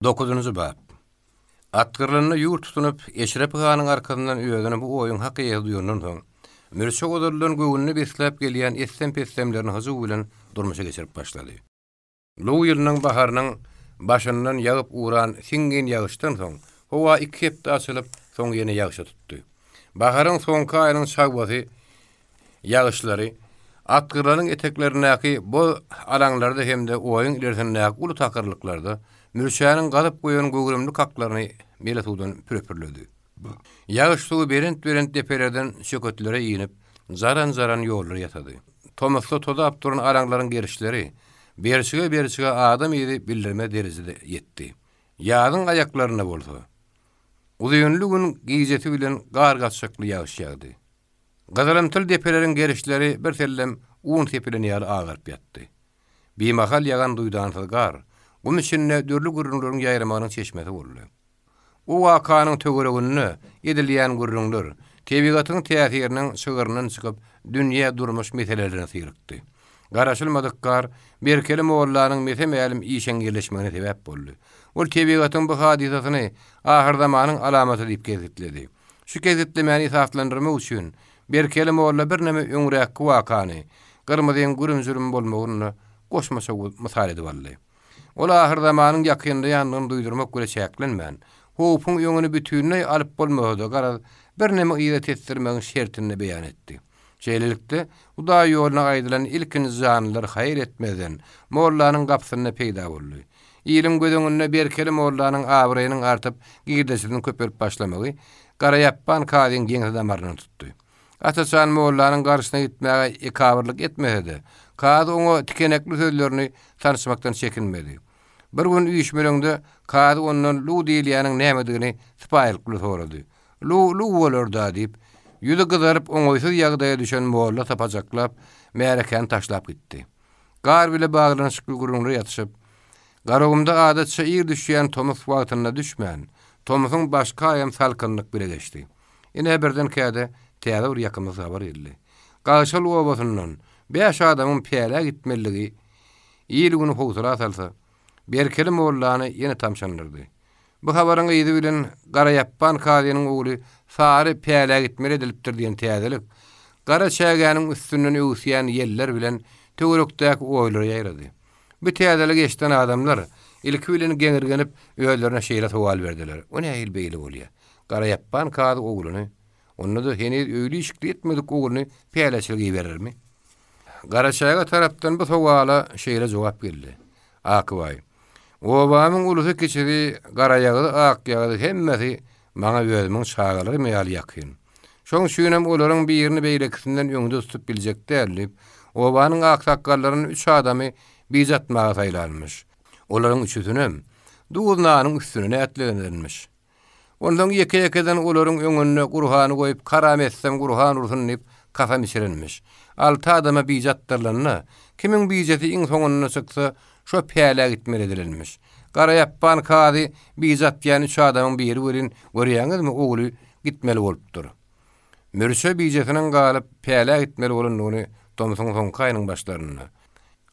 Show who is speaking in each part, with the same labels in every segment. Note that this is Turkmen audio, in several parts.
Speaker 1: 9-njy bab. Atgyrlyny ýurt tutunyp Eşrep Hanyň arkasyndan öýdüni bu oýun hakyky duýandan soň Mürşe godurlaryň göwünni beslep gelýän essem-pessemlerini hyzy bilen durmuşa geçirip başlady. Lu ýylynyň baharynyň başyndan ýagyp uran singen ýagyşdan soň howa iki hepde açylyp soň ýene ýagyşa tutdy. Baharyň soňky aýynyň şagwaty ýagyşlary atgyrlaryň eteklerindäki bu alaňlarda hemde oýun ilerisindäki uly takyrlyklarda Mürşäniň galyp goýan göwürümli kaklaryny melatudan pürepürledi. Ýagyş suwy berent depelerden şökötlere ýynyp, zaran ýollara ýatady. Tomasda toda apturan alaňlaryň gerişleri berçige adam ýeri bildirme derecede ýetdi. Ýadyň aýaklaryna bolsa. Uzyňly gün giýjeti bilen gar gatşakly ýagyş ýagdy. Gazalamtyl depeleriň gerişleri bir sellem un tepeleni ýaly agyryp ýatdy. Bimahal ýagan duýdan gar bunun içinde dörlü gurrunlaryň ýaýramagynyň çeşmesi boldy. O wakanyň töweregini edilýän gurrunlar tebigatyň täsiriniň çygyrynyň çykyp dünýä durmuş meselelerini syrykdy. Garaşylmadyk gar berkeli mollaryň mesemälim işengelleşmegine sebäp boldy. Ol tebigatyň bu hadisasyny ahir zamanyň alamaty diýip gezitledi. Şu gezitlemeni saflandyrmak üçin berkeli molla bir näme öňräk wakany gyrmadyň gurunjurym bolmagyny goşmasa mysal edip aldy. Ola ahir zamanyň ýakynda ýanyny duýdurmak göre çäklenmän. Hopun ýöňüni bütünlüğü alyp bolmagda garaz bir näme ýyrat etdirmegiň şertini beýan etdi. Şeýlelikde uda ýoluna aýdylan ilk nizamlar haýr etmeden mollanyň gapsyna peýda boldy. Ilim gödüňünde berkeli mollanyň abrynyň artyp girdesini köperip başlamagy gara ýappan kadyň geňe damaryny tutdy. Ataçan mollanyň garşyna gitmäge ekawyrlyk etmedi. Kady oňa tikenekli sözlerini tanışmakdan çekinmedi. Bir gün üýüşmeleňde kady ondan lu diýilýäniň nämedigini sypaýlyk sorady. Lu bolarda diýip ýüzi gyzaryp oňoýsuz ýagdaýa düşen molla tapajaklap märekeni taşlap gitdi. Gar bile baglanyşyk gurunlar ýatyşyp garagymda adatça ýer düşýän Tomas wagtyna düşmän. Tomasyň başga aýam salkynlyk bile geçdi. Ine birden käde täze bir ýakymyz habar geldi. Gaşyl obasyndan 5 adamyň piýala gitmeligi ýyl güni howsura salsa berkeli mollany ýene tamşandyrdy. Bu habaryň ýyzy bilen gara ýappan kadynyň ogly sary piýala gitmeli edilipdir diýen täzelik gara çägäniň üstünden öwsýän ýeller bilen töwerekdäki oýlary ýaýrady. Bu täzelik eşden adamlar ilki bilen geňirgenip öýlerine şeýle sowal berdiler. O nähil beýle bolýar? Gara ýappan kady ogluny onda da heni öýli işikli etmedik ogluny piýalaçylygy berermi? Garaçaga tarapdan bu sowala şeýle jogap geldi. Akybay. Obamyň ulusy keçiri garaýagy, akýagy hemmesi maňa özümiň çagalary meýal ýakyn. Şoň şünem olaryň birini beýlekisinden öňde tutup biljek dälip, obanyň aksakkallarynyň 3 adamy bizatmaga saýlanmış. Olaryň üçüsinem duýnanyň üstüne ätlenilmiş. Ondan ýeke-ýekeden olaryň öňüne Gurhany goýup karametsem Gurhan ursun diýip kafa miçirilmiş. 6 adama bizatlarlaryna kimin bizati iň soňuna çyksa şo piýala gitmeli edilmiş. Gara ýappan kady bizat ýany 3 adamyň biri bilen görýäňizmi ogly gitmeli bolupdyr. Mürşe bijatynyň galyp piýala gitmeli bolanlygyny Tomasyň soňky aýynyň başlaryna.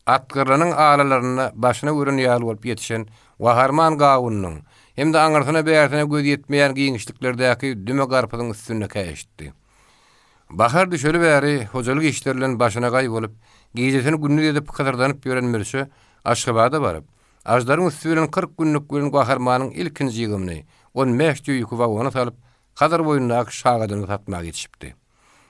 Speaker 1: Atgyrlynyň alalaryna başyna görün ýaly bolup ýetişen Waharman gawunyň hem de aňarsyna bäýärtine göz ýetmeýän giňişliklerdäki düme garpynyň üstüne käşdi. Bahar düşeli bäri hojalyk işlerlen başyna gaý bolup, giýjetini günni edip kadardanyp ýören Mürşe Aşgabatda baryp, ajdaryň üstünden 40 günlük bilen Waharmanyň ilkinji ýygyny 15 ýüki wagona salyp, kadar boýundaky şagadyny satmaga ýetişipdi.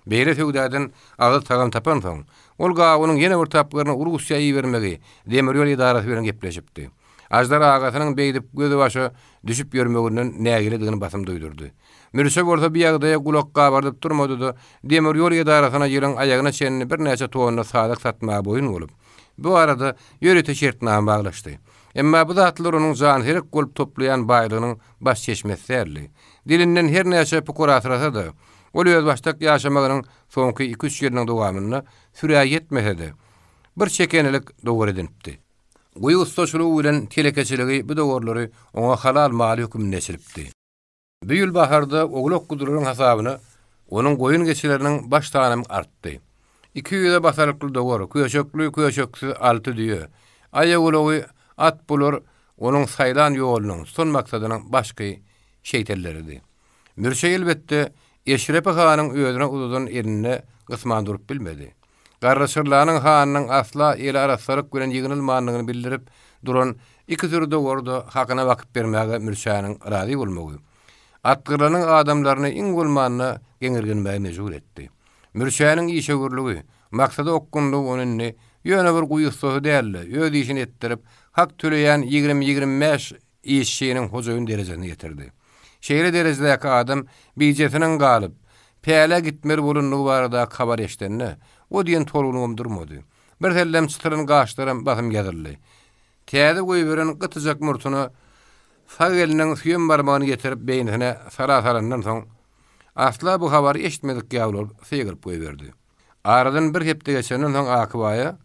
Speaker 1: Beýle töwdäden agyz tagam tapan soň, ol gawunyň ýene bir tapgyryny Russiýa ýermegi demir ýol idarasy bilen gepleşipdi. Ajdar agasynyň beýdip gözi başa düşüp ýörmeginden nägiledigini basym duýdurdy. Mürşe bolsa bir ýagdaýa gulak gabardyp durmady da demir ýol idarasyna ýylyň aýagyna çenini bir näçe tonna sadyk satmaga boýun bolup, bu arada ýörete şertname baglaşdy. Emma bu zatlar onuň janherek bolup toplaýan baýlygynyň baş çeşmesi därli. Dilinden her näçe prokuratorasa da ol öz başdak ýaşamagynyň soňky 2-3 ýylyň dowamyna sürä ýetmese de bir çekenilik dowar edilipdi. Goýy ustaçylygy bilen telekeçiligi bu dowrlary oňa halal mali hökümine çelipdi. Bu ýyl baharda oglok guduraryň hasabyny onuň goýun geçileriniň baş tanamy artdy. 2 ýyla basarykly dowar, köşekli 6 diýe. Aýagulagy at bulur, Onun saylan ýolunyň son maksadynyň başga şeýtelleridir. Mürşe elbetde Eşrep hanyň özüne uzadan eline gysman durup bilmedi. Garraşyrlanyň hanyň asla el arasaryk bilen ýygnylmanlygyny bildirip duran iki türde orada hakyna wakyp bermäge Mürşäniň razy bolmagy. Atgyrlanyň adamlaryny iň bolmanyny geňirgenmäge mejbur etdi. Mürşäniň işegürlügi, maksady okkunlygy onuny ýöne bir guýuksy däl, öz işini etdirip hak töleýän 20-25 işçiniň hojaýyn derejesine getirdi. Şeýle derejedäki adam bijetiniň galyp, päle gitmer bolunlygy barada habar eşdenne, o diýen tolugyny durmady. Bir hellem çıtyryn gaşlarym basym ýazyldy. Täze goýberen gytyjak murtuny Fageliniň süýen barmagyny getirip beýnine sara-sarandan soň asla bu habary eşitmedik ýaglyp segirip goýberdi. Aradan bir hepde geçenden soň Akybaýa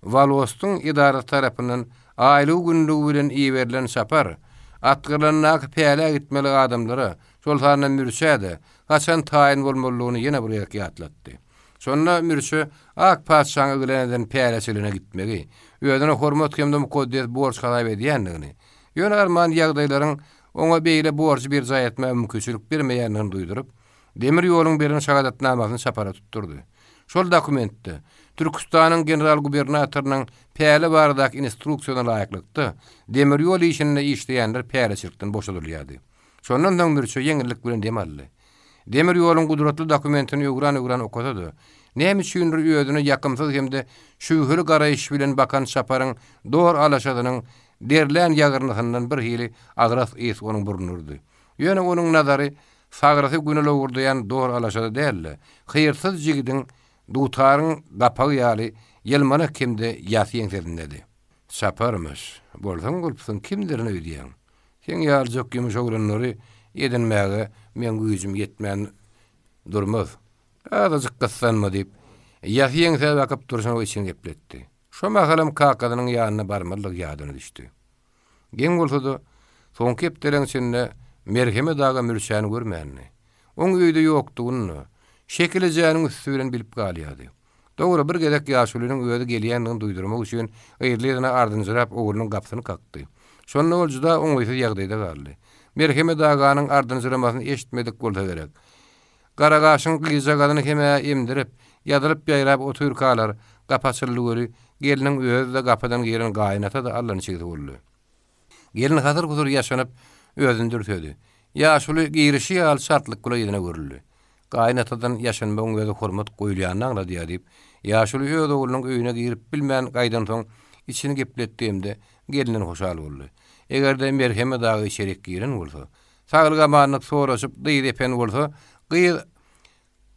Speaker 1: Valostun idara tarapyndan aýly gündügi bilen iýerilen sapar atgyrlanyň päle gitmeli adamlara şol tarapdan Mürşäde haçan taýin bolmalygyny ýene buraya ýatlatdy. Sonra Mürşä ak paçaňa gülenden päleçiline gitmegi, özüne hormat hemde mukaddes borç galap edýändigini, ýöne arman ýagdaýlaryň oňa beýle borç bir zaýatma mümkinçilik bermeýändigini duýdurup, demir ýoluň birini şagadatnamasyny sapara tutturdy. Şol dokumentde Türkistanyň general gubernatorynyň päle bardak instruksiýona laýyklykda demir ýol işinde işleýänler päleçilikden boşadylýardy. Şondan soň Mürşä ýeňillik bilen demaldy. Demir ýoluň gudratly dokumentini ugran okutady. Näme üçindir özüne ýakymsyz hemde şühür garaýyş bilen bakan saparyň dor alaşadynyň derlän ýagyrnygyndan bir hili agras es onuň burnurdy. Ýöne onuň nazary sagrasy günele urdayan dor alaşady däl, hyýrsyz jigidin dutaryň gapagy ýaly ýelmana kimde ýasy ýeňserdinedi. Saparmyş, bolsaň gulpsyň kimdirini öýdýän. Sen ýaljak gümüş oglanlary edinmäge men güýjüm ýetmän durmaz. Azajyk gassanma diýip ýasy ýeňse bakyp durşan üçin gepletdi. Şo mahalym kakadynyň ýanyna barmalyk ýadyna düşdi. Geň bolsa-da soňky hepdeleň içinde merheme daga Mürşäni görmänni. Oň öýde ýokdugyny, şekili janyň üstü bilen bilip galýady. Dogry bir gedek ýaşulynyň öýde gelýändigini duýdurmak üçin eýerlerine ardynjyrap oglunyň gapsyny kakdy. Şonda bolsa-da oňaýsy ýagdaýda galdy. Merheme daganyň ardynjyramasyny eşitmedik bolsa gerek. Garagaşyň gyzagadyny heme emdirip, ýadylyp ýaýrap oturkalar, gapaçylygy geliniň özü gapadan giren gaýnata da Allah'ın çygdy boldy. Gelin hazır guzur ýaşanyp özüni dürtedi. Ýaşuly girişi ýaly şartlyk gula ýedine görüldi. Gaýnatadan ýaşanmagyň özü hormat goýulýanyna diýip, ýaşuly öz oglunyň öýüne girip bilmän gaýdan soň içini gepletdiğimde gelinin hoşal boldy. Egerde merheme dagy şerik giren bolsa, saglyga manyk soraşyp dyýdy epen bolsa, gyýy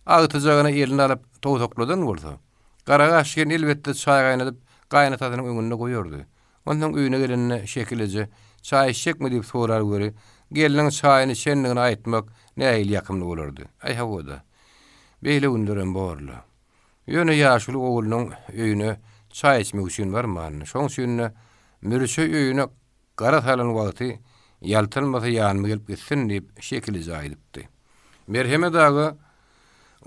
Speaker 1: agtyjagyna elini alyp towtokladan bolsa, garagaş gen elbetde çaý gaýnadyp gaýnatadynyň öňüne goýurdy. Ondan öýüne gelenine şekilje çaý içekmi diýip sorar göri, geliniň çaýyny içendigini aýtmak näil ýakymly bolardy. Ay hawada. Beýle gündürem borla. Ýöne ýaşuly oglunyň öýüne çaý içmek üçin barmany. Şoň üçin Mürşä öýüne gara salan wagty ýaltylmasa ýanyma gelip gitsin diýip şekilje aýdypdy. Merheme dagy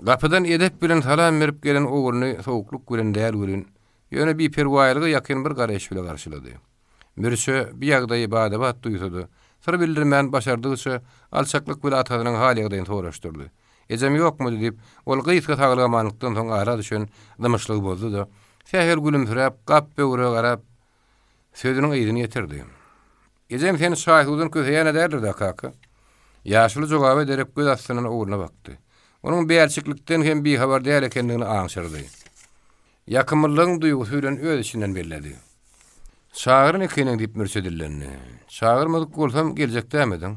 Speaker 1: gapydan edep bilen salam berip gelen ogluny sowukluk bilen däl görün. Ýöne bir perwaýlygy ýakyn bir garaýş bilen garşylady. Mürşä bir ýagdaý badabat duýsady. Sır bildirmän başardygyça alçaklyk bilen atadynyň halygyny soraşdyrdy. Ejem ýokmy diýip, ol gyýyska taglymanyklykdan soň ara düşen dymyşlygy boldy da, şäher gülümsirap, gap böwre garap sözüniň ýygyny ýetirdi. Ejem seni şahydyň köýene därdir da kaka. Ýaşuly jogap ederek göz astynyň oğluna bakdy. Onuň beýerçiklikden hem bir habar däl ekendigini aňşyrdy. Ýakymlygyň duýgusy bilen öz içinden belledi. Şagyryň ekeniň diýip Mürşä dillendi. Şagyrmadyk bolsam geljekdämediň.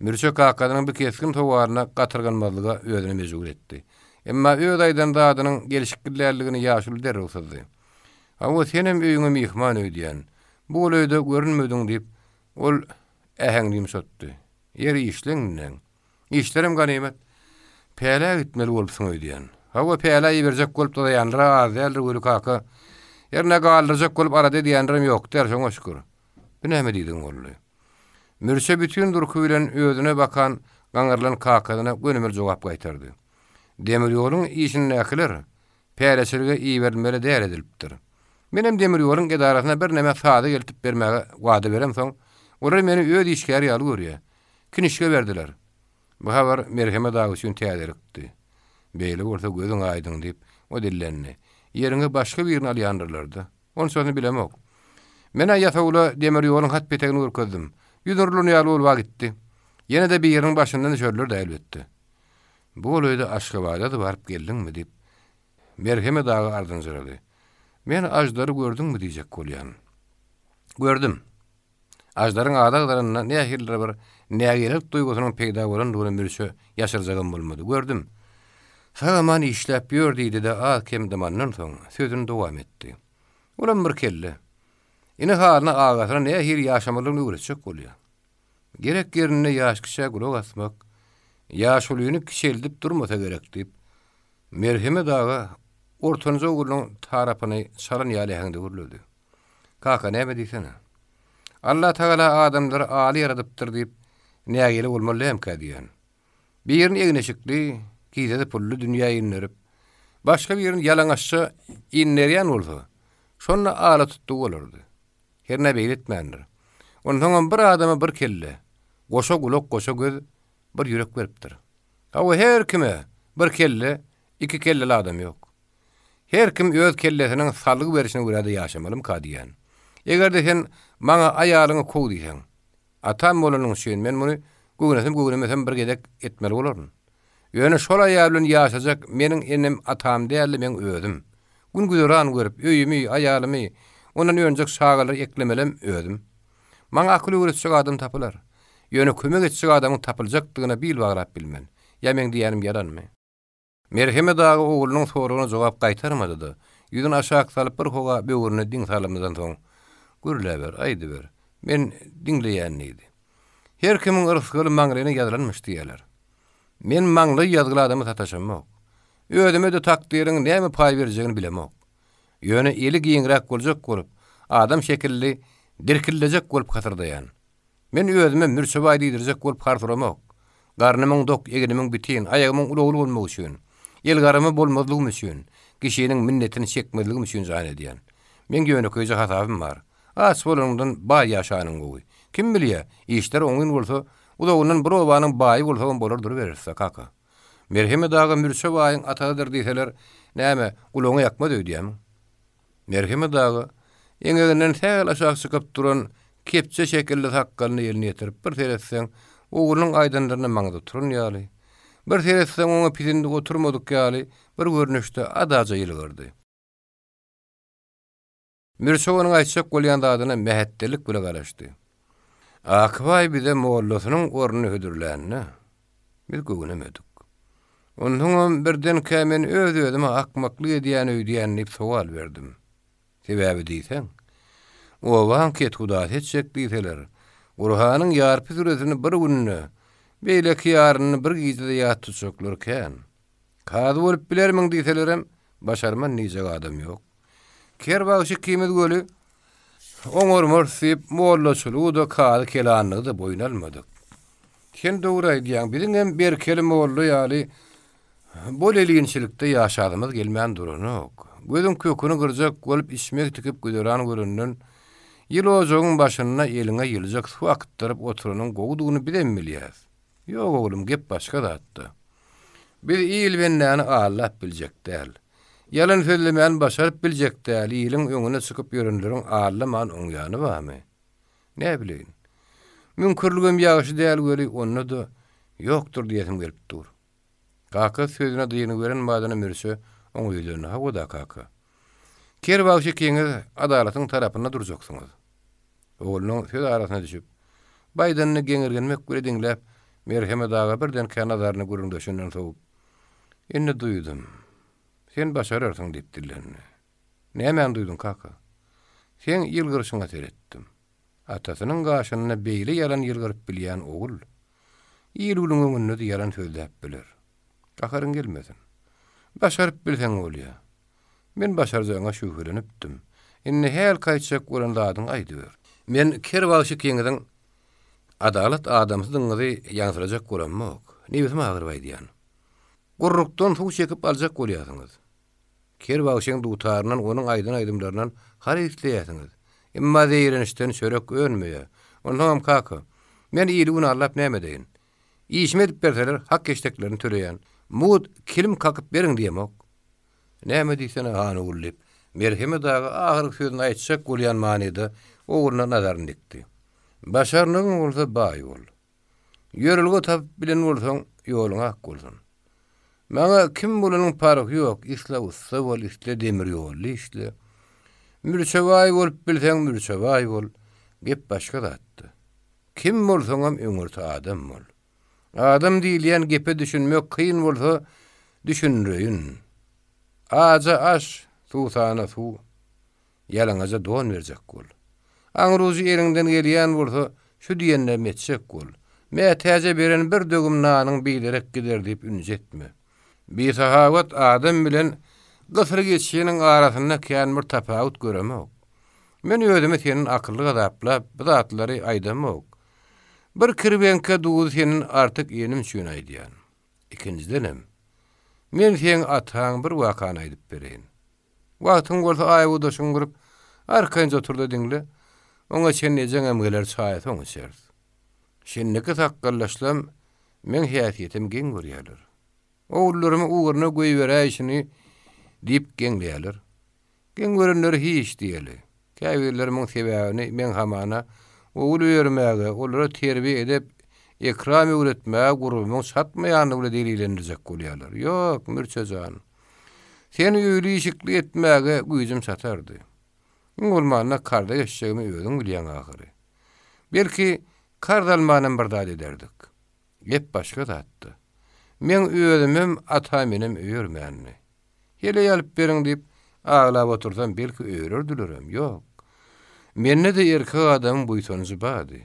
Speaker 1: Mürşä kakadynyň bir keskin towaryna gatyrganmalyga özüni mejbur etdi. Emma öz aýdan dadynyň gelişikliklerligini ýaşuly derrewsady. Ama senem öýüňe mihman öýdýän. Bu öýde görünmediň diýip ol äheňdim sotdy. Ýeri işleňden. İşlerim ganimet. Päle gitmeli bolupsyň öýdýän. Hawa päle ýerjek bolup da ýanra azyl göli kaka. Ýerine galdyrjak bolup arada diýendirim ýok der şoňa şükür. Bu näme diýdiň boldy? Mürşä bütün durky bilen özüne bakan gaňyrlan kakadyna gönümel jogap gaýtardy. Demir ýoluň işini näkiler? Päleçiligi iýermeli däl edilipdir. Menem demir ýoluň gedarasyna bir näme sady geltip bermäge wada berem soň, olar meni öz işgäri ýaly görýär. Kinişge berdiler. Bu habar merheme dağı üçin täzerikdi. Beýle bolsa gözüň aýdyň diýip o dillenni. Ýeriňe başga birini alýandyrlardy. Onu sözünü bilemok. Men ýatawla demir ýoluň hat petegini görkezdim. Ýüdürlüň ýaly bolup gitdi. Ýene de bir ýeriň başyndan düşerler de elbetde. Bu olayda Aşgabat'a barıp geldiňmi diýip merheme dağı ardyn jyraly. Men ajdary gördüňmi diýjek bolýan. Gördüm. Ajdaryň adaglaryndan nähirler bir nägelik duýgusynyň peýda bolandygyny mürşe ýaşyrjagym bolmady. Gördüm. Sagaman işläp ýördiýdi de az kem zamandan soň sözüni dowam etdi. Ulan bir kelle. Ine halyna agasyna nähir ýaşamalygyny öwretjek bolýar. Gerek ýerine ýaş kişä gulak asmak, ýaşulygyny kişeldip durmasa gerek diýip merheme dağı ortanca ogulun tarapyny salan ýaly häňde görüldi. Kaka näme diýsene? Allah Taala adamlary aly yaradypdyr diýip nägeli bolmaly hemkä diýen. Bir ýerini egneşikli, gide de pully dünýä inlerip, başga bir ýerini ýalaňaçça inlerýän bolsa, şonu ala tutdy bolardy. Her näme etmändir. Ondan bir adama bir kelle, goşa gulak, goşa göz, bir ýürek beripdir. Hawa her kime bir kelle, iki kelleli adam ýok. Her kim öz kellesiniň sallyk berişine görä ýaşamalym ka diýen. Egerde sen maňa aýalyňy kow diýsen, atam bolanyň üçin men muny göwünesem bir gedek etmeli bolaryn. Ýöne şol aýal bilen ýaşajak meniň enem atam däli men özüm. Gün güzran görüp öýümi, aýalymy, onuň öňjek şagalary eklemelem özüm. Maňa akly öwretjek adam tapylar. Ýöne kömek etjek adamyň tapyljakdygyna bil bagrap bilmen. Ya men diýenim yalanmy? Merheme dağı oğlunun soruğuna cevap qaytarmadı da, yüzün aşağı salıp bir hoga böğürüne din salımızdan soň, gürle ber, aydı ber, men dinleýänliydi. Her kimin ırskılı maňlygyna ýazylanmyş diýerler. Men maňly ýazgyly adamy sataşamok. Ödüme de takdiriň näme pay berjegini bilemok. Ýöne eli giňrek boljak bolup, adam şekilli, dirkillejek bolup hatyrdaýan. Men özüme mürşebaý diýdirjek bolup hartyramok. Garnymyň dok, egenimiň bitin, aýagymyň ulagly bolmagy üçin, el garamy bolmadygym üçin, kişiniň minnetini çekmedligim üçin zan edýän. Men ýöne köýje hasabym bar. As bolandan baý ýaşanyň gowy. Kim bilýär, işler oňun bolsa, ulagyndan bir obanyň baý bolsa bolardyr berse kaka. Merheme dağı mürşebaýyň atadyr diýseler, näme ulagyny ýakma diýýärmi? Merheme dağı eňeginden täl aşağı çykyp duran kepçe şekilli takkalyny ýerine ýetirip bir teretseň, oğlunun aydınlarına maňda turun ýaly. Bir teretseň oňa pitinde oturmadyk ýaly, bir görnüşde adaja ýylgyrdy. Mürşewanyň aýtjak bolýan adyna mehetdelik bilen garaşdy. Akbaý bize mollasynyň ornuny hödürlänni. Biz göwünemedik. Ondan birden kämen öz-özüme akmaklyk edýän öýdýän diýip sowal berdim. Sebäbi diýsen, owaň ket hudat etjek diýseler, Urhanyň ýarpy süresini bir günne, beýleki ýaryny bir gizde ýat tutjaklarken, kady bolup bilermiň diýselerem, başarman niýjek adam ýok. Kerbaşy kimet göli, oňormor syp mollaçylygy da kady kelanlygy da boyun almadyk. Sen dogry aýdýan, biziň bir kelime boldy ýaly, bol elinçilikde ýaşadymyz gelmän duranok. Gözüň köküni gyrjak bolup ismek tikip güderan göründen, ýyl ojogyň başyna eliňe ýyljak su akdyryp oturanyň gowdugyny bilen bilýär. Ýok oglum, gep başga zatdy. Bir ýyl bennäni Allah biljek däl. Yalan sözlemän başaryp biljek däl. Ýylyň öňüne çykyp ýörenleriň allaman oňýany barmy? Ne bileýin? Münkürligim ýaşy däl göri, onu da ýokdur diýesim gelip dur. Kaka sözüne diýeni gören madyna mürşe oň ýylyny hawada kaka. Kerbaşy kiňe adalatyň tarapyna durjaksyňyz. Oğlunyň söz arasyna düşüp, baýdanyny geňirgenmek göre diňläp, merheme daga birden kanadaryny göründüşünden soňup, "Indi duýdum. Sen başararsyň" diýip dillenni. "Näme duýdun kaka?" "Sen ýylgyryşyňa teretdim. Atasynyň gaşynyna beýle ýalan ýylgyryp bilýän ogul, ýyl ulanyň önünde ýalan sözläp biler. Gaharyň gelmesin. Başaryp bilseň bolýar. Men başarjagyňa şükrlenipdim. Indi her kaýtjak bolan zadyň aýdyr. Men kerbaşy kiňiň adalat adamsydyňy ýaňsyrajak bolanmak. Nebesime agyr baýdýan. Gurrukdan suw çekip aljak bolýarsyňyz. Kerbawşyň dutarynyň onuň aýdyn aýdymlaryndan har isleýäsiňiz. Emma zeýrenişden çörek önmeýär. Ondan kaka. Men ýyly uny allap näme deýin? İşime edip berseler hak geçteklerini töleýän. Mud kilim kakıp beriň diýemok. Näme diýsen hany ullip. Merhemi dağı ahir sözüni aýtsak bolýan manyda oğruna nazaryn dikdi. Başarnyň bolsa baý bol. Ýörelge tap bilen bolsaň ýoluň ak bolsun. Maňa kim bolanyň paraky ýok, isle ussa bol, isle demir ýol, isle. Mürçewaý bolup bilseň mürçewaý bol. Gep başga zatdy. Kim bolsaňam öňürti adam bol. Adam diýilýän gepe düşünmek kıyın bolsa düşünürüň. Aja aş, suwsana suw. Ýalaňaja don berjek bol. Aňruzy eriňden gelýän bolsa şu diýenler metsek bol. Me täze beren bir dögüm nanyň bilerek gider diýip ünjetme. Bir sahabat adam bilen gysyr geçişiniň arasynda kän bir tapawut göremek. Men özüme senin akylly gadapla bu zatlary aýdamok. Bir kirbenke duýdy senin artyk ýenim üçin aýdýan. İkincidenem. Men sen ataň bir wakany aýdyp bereýin. Wagtyň bolsa aýby doşuň gurup arkynja oturdy diňle. Oňa sen neje emgeler çaýatyň içer. Şenneki takkallaşlam men hiýatyym geň görýärler. Oğullarymı uğruna goýberäýişini diýip geňleýärler. Geň görenler hiç diýeli. Käbirleriň sebäbini men hamana oğul öýermäge, olara terbiýe edip ikram öwretmäge gurubyny satmaýanyny bile delillendirjek bolýarlar. Ýok, mürçejan. Seni öýle işikli etmäge güýjüm satardy. Ulmana karda ýeşjegimi özüň bilýän ahyry. Belki kardalmanyň bir dal ederdik. Gep başga zatdy. Men özümem ata menem öýermänmi. Hele ýalyp beriň diýip ağlap otursam belki öýrerdilerem. Ýok. Menne de erkek adam buýsanyjy bady.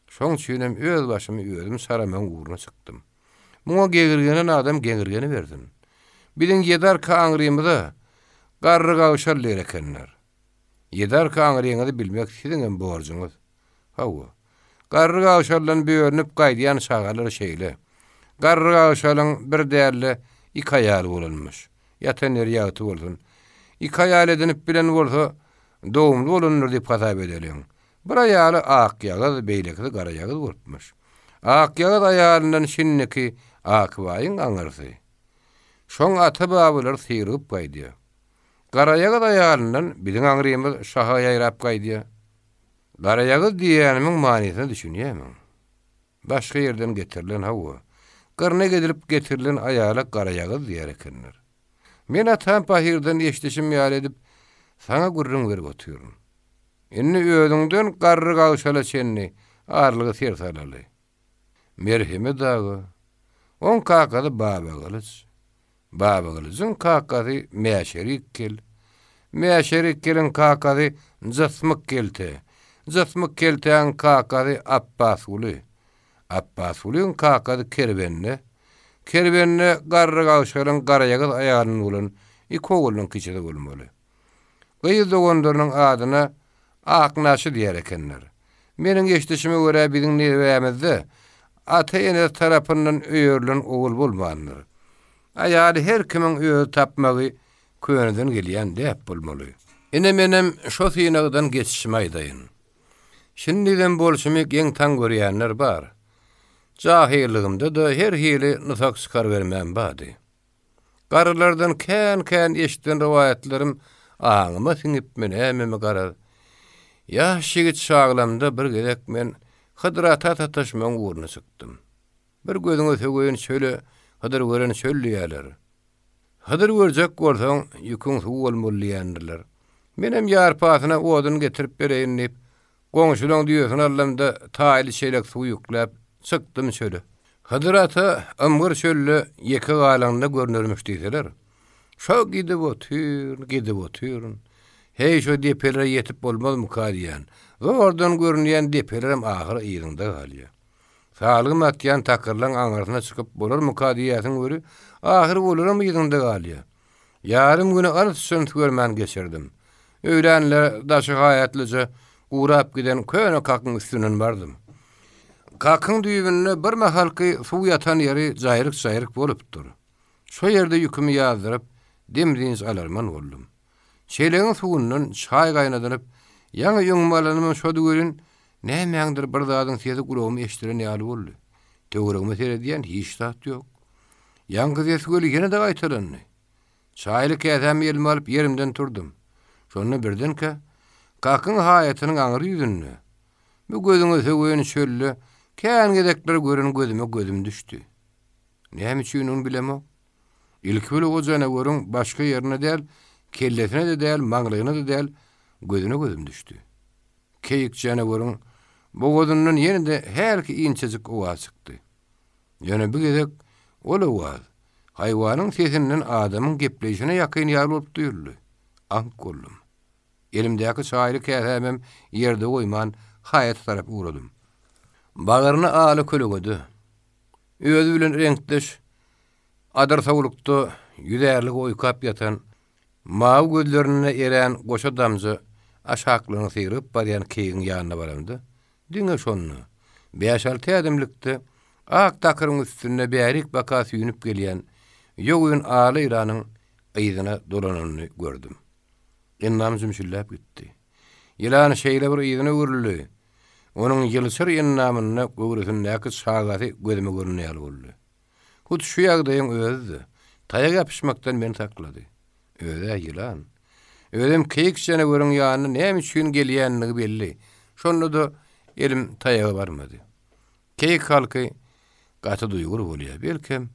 Speaker 1: Şoň üçinem öz başymy özüm saraman uğruna çykdym. Muňa gegirgenen adam gegirgeni berdim. Bilen ýedar kaňrymyda garry gawşarlar ekenler. Ýedar kaňryňyzy bilmek siziň borjyňyz. Hawa. Garry gawşarlaryň böýürnüp gaýdýan şagalar şeýle. Garry gawşaryň bir därli iki aýaly bolanmyş. Ýatan ýer ýaty bolsun. İki aýal edinip bilen bolsa doğumlu bolunur diýip hasap edeliň. Bir aýaly ak ýagyz, beýlekli gara ýagyz bolupmyş. Ak ýagyz aýalyndan şinneki akbaýyň aňarsy. Şoň ata babalar syryp gaýdy. Gara ýagyz aýalyndan biziň aňrymyz şaha ýaýrap gaýdy. Gara ýagyz diýäniň manysyny düşünýärmi? Başga ýerden getirilen hawa. Garna gedilip getirilen aýala gara ýagyz diýer ekenler. Men atam pahirden eşdişim ýaly edip sana gurrun berip oturýarym. Inni özüňden garry gawşala çenni arlygy sertalaly. Merhemi dağı. On kakady baba gylyç. Baba gylyçyň kakady meşerik kel. Meşerik kelin kakady jasmyk kelte. Jasmyk keltäň kakady Abbas uly. Abbas ulyň kakady kerbenne. Kerbenne garry gawşaryň gara ýagyz aýalyny bolan iki oğulnyň kiçide bolmaly. Gyýyz dogonlarynyň adyna Aknaşy diýer ekenler. Meniň eşdişime görä biziň nebämizde ata-ene tarapyndan öýürlen oğul bolmandyr. Aýaly her kimiň öýü tapmagy köňünden gelýän däp bolmaly. Ine menem şo synagdan geçişime aýdayyn. Şindiden bolşumy geň taň görýänler bar. Jahilligimde de her hili nusak çıkar vermem bady. Garlardan kän eşitden rivayetlerim aňyma siňip menememe garar. Ýaş ýigit şaglamda bir gerek men hydrata tataşmaň uğruna çykdym. Bir gözüňe sögüýän şöyle hydyr gören şöllýärler. Hydyr görjek bolsaň ýüküň suw bolmalyýandylar. Menem ýar pasyna odun getirip bereýin diýip goňşulaň diýersin allamda taýly şeýlek suw ýükläp çykdym şöyle. Hydrata amgyr şölle ýeke galanda görnürmüş diýseler. Şo gidip otyr. Hey şo depeler ýetip bolmazmy kadiýan. Ordan görünýän depelerim ahyry ýerinde galýar. Salgym atýan takyrlaň aňaryna çykyp bolarmy kadiýasyň göri ahyry bolarmy ýerinde galýar. Ýarym güni artsyn görmän geçirdim. Öýlenler daşy haýatlyca urap giden köne kakyň üstünden bardym. Kakyň düýbünde bir mahalky suw ýatan ýeri jaýryk bolupdyr. Şo ýerde ýükümi ýazdyryp demdiğiniz alarman oldum. Çeleğin suğundan çay kaynadanıp, yana yungmalanımın şodu görün, nämeňdir bir zadın sesi kulağıma eşdiren ýaly boldy. Töweregime serediýän hiç tat ýok. Ýaňky ses göli ýene de gaýtalandy. Çaýly käsem elime alyp yerimden turdum. Şonu birdenke, kakın hayatynyň aňyry ýüzünde. Bu gözüňe söwýän çöllü, kän gedekler görün gözüm düşdi. Näme üçin onu bilemok. İlkili o janawryň başga ýerine däl, kellesine de däl, maňlygyna da däl, gözüm düşdi. Keyik janawaryň bu gözünden ýene-de herki inçejik owa çykdy. Ýöne bir gedek ol owa. Haýwanyň sesinden adamyň gepleşine ýakyn ýaly bolup duýuldy. Ank boldum. Elimdäki çaýly käsemem ýerde goýman hayat tarap uğradım. Bağırını aly kölügödü. Özü bilen renkdeş, adar sawlukda ýüzärlik oýkap ýatan, mawy gözlerine eren goşa damjy aşaklaryny syryp barýan keýiň ýanyna barandy. Diňe şonu, 5-6 adamlykda ak takyryň üstünde bärik baka süýnüp gelýän ýoğun aly ýyranyň ýygyna dolananyny gördüm. Ennam zümşüllep gitdi. Ýylan şeýle bir ýygyna öwrüldi. Onuň ýylçyr ennamyna göwrüsindäki sagaty gözüme görünýär boldy. Hut şu ýagdaýyň özü, taýak ýapyşmakdan meni saklady. Öze ýylan. Özüm keýik janawryň ýanyna näme üçin gelýänligi belli. Şonu da elim taýaga barmady. Keýik halky gaty duýgur bolýar. Belkem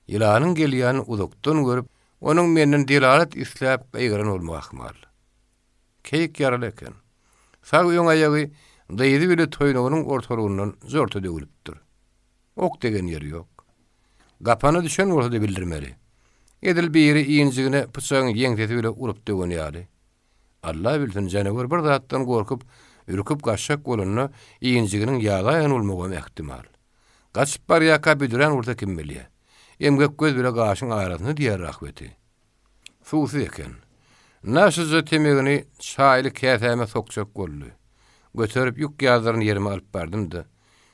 Speaker 1: ýylanyň gelýäni uzakdan görüp, onuň menden delalet isläp gaýgyran bolmak ahmal. Keýik ýaraly eken. Sag ýoň aýagy daýdy bile toýnagynyň ortalygynyň zorta döwülipdir. Ok degen ýeri ýok. Gapana düşen bolsa bildirmeli. Edil biri iňjigine pyçagyň ýeňsesi bile urup döwen ýaly. Allah bilsin janawar bir zatdan gorkup, ürküp gaçşak bolanyny iňjiginiň ýagaýan bolmagy ähtimal. Gaçyp barýaka büdüren urda kim bilýär. Emgek göz bile gaşyň arasyny diýer rahmeti. Suwsy eken. Naşyza temegini çaýly käseme sokjak boldy. Götürüp ýük ýazlaryny ýerime alyp bardım-da.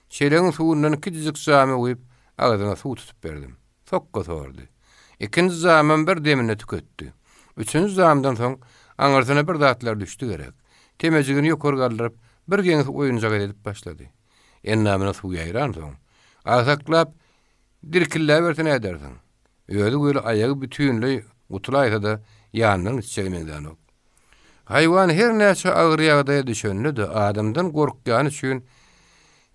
Speaker 1: Çeleğin suwundan kiçik zamy goýup, agazyna suw tutup berdim. Sokka sordy. Ikinji zaman bir demine tüketdi. Üçüncü zamdan soň aňarsyna bir zatlar düşdi gerek. Temejigini ýokary galdyryp, bir geňi oýunjak edip başlady. Ennamyna suw ýaýran soň, asaklap dirkille bersen edersin. Öýüdi göýle aýagy bütünle gutulaýsa da ýanyň içegmekden ok. Haýwan her näçe agyr ýagdaýa düşenli-de adamdan gorkýan üçin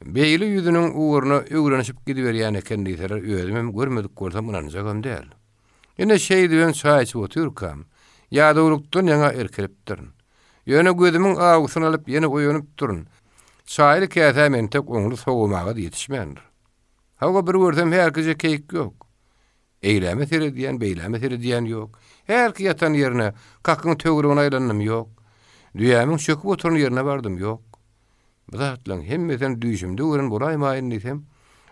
Speaker 1: beýli ýüzüniň uğruna öwrenişip gidiberýän eken diýseler özüm görmedik bolsam inanjagam däl. Ýene şeý diýen çaý içip oturkam, ýa-da ýaňa erkelipdir. Ýöne gözümiň agysyny alyp ýene oýanyp durun. Çaýly käse men tek oňly sowamaga ýetişmändir. Hawa bir görsem herkese keýik ýok. Eýleme serediýän, beýleme serediýän ýok. Herki ýatan ýerine, kakyň töweregine aýlanyp ýok. Düýämiň çöküp oturan ýerine bardym ýok. Bu zatlaň hemmeden düýjümde görün bolaýmaýyn diýsem,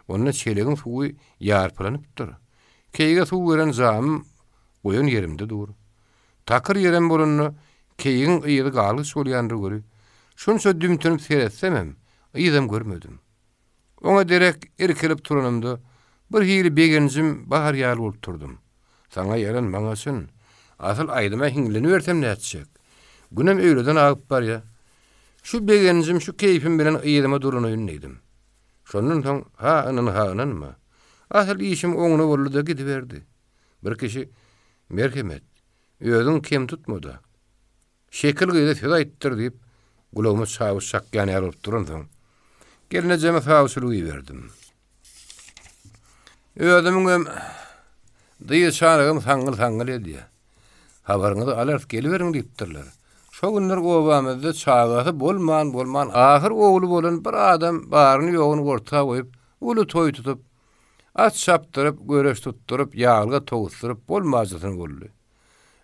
Speaker 1: onda çelegiň suwy ýarpylanypdyr. Keýige suw beren zam goýun ýerimde dur. Takyr ýerem bolanyny keýigiň ýygy galys bolýandyr göri. Şunça dümtünüp seretsemem, ýyzam görmedim. Oňa derek erkelip turanymda bir hili begenjim bahar ýaly bolup turdum. Saňa ýaran maňasyn, asıl aýdyma hiňleni bersem näçek. Günem öýleden agyp barýa. Şu begenjim şu keýfim bilen ýyzyma duranyň diýdim. Şondan soň ha ananmy? Asıl işim oňuna boldy da gidiberdi. Bir kişi merhemet, özüň kim tutmady. Şekil gyýda söz aýtdyr diýip gulağıma çaýy şakýan ýalyp duran soň gelinejeme hawsulugy berdim. Özümem diýe çaragym saňgyl edýär. Habaryňyzy alyp geliberiň diýipdirler. Şo günler gowamyzda çagasy bolman ahyr ogly bolan bir adam baryny ýogyny ortaga goýup, uly toý tutup, at şapdyryp, göreş tutdurup, ýağlyga togusturup bolmajasyny boldy.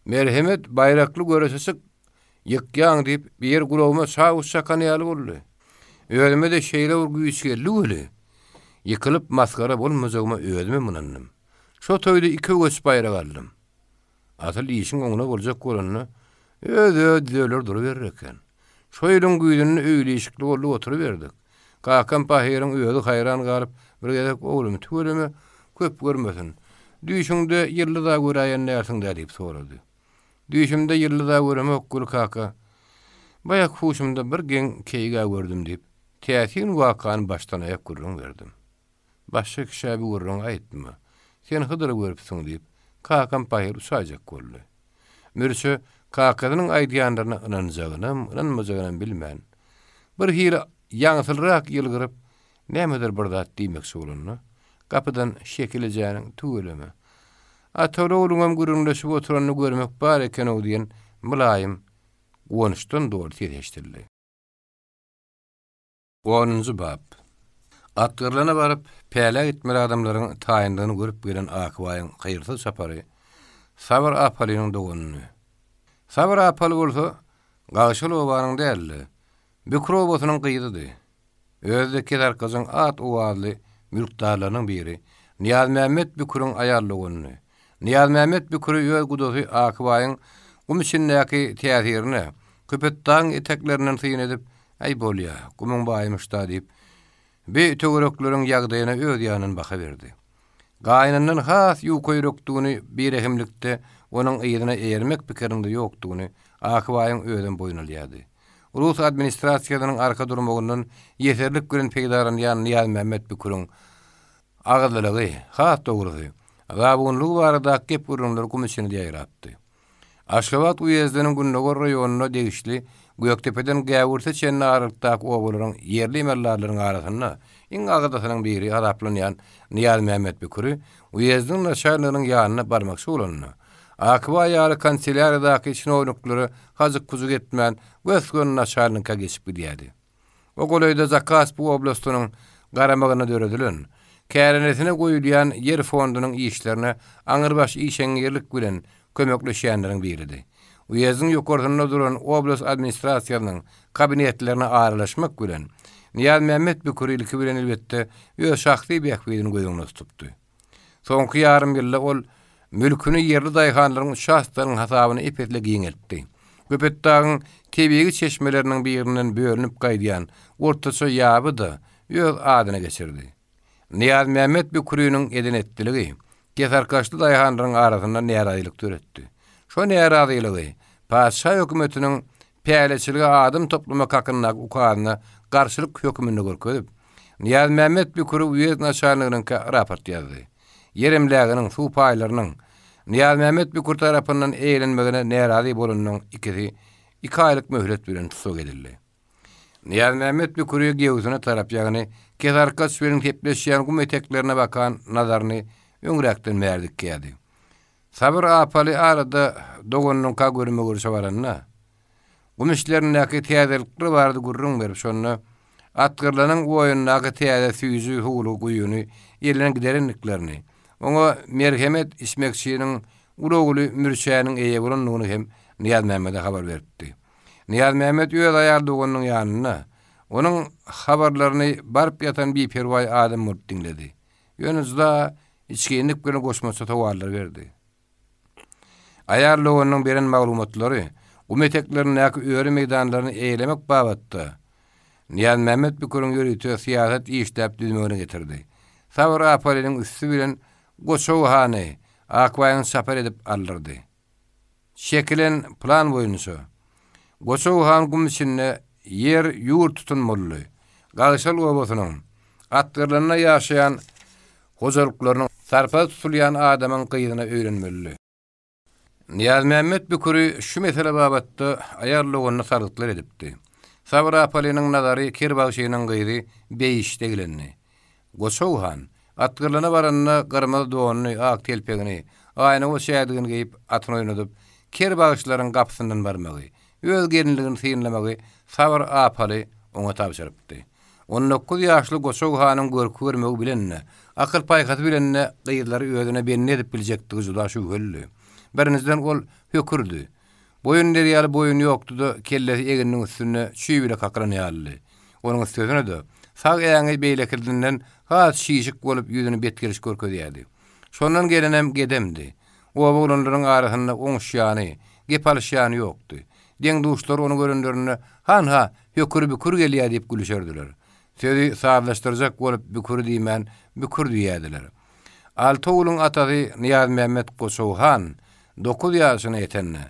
Speaker 1: Merhemet bayrakly göreşesi ýykýan diýip bir gulağıma çaý şakan ýaly boldy. Özüme de şeýle urguýyş geldi öli. Ýykylyp maskara bolmajagyma özüme mınandym. Şo toýda 2 göç bayrak aldym. Asyl işiň oňuna boljak bolanyny özü diýerler durup eken. Şo ýylyň güýdüni öýleýişikli bolup oturup berdik. Kakam pahyryň özü haýran galyp bir gezek oglumy tüweleme köp görmesin. Düýşüňde ýylly da göräýän näsiň diýip sorady. Düýşümde ýylly da göremek gül kaka. Bayak huşumda bir geň keýga gördüm diýip, täsin wakany başdan aýak gurrun berdim. Başga kişäbi gurrun aýtdymy? Sen hydyr görüpsiň diýip, kakam paýyr uçajak boldy. Mürşe kakanyň aýdýanlaryna inanjagynym, inanmajagynym bilmän. Bir hili ýaňsylrak ýylgyryp, nämedir bir zat diýmek bolany. Kapydan şekilejäniň tüwelemi. Atawla ulugam gurrunlaşyp oturanyny görmek bar eken o diýen mülaýym gonuşdan dogry tereşdirdi. 10-njy bab. Atgyrlana baryp päle gitmeli adamlaryň taýyndygyny görüp gelen Akybaýyň kyrsyz sapary Sabr apalynyň doganyny. Sabr apaly bolsa, gaşyl obanyň däldi. Bükrobosynyň gyýdydy. Özdeki arkasyň at owazly mülkdarlarynyň biri Niyaz Mehmet Bükürüň aýarlygany. Niyaz Mehmet Bükürü öz gudosy Akybaýyň umyşyndäki täsirini köpetdaň eteklerinden syýyn edip, "Aý bolýa, gumyň baýmyş da" diýip, bir töwerekleriň ýagdaýyna öz ýanyny baka berdi. Gaýnanyň has ýukoýrokdugyny bir ehimlikde onuň ýerine eýermek pikirinde ýokdugyny Akybaýyň özüň boýuna alýady. Rus administrasiýasynyň arka durmagyndan ýeterlik gören peýdaryn ýany Niyaz Mehmet Bükürüň agdlygy, has dogry. Gabunlyk barada gep gurulmalar komissiýany diýýärdi. Aşgabat uýezdiniň Günnogor raýonuna degişli Göktepeden Gäwürse çenli aralykdaky obalaryň yerli emellarlaryň arasynda iň agdasynyň biri adaplanýan Niyaz Mehmet Bükürü uýezdiniň naşarlarynyň ýanyna barmakçy bolany. Akybaý ýaly kanseliýaradaky çynowniklary hazyk kuzuk etmän gösgön naşarlyňka geçip gidýärdi. O golaýda zakaz bu oblastynyň garamagyna döredilen, kärenesine goýulýan yer fondunyň işlerine aňyrbaş işeňgerlik bilen kömekleşýänleriň biridi. Uýezdiniň ýokardyna duran oblast administrasiýasynyň kabinetlerine aralaşmak bilen Niyaz Mehmet Bükürü ilki bilen elbetde öz şahsy bähbidini göýüňde tutupdy. Soňky ýarym ýylda ol mülküni yerli daýhanlaryň şahslaryň hasabyny epetle giňeltdi. Köpetdagyň tebigi çeşmeleriniň birinden bölünip gaýdýan ortaça ýaby da öz adyna geçirdi. Niyaz Mehmet Bükürüniň edenetdiligi kesarkaşly daýhanlaryň arasynda näraýlyk töretdi. Şo näraýlygy paşa hökümetiniň päleçiligi adam topluma kakynnak ukaryna garşylyk hökümini görkezip, Niyaz Mehmet Bükürü uýez naşarlygynyň raport ýazdy. Yerimläginiň suw paýlarynyň Niyaz Mehmet Bükür tarapyndan eýlenmegine närazy bolanyň ikisi 2 aýlyk möhlet bilen tutuk edildi. Niyaz Mehmet Bükürü gewzüne tarap ýagny kesarkaç bilen hepleşýän gum eteklerine bakan nazaryny öňrekden merdik geldi. Sabr apaly arada doganyň ka görme görüşe baranna. Gum işlerindäki täzelikleri bardy gurrun berip şonu atgyrlanyň oýundaky täze süýüji hulu goýuny ýerlenen giderinliklerini oňa merhemet ismekçiniň uloguly mürşäniň eýe bolanlygyny hem Niyaz Mehmet'e habar berdi. Niyaz Mehmet öz aýardyganyň ýanyna onuň habarlaryny barp ýatan bir perway adam dinledi. Ýönüzde içkinlik bilen goşmaça tawarlar berdi. Aýarlyganyň beren maglumatlary umeteklerini näki öýre meýdanlaryny eýlemek babatda Niyaz Mehmet Bükürüň ýörütü siýasat işläp düzmegine getirdi. Sabr apalynyň üstü bilen Goçowhany Akbaýyň sapar edip alyrdy. Şekilen plan boýunça Goçowhan gumçyny yer ýurt tutunmaly. Gaýşal obasynyň atgyrlaryna ýaşaýan hojalyklarynyň sarpa tutulýan adamyň gyýdyna öýrenmeli. Niyaz Mehmet Bükürü şu mesele babatda aýarlygyny sargıtlar edipdi. Sabr apalynyň nazary Kerbaşynyň gyýdy beýişde gelenni. Goçowhan atgyrlana baranyna garmaly doganyny ak telpegini aýna o şäherdigini giýip atyny oýnadyp Kerbaşlaryň gapsyndan barmagy, öz gerinligini syýnlamagy Sabr apaly oňa tapşyrypdy. 19 ýaşly Goçowhanyň görkü görmegi bilen akyl paýgaty bilen gyýdylary özüne belli edip biljektigi juda şübheli. Birinizden ol hökürdi. Boyun derýaly boyun ýokdy-da kellesi eginiň üstüne çüý bile kakranýarly. Onuň sözüne de sag ýaňy beýlekirdinden has şişik bolup ýüzüni betkeriş görkezýärdi. Şondan gelenem gedemdi. O bolanlaryň arasynda oňşýany, gep alýany ýokdy. Deň duşlar onu görenlerini hanha hökür bükür gelýär diýip gülüşerdiler. Sözi sablaşdyrjak bolup bükür diýmän bükür diýýärdiler. Altı oğlun atasy Niyaz Mehmet Goçowhan 9 ýaşyna ýetenne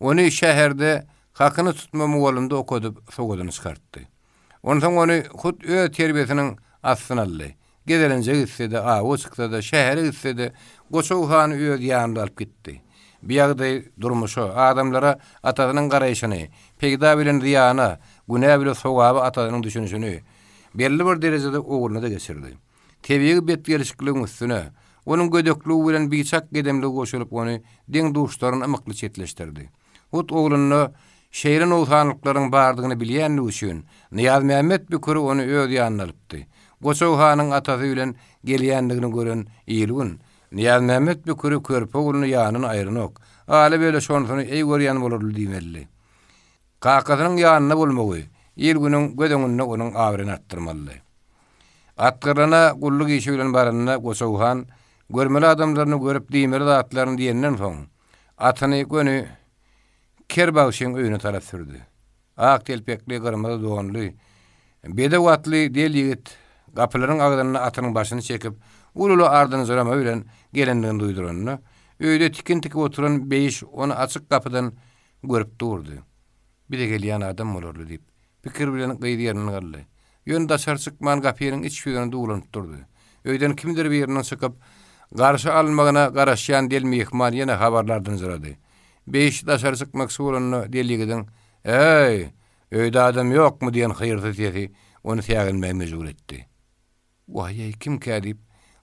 Speaker 1: onu şäherde hakyny tutma mugolunda okudyp sogudyny çykartdy. Ondan onu hut öz terbiyesinin aslyn aldy. Gedelenje gitsede, o çyksa da şähere gitsede Goçowhan öz ýanynda alyp gitdi. Biýagdy durmuşy adamlara atasynyň garaýşyny, pegda bilen riýana, günä bilen sowaby atasynyň düşünüşini belli bir derejede ogluny da geçirdi. Tebiýi bet gelişikligiň üstüne onun gödöklüğü bilen biçak gedemli goşulyp onu deň duşlaryny amykly çetleşdirdi. Hut ogluny şehrin owsanlyklaryň bardygyny bilýän üçin Niyaz Mehmet Bükür onu öz ýanyna alypdy. Goçowhanyň atasy bilen gelýändigini gören ýylgyn Niyaz Mehmet Bükür körpe ogluny ýanyny aýranyk. Aly böyle şonsuny ey görýän bolarly diýmelli. Kakasynyň ýanyna bolmagy ýylgynyň gödöňünde onuň awryny arttyrmaly. Atgyrana gulluk işi bilen baranyna Goçowhan görmeli adamlaryny görüp diýmeli zatlaryny diýenden soň atyny gönü Kerbagşyň öýüne tarap sürdi. Ak telpekli gyrmyzy doganly bede watly del ýigit gapylaryň agdaryna atynyň başyny çekip ululu ardyny zorama bilen gelendigini duýduranyny öýde tikin tikip oturan beýiş onu açyk kapydan görüp durdy. Bir de gelýän adam bolarly diýip pikir bilen gyýdy ýerine galdy. Ýön daşar çykman gapynyň iç ýerine dugulanyp durdy. Öýden kimdir bir ýerinden çykyp garşy almagyna garaşýan del mehman ýene habarlardan zırady. Beýiş daşar çykmak suranyny delýigiden "Ey, öýde adam ýokmu?" diýen hyýrdy diýdi. Onu tägelmäge mejbur etdi. "Wahy kim kädip?"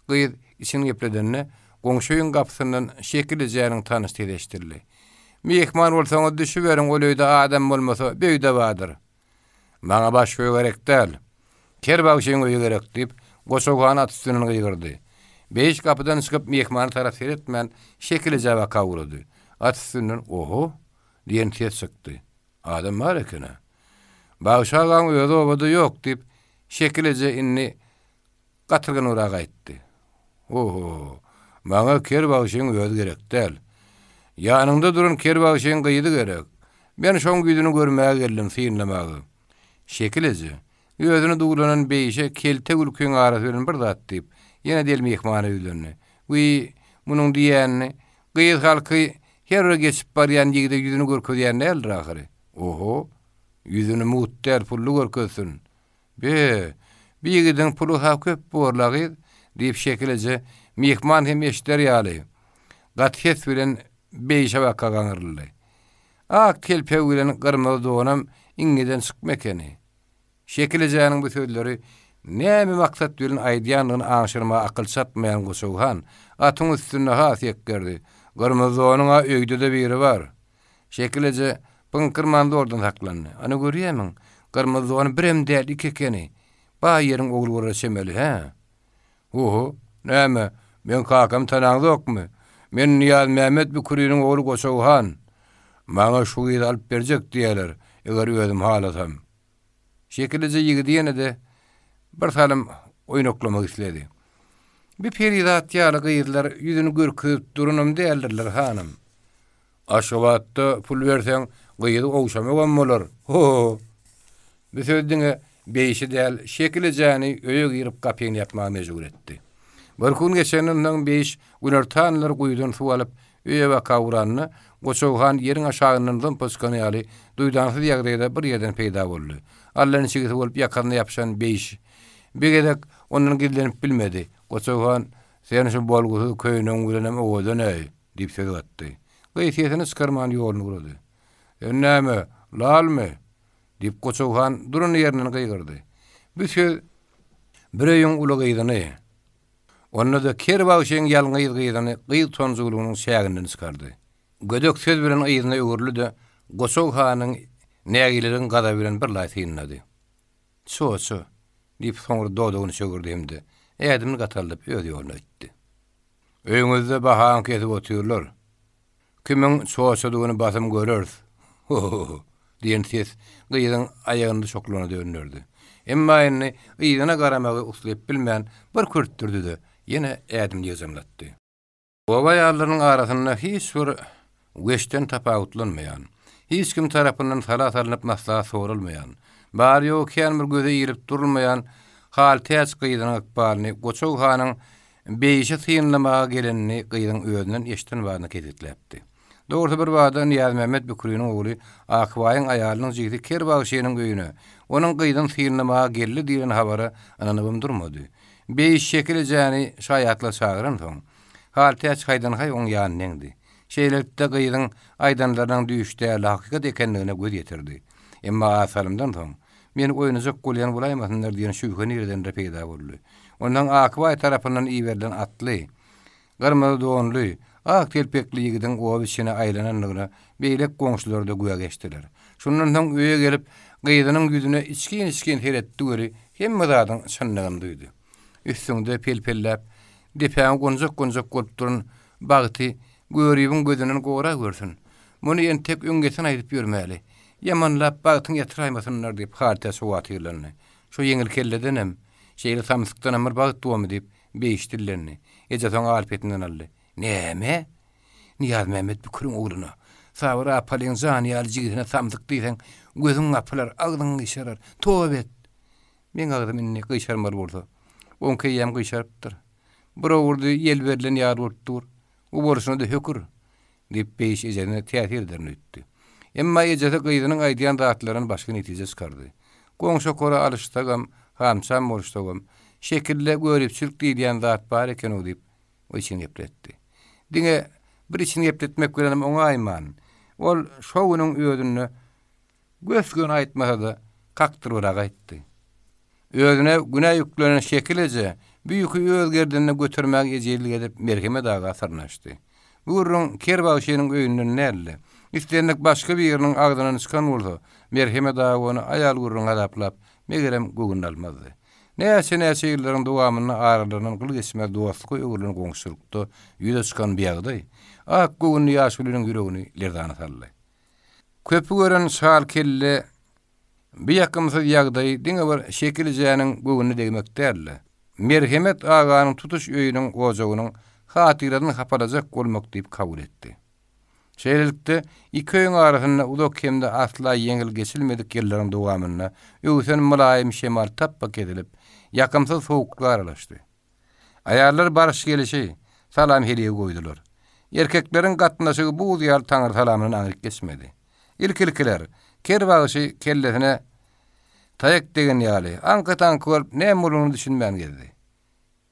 Speaker 1: Gyýy içini gepledenne goňşuýyň gapysyndan şekilli järiň tanıştyryşdyrdy. "Mehman bolsaňyz düşüberiň, ol öýde adam bolmasa beýde badyr. Maňa baş göýe gerek däl. Kerbagşyň öýe gerek" diýip Goçowhan atystynyň gyýgyrdy. Beýiş kapydan çykyp mehmany tarap seretmän şekilli jaba kawurdy. Atystynyň "Oho" diýen ses çykdy. "Adam bar ekene. Bagşagan öýde obada ýok" diýip şekilli inni gatyrgyn ura gaýtdy. "Oho, maňa Kerbagşyň öýe gerek däl. Ýanynda duran Kerbagşyň gyýdy gerek. Men şoň güýdüni görmäge geldim synlamagy." Şekilli öýüni dugulanan beýişe kelte gülküň arasy bilen bir zat diýip ýene del mehmany öýlenni. Munyň diýänini gyýy halky her geçip barýan ýigide ýüzüni görkezýän näl ahary. "Oho, ýüzüni mutlar pullu görkezsin. Bir ýigidin pulu ha köp borlagy" diýip şekilli mehman hem eşder ýaly. Gathes bilen beýişe bakaganyrly. Ak kelpe bilen gyrmaly doganam iňeden çykmekeni. Şekilli janyň bu sözleri näme maksat bilen aýdýanlygyny aňşyrma akyl satmaýan Goçowhan atyň üstüne has ýekgerdi. Gyrmazy onuňa öýde biri bar. Şekilli pınkırmanda ordan saklandy. Ana görýärmiň, gyrmazy onu birem däl iki ekeni. Ba ýeriň ogulgara şemeli, ha? "Oho, näme? Men kakam tanaňda ýokmy? Men Niyaz Mehmet Büküriniň ogly Goçowhan. Maňa şu ýyl alyp berjek diýerler, eger özüm halasam." Şekilli ýigidi ýene de bir salym oýnaklamak isledi. "Bir periýat ýaly gyýdylar, ýüzüni görkezip durunam däldirler hanım. Aşawatda pul berseň gyýdy owşamagan bolar. Ho." Bu sözdiňe beýişi däl şekilli jany öýe girip gapyny ýapmagy mejbur etdi. Bir gün geçenden beýiş günertanlar guýdan suw alyp öýe bakawranyny Goçowhan ýeriň aşagyndan dymposkany ýaly duýdansyz ýagdaýda bir ýerden peýda boldy. Allahyň çygysy bolup ýakarna ýapşan beýiş begedek onuň gidlenip bilmedi. Goçowhan "Sen şu bolgusy köýüniň bilenem owadan ey" diýip söz atdy. Gyýsysini çykarman ýoluny gurady. "Näme? Lalmy?" diýip Goçowhan duran ýerinden gyýgyrdy. Bu söz bir öýüň uly gyýdyny. Onda da Kerbagşyň ýalňy gyýdyny gyýy tonjuglugynyň şäginden çykardy. Gödök söz bilen gyýdyny öwürli de Goçowhanyň nägileriň gada bilen bir laý synlady. "Ço" diýip soňra dodugyny çögürdi hemde. Ädimni gataldyp öýde ýoluna gitdi. "Öýüňizde bahan kesip oturýarlar. Kimiň çoğaçadygyny basym görür." diýen ses gyýdyň aýagynda şoklana dönürdi. Emma indi gyýdyna garamagy uslayıp bilmän bir kürtdirdi de ýene ädim ýazamlatdy. Owa ýallaryň arasynda hiç bir weşten tapawutlanmaýan, hiç kim tarapyndan salat alınıp maslahat sorulmaýan, bari ýok bir göze ýerip durulmaýan hal täç gyýdyň akbalyny Goçowhanyň beýişe sıyınlamaga gelenini gyýdyň öýünden eşden bagyna ketitlepdi. Dogry bir wagda Niyaz Mehmet Bükürüniň ogly Akbaýyň aýalynyň jigdi Kerbagşynyň öýüne, onuň gyýdyň sıyınlamaga geldi diýen habary ananybym durmady. Beýiş şekili jany şaýatla çagyran soň, haltäç haýdan haý oň ýanyňdy. Şeýlelikde gyýdyň aýdanlarynyň düýüşde hakykat ekenligine göz ýetirdi. Emma asalymdan soň men oýunjak bolýan bolaýmasynlar diýen şübhe nereden peýda boldy. Ondan Akbaý tarapyndan iýerden atly, gyrmyzy donly, ak telpekli ýigidin owy içine aýlananyna beýlek goňşularda güýe geçdiler. Şundan soň öýe gelip gyýdynyň ýüzüne içkin heretdi göri hemme zadyň çynlygyny duýdy. Üstünde pelpellep, depäň gonjak bolup duran bagty görýübiň gözünden gora görsün. Muny entek öňgesin aýdyp ýörmäli. Yamanlap bagtyň ýatyraýmasynlar diýip harta suwatyrlarny. Şo ýeňil kelledenem, şeýle samsykdan amar bagyt duwamy diýip beýişdirlerni. Eje soň alpetinden aldy. Näme? Niyaz Mehmet Bükürüň ogluny. Sabir apalyň zany jigitine samsyk diýsen, gözüň aplar, agdyň gysharar. Towbet. Men agdym inni gysharmar bolsa. Onky ýam gysharpdyr. Birowurdy ýel berilen ýar bolupdyr. U borusuna da hökür. Diýip beýiş ejene täsirlerini ütdi. Emma ejede gyýdynyň aýdýan zatlaryny başga netije çykardy. Goňşa kora alışdagam, hamsam boluşdagam, şekille görüpçilik diýen zat bar eken o diýip o için ýepletdi. Diňe bir için ýepletmek bilen oňaýman. Ol şowunyň öýüdüni gösgön aýtmasa kaktyryrak aýtdy. Öýüne günä ýüklenen şekilje büýük özgerdini götürmäge ejeli edip merheme daga sarnaşdy. Burun Kerbagşynyň öýünden näle? İsteýänlik başga bir ýeriniň agdynyň çykan bolsa, merheme daga onu aýal gurrun adaplap, megerem gögün almazdy. Näçe ýyllariň dowamyny aralaryndan gyl geçme dostlyk öýgülen goňşulukda ýüze çykan biýagdy. Ak gögün ýaşulynyň ýüregini lerdana saldy. Köpü gören şal kelle bir ýakymsy ýagdaý diňe bir şekiljeňiň gögünni degmekdärler. Merhemet aganyň tutuş öýüniň gojagynyň hatyradyny hapalajak bolmak diýip kabul etdi. Şeýlelikde iki öýüň arasynda uzak hemde asla ýeňil geçilmedik ýyllariň dowamyna öýsen mulaýym şemal tappak edilip, ýakymsy sowuklar aralaşdy. Aýallar barış gelişi, salam hediýe goýdular. Erkekleriň gatnaşygy bu ýal taňyr salamyny aňyryp geçmedi. İlkiler Kerbagşy kellesine taýak degen ýaly, anka-tanka bolup näme bolanyny düşünmän geldi.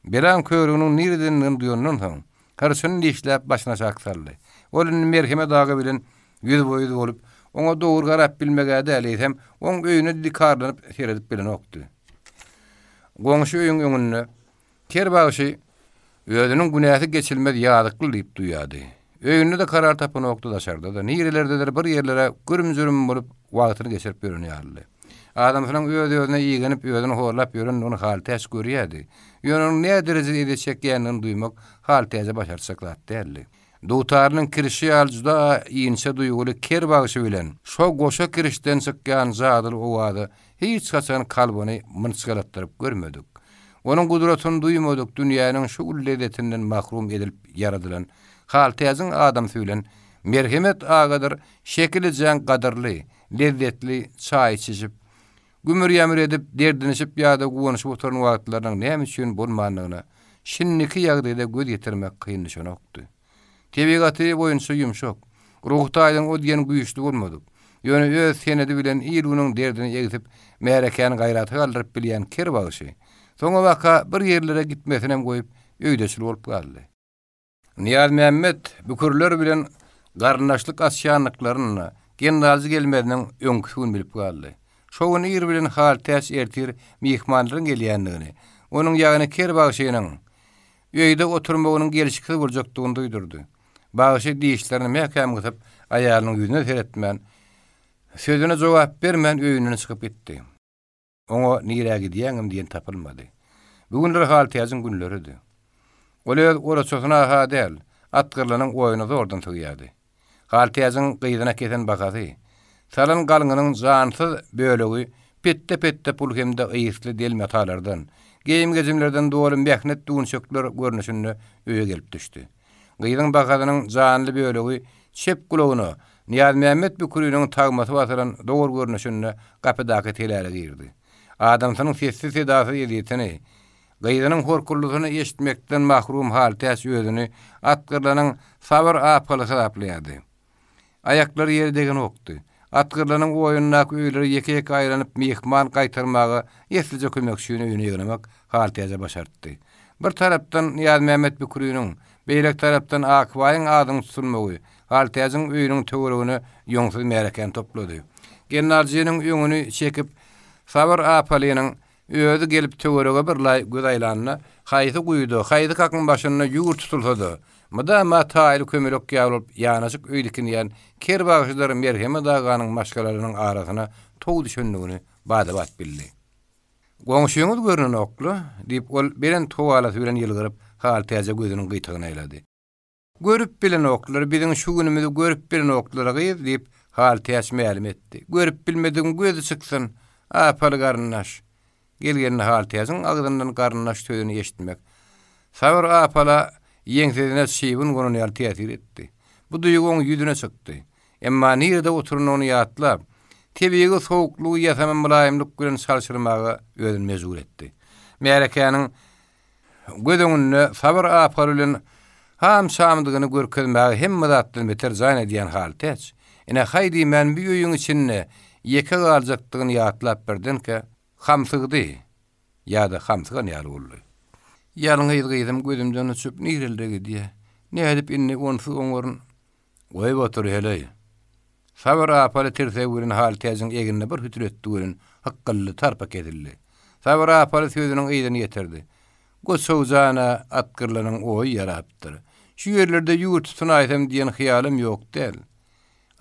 Speaker 1: Belan körüňiň nireden duýandan soň, karşyny işläp başyna çaksaldy. Olun merheme daga bilen ýüz boýy bolup, oňa dogry garap bilmege dälisem, oň öýüne dikarlanyp seredip bilen okdy. Goňşy öýüň öňünde Kerbagşy öýüniň günäsi geçilmez ýadykly diýip duýady. Öýünde de karar tapyny okdy daşarda da, nirelerdeler bir ýerlere gürüm-jürüm bolup wagtyny geçirip ýörünýärler. Adamsynyň öýüne ýygynyp öýüni horlap ýören onu haltäç görýärdi. Ýöneň näde derejede edecek ýanyny duýmak haltäçe başarsak däldi. Dowtarynyň kirişi ýaljuda ýynça duýguly Kerbagşy bilen şo goşa kirişden çykýan zadyl owady hiç haçan kalbyny mınçgalatdyryp görmedik. Onuň gudratyny duýmadyk, dünýäniň şu ullezetinden mahrum edilip yaradylan haltäçiň adam süýlen merhemet agadyr şekiljeň gadarly, lezzetli çaý içip gümür ýamir edip derdinişip ýa-da gowanyşyp oturan wagtlaryň näme üçin bolmanlygyna şinniki ýagdaýda göz ýetirmek kynlaşan okdy. Tebigaty boýunça ýumşak, ruhtaýyň o diýen güýçli bolmadyk. Ýöne öz senedi bilen ýylynyň derdini ýegitip, märekäni gaýraty galdyryp bilýän Kerbagşy, soňa waka bir ýerlere gitmesine goýup öýdeçil bolup galdy. Niyaz Mehmet Bükürler bilen garnaşlyk asýanlyklaryny gennazy gelmediň öňküsini bilip galdy. Şowun ýer bilen haltäç ertir mihmanlaryň gelýändigini, onuň ýagyny Kerbagşynyň öýde oturmagynyň gelişikli boljakdygyny duýdurdy. Bagşy diýişlerini mähkem gytyp, aýalynyň ýüzüne seretmän, sözüne jogap bermän öýünden çykyp gitdi. Oňa nirä gidýäňim diýen tapylmady. Bugünler haltäçiň günleridir. Oler oraçosyna ha däl, atgyrlanyň oýuny zordan tüýýärdi. Haltäçiň gyýdyna keten bakaty. Salan galynyň jansyz bölegi pette pul hemde ýysly del metalardan, geyim gezimlerden doly mähnet dünçekler görnüşinde öýe gelip düşdi. Gyýdyň bakadynyň janly bölegi çep gulagyny Niyaz Mehmet Bükürüniň tagmasy basaran dogry görnüşinde gapydaky telere girdi. Adamsynyň sessiz sedasy ýetini, Gaýdynyň horkullygyny eşitmekden mahrum haltäs özüni atgyrlanyň sabır apaly hysaplaýardy. Aýaklary ýerdegen okdy. Atgyrlanyň oýunnaky öýleri ýeke-ýeke aýranyp mehman gaýtarmagy ýetlije kömekçiýine öňe ýönemek haltäze başartdy. Bir tarapdan Niýaz Mämmed Bükürüniň, beýlek tarapdan Akbaýyň adyny tutulmagy haltäziň öýüniň töweregini ýoňsuz mereken toplady. Genarjynyň öňüni çekip sabır apalynyň özü gelip töwerege bir lay göz aýlanyna haýsy guýdy, haýsy kakyn başyna ýugur tutulsady. Mada mataýly kömelek ýalyp ýanaşyk öýdikini ýan ker bagşylary merheme daganyň maşgalarynyň arasyna tow düşenligini badabat bildi. Goňşuňyz görünen okly diýip ol beren towalat bilen ýylgyryp haltäze gözüniň gytygyny aýlady. Görüp bilen oklar biziň şu günümizde görüp bilen oklara gyýyp diýip haltäze mälim etdi. Görüp bilmediň gözü çyksyn, apaly garynlaş. Gelgenine haltäziň agdyndan garynlaş sözüni eşitmek. Sabır apala ýeňsizine şiýbin gonuny ýatyr etdi. Bu duýguň ýüzüne çykdy. Emma nirde oturunyny ýatlap, tebiigi sowuklugy ýasaman mulaýymlyk bilen salşyrmagy özüni mezur etdi. Märekäniň gözüňinde sabır apaly bilen ham şamdygyny görkezmäge hemme zatdan beter zaýan edýän haltäç. Ene haýdy men bir öýüň içinde ýeke galjakdygyny ýatlap berdenke hamsygdy. Ýa-da hamsygan ýaly boldy. Ýalyň ýyldym gözümden uçup nirelde diýe. Ne edip inni onsuz oňorun goýup otur hele. Sabır apaly tersewirin haltäziň eginde bir hütretdigini hakkylly tarpak edildi. Sabır apaly sözüniň ýygyny ýetirdi. Goşowjana atgyrlanyň oý ýarapdyr. Şu ýerlerde ýurt tutun aýsam diýen hyýalym ýok del.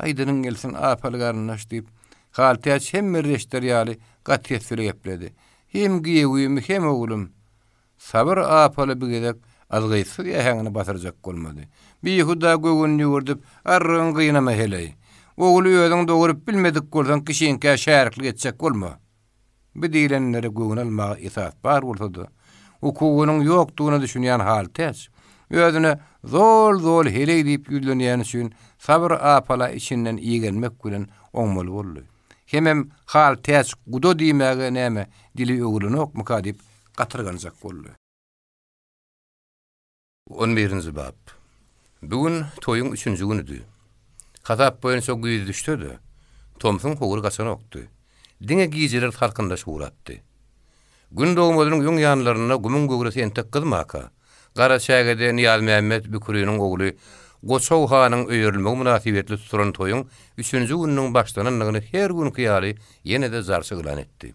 Speaker 1: Aýdynyň gelsin apaly garynlaş diýip haltäz hem merreşler ýaly gatýet söýleýärdi. Hem giýewim hem oglum. Sabır apaly bigedek azgysyz ýahaňyny batyrjak bolmady. Bir huda göwünni ýurdip arryň gynama heley. Ogly özüň dogurup bilmedik bolsaň kişiňke şäriklik etjek bolma. Bir diýlenlere göwün almagy esas bar bolsady. Hukugynyň ýokdugyny düşünýän haltäz özüne zol heley diýip ýüzlenýän üçin sabır apala içinden iýgelmek bilen oňmaly boldy. Hemem haltäz gudo diýmäge näme dili öwrünok muka diýip gatyrganjak boldy. 11-nji bab. Bugün toyuň 3-nji günüdi. Hatap boýunça güýz düşdi. Tomsun hogur gaçan okdy. Diňe giýjeler farkynda şuratdy. Gün dogmadynyň ýoň ýanlaryna gümüň gögresi entek kızmaka. Gara şägede Niýaz Mämmed Bükürüniň ogly Goçow hanyň öýürilmegi münasibetli tutulan toyuň 3-nji gününiň başlananyny her gün ýaly ýene-de zarşygylan etdi.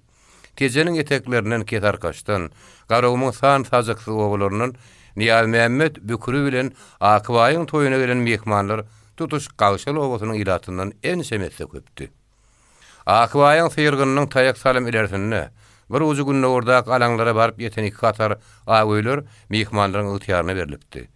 Speaker 1: Tejeniň eteklerinden ketarkaşdan, garawymyň san sajaksyz oglarynyň Niýaz Mämmed Bükürü bilen Akbaýyň toyuna gelen mehmanlar tutuş gawşaly owasynyň ilatyndan en semetse köpdi. Akbaýyň syrgynyň taýak salym ilerisinde bir uzy günde orda alaňlara baryp ýeten iki katar aýwylar mehmanlaryň ýytyarına berilipdi.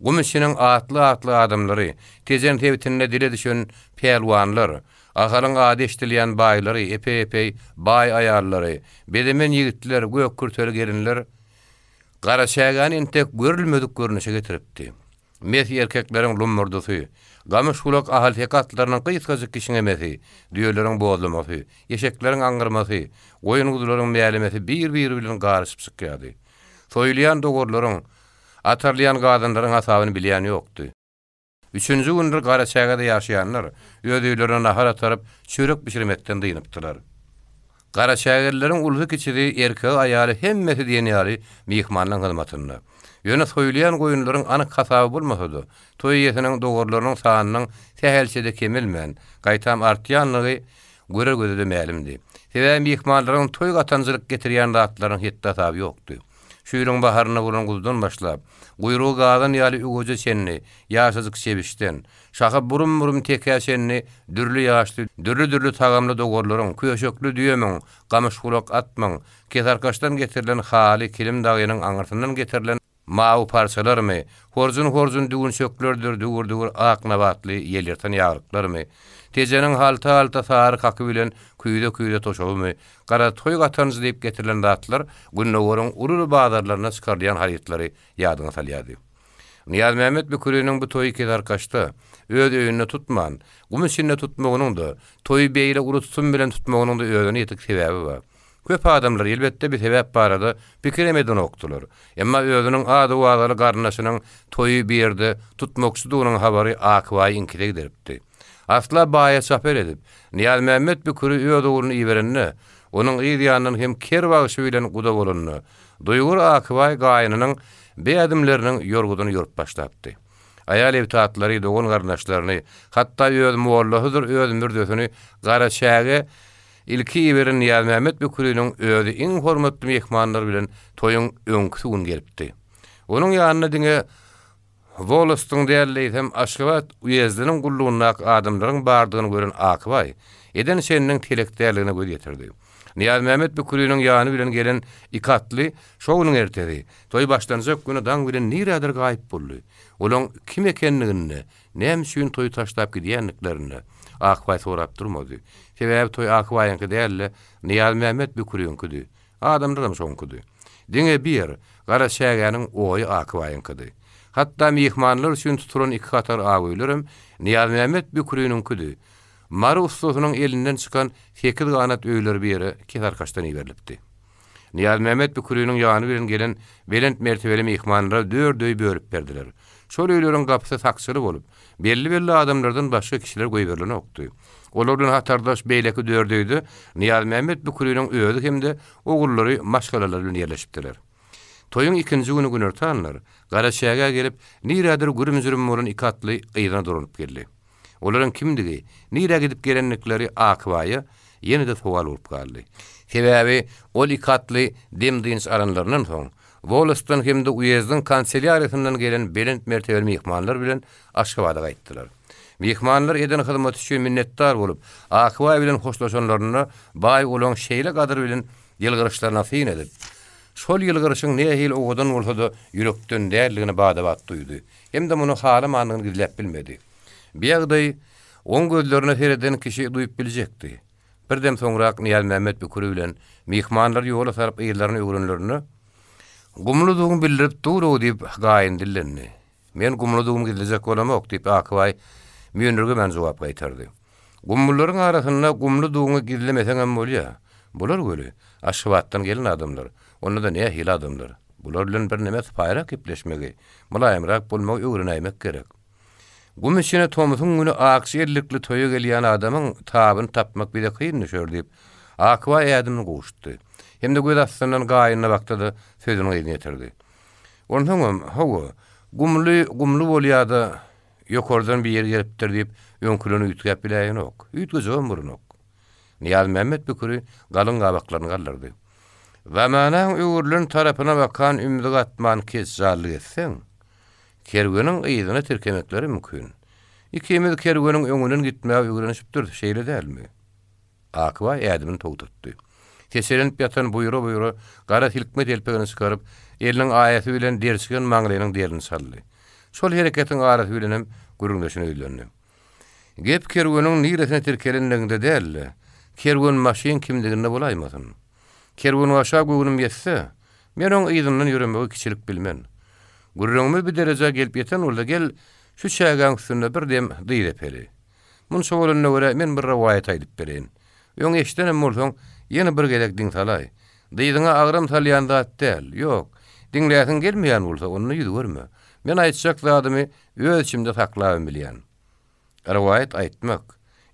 Speaker 1: Gümüşiniň atly adamlary, tejen tebitine dile düşen pehlwanlar, ahalyň ady eşdilýän baýlary, epey baý aýallary, bedemen ýigitler, gök kürteli gelinler gara şägän entek görülmedik görnüşe getiripdi. Mes erkekleriň lummurdusy, gamış kulak ahal hekatlarynyň gysgasyk kişiňe mesi, düýeleriň bozulmasy, eşekleriň aňyrmasy, goýun gudularyň mälemesi bir bilen garyşyp çykýardy. Soýlayan dogorlaryň, atarlayan gadynlaryň hasabyny bilýän ýokdy. 3-nji gündir gara şägede ýaşaýanlar öýdüýlerini nahar ataryp çörek pişirmekden dynypdylar. Gara şägerleriň ulgy kiçiri erkek aýaly hemmesi diýen ýaly mehmanlaryň hyzmatyna. Ýöne soýlayan goýunlaryň anyk hasaby bolmasady, toý ýetiniň dogorlarynyň sanynyň sähelçede kemilmän, gaýtam artýanlygy görer gözüde mälimdi. Sebäbi mehmanlaryň toý gatanjylyk getirýän zatlaryň hetde hasaby ýokdy. Şu ýylyň baharyna bolan guzdan başlap, guyrugy gadan ýaly ügoja çenni, ýaşazyk sebişden, şaha burum tekäşenni, dürli ýaşly, dürli tagamly dogorlaryň, köşekli düýemiň, gamış kulak atmaň, ketarkaşdan getirilen haly kilim dagynyň aňyrtyndan getirilen mawy parçalarmy, horzun düğün söklerdir, dügur aknabatly ýelerten ýagryklarmy, tejeniň halta sary kaky bilen küýde toşawymy, gara toy gatanjy diýip getirilen zatlar günnäweriň urul bazarlaryna çykarýan haýatlary ýadyna salýardy. Niýaz Mämmed Bükürüniň bu toy ketarkaşda öz öýünde tutman, gümüşinde tutmagynyň da, toy beýle urutsun bilen tutmagynyň da özüne ýetik sebäbi bar. Köp adamlar elbette bir sebäp barada pikiremeden oktular. Emma özünün ady wagary garnaşynyň toyu bir ýerde tutmakçydygynyň habary Akbaý inkide gideripdi. Asla baýa saper edip, Niyaz Mehmet Büküri öýde uruny iberenne, onuň ýa-da hem ker bagyşy bilen guda bolanny, duýgur Akbaý gaýynynyň beýadimleriniň ýorgudyny ýorup başlapdy. Aýal ewtatlary dogan garnaşlaryny, hatda öz muwallahydyr öz mürdesini gara şäge ilki iberen Niyaz Mehmet Büküriň öýde iň hormatly mehmanlar bilen toyuň öňküsün gelipdi. Onuň ýanyna diňe Wolostyň däli hem Aşgabat uýezdiniň gullugyna adamlaryň bardygyny gören Akbaý eden şeniniň telekdärligine göz ýetirdi. Niyaz Mehmet Büküriň ýany bilen gelen ikatly şowunyň ertegi toy başlanjak güni daň bilen niradir gaýyp boldy. Olaň kim ekenligini, näme üçin toy taşlap gidýänliklerini Akbaý sorap durmady. Sebäbi toy Akbaýynky däli, Niyaz Mehmet Büküriňkidi. Adamlar şoňkydy. Diňe bir gara şägäniň oýy Akbaýynkydy. Hatta mehmanlar üçin tutulan iki katar aýlyrym Niyaz Mehmet Büküriňkidi. Mary ustasynyň elinden çykan 8 ganat öýler biri ketarkaçdan iberilipdi. Niyaz Mehmet Büküriň ýany bilen gelen belent mertebeli mehmanlara dördöý bölüp berdiler. Şol öýleriň gapysy taksyry bolup, belli adamlardan başga kişiler goý berilen okdy. Olar bilen hatardaş beýleki dördöýdi. Niyaz Mehmet Büküriň öýdi hemde ogullary maşgalalar bilen ýerleşipdiler. Toyun ikinci günü günertanlar, gara şäge gelip, niradir gürüm-zürüm bolan ikatly ýygyna durup geldi. Olaryň kimdigi, nira gidip gelenlikleri Akbaýa ýene-de sowal bolup galdy. Sebäbi ol ikatly demdins aranlarynyň soň, Wolostyn hemde uýezdiň kanseliýarysyndan gelen belent mertebeli mehmanlar bilen Aşgabat'a gaýtdylar. Mehmanlar eden hyzmat üçin minnetdar bolup, Akbaý bilen hoşlaşanlaryna baý olan şeýle gadyr bilen ýylgyryşlaryna fin edip, şol ýylgyryşyň nähil owadan bolsa-da ýürekden därligini badabat duýdy. Hemde muny haly manyny gizläp bilmedi. Biýagdaý oň gözlerine sereden kişi duýup biljekdi. Birdem soňrak Niyaz Mehmet Büküri bilen mehmanlar ýola saryp ýerlerini öwrenlerini gumludygyny bildirip duro diýip gaýyn dillenni. Men gumludygymy gizlejek bolamok diýip Akbaý müýnürge men jogap gaýtardy. Gumlullaryň arasynda gumludygyny gizlemeseň hem bolýa. Bular göli Aşgabatdan gelen adamlar. Onda da ne hil adamlar. Bular bilen bir näme paýrak ipleşmegi, mulaýymrak bolmagy öwrenäýmek gerek. Gum içine Tomusun günü aksiyerlikli toyu gelýän adamyň tabyny tapmak bile kıyın düşür diýip Akbaý ädimini goşdy. Hemde göz astandan gaýyna bakdy, sözüni ýerine ýetirdi. Ondan hawa gumlu bolýarda ýokardan bir ýer gelipdir diýip öňkülüni ýutgap bileýän ok. Ýutgazan burun ok. Niyaz Mehmet Büküri galyň gabaklaryny galdyrdy. Zamanaň öwürlüň tarapyna bakan ümidi gatman kes jarlyk etseň, kergeniň ýygyna tirkemekleri mümkin. Ikimiz kergeniň öňünden gitmäge öwrenişipdir, şeýle dälmi? Akbaý ädimini togutdy. Keselenip ýatan buýra gara hilkmet elpegini çykaryp, eliniň aýaty bilen dersigen maňlynyň derini saldy. Şol hereketiň arasy bilen hem gürüňdeşini öýlendi. Gep kergeniň niresine tirkelendiginde däl, kergen maşyn kimdiginde bolaýmasyn. Kergen aşağı göwnüm ýetse, men oň ýygynyň ýüremegi kiçilik bilmen. Gürrüňmi bir derece gelip ýeten bolsa gel şu şägen üstünde bir dem diýip epeli. Mun şowlaryna görä men bir rawaýat aýdyp bereýin. Öň eşdenem bolsaň ýene bir gelek diň salay. Diýdiňe agram salýan zat däl. Ýok. Diňläsiň gelmeýän bolsa onu ýüdürme. Men aýtjak zadymy öz içimde saklap bilýän. Rawaýat aýtmak,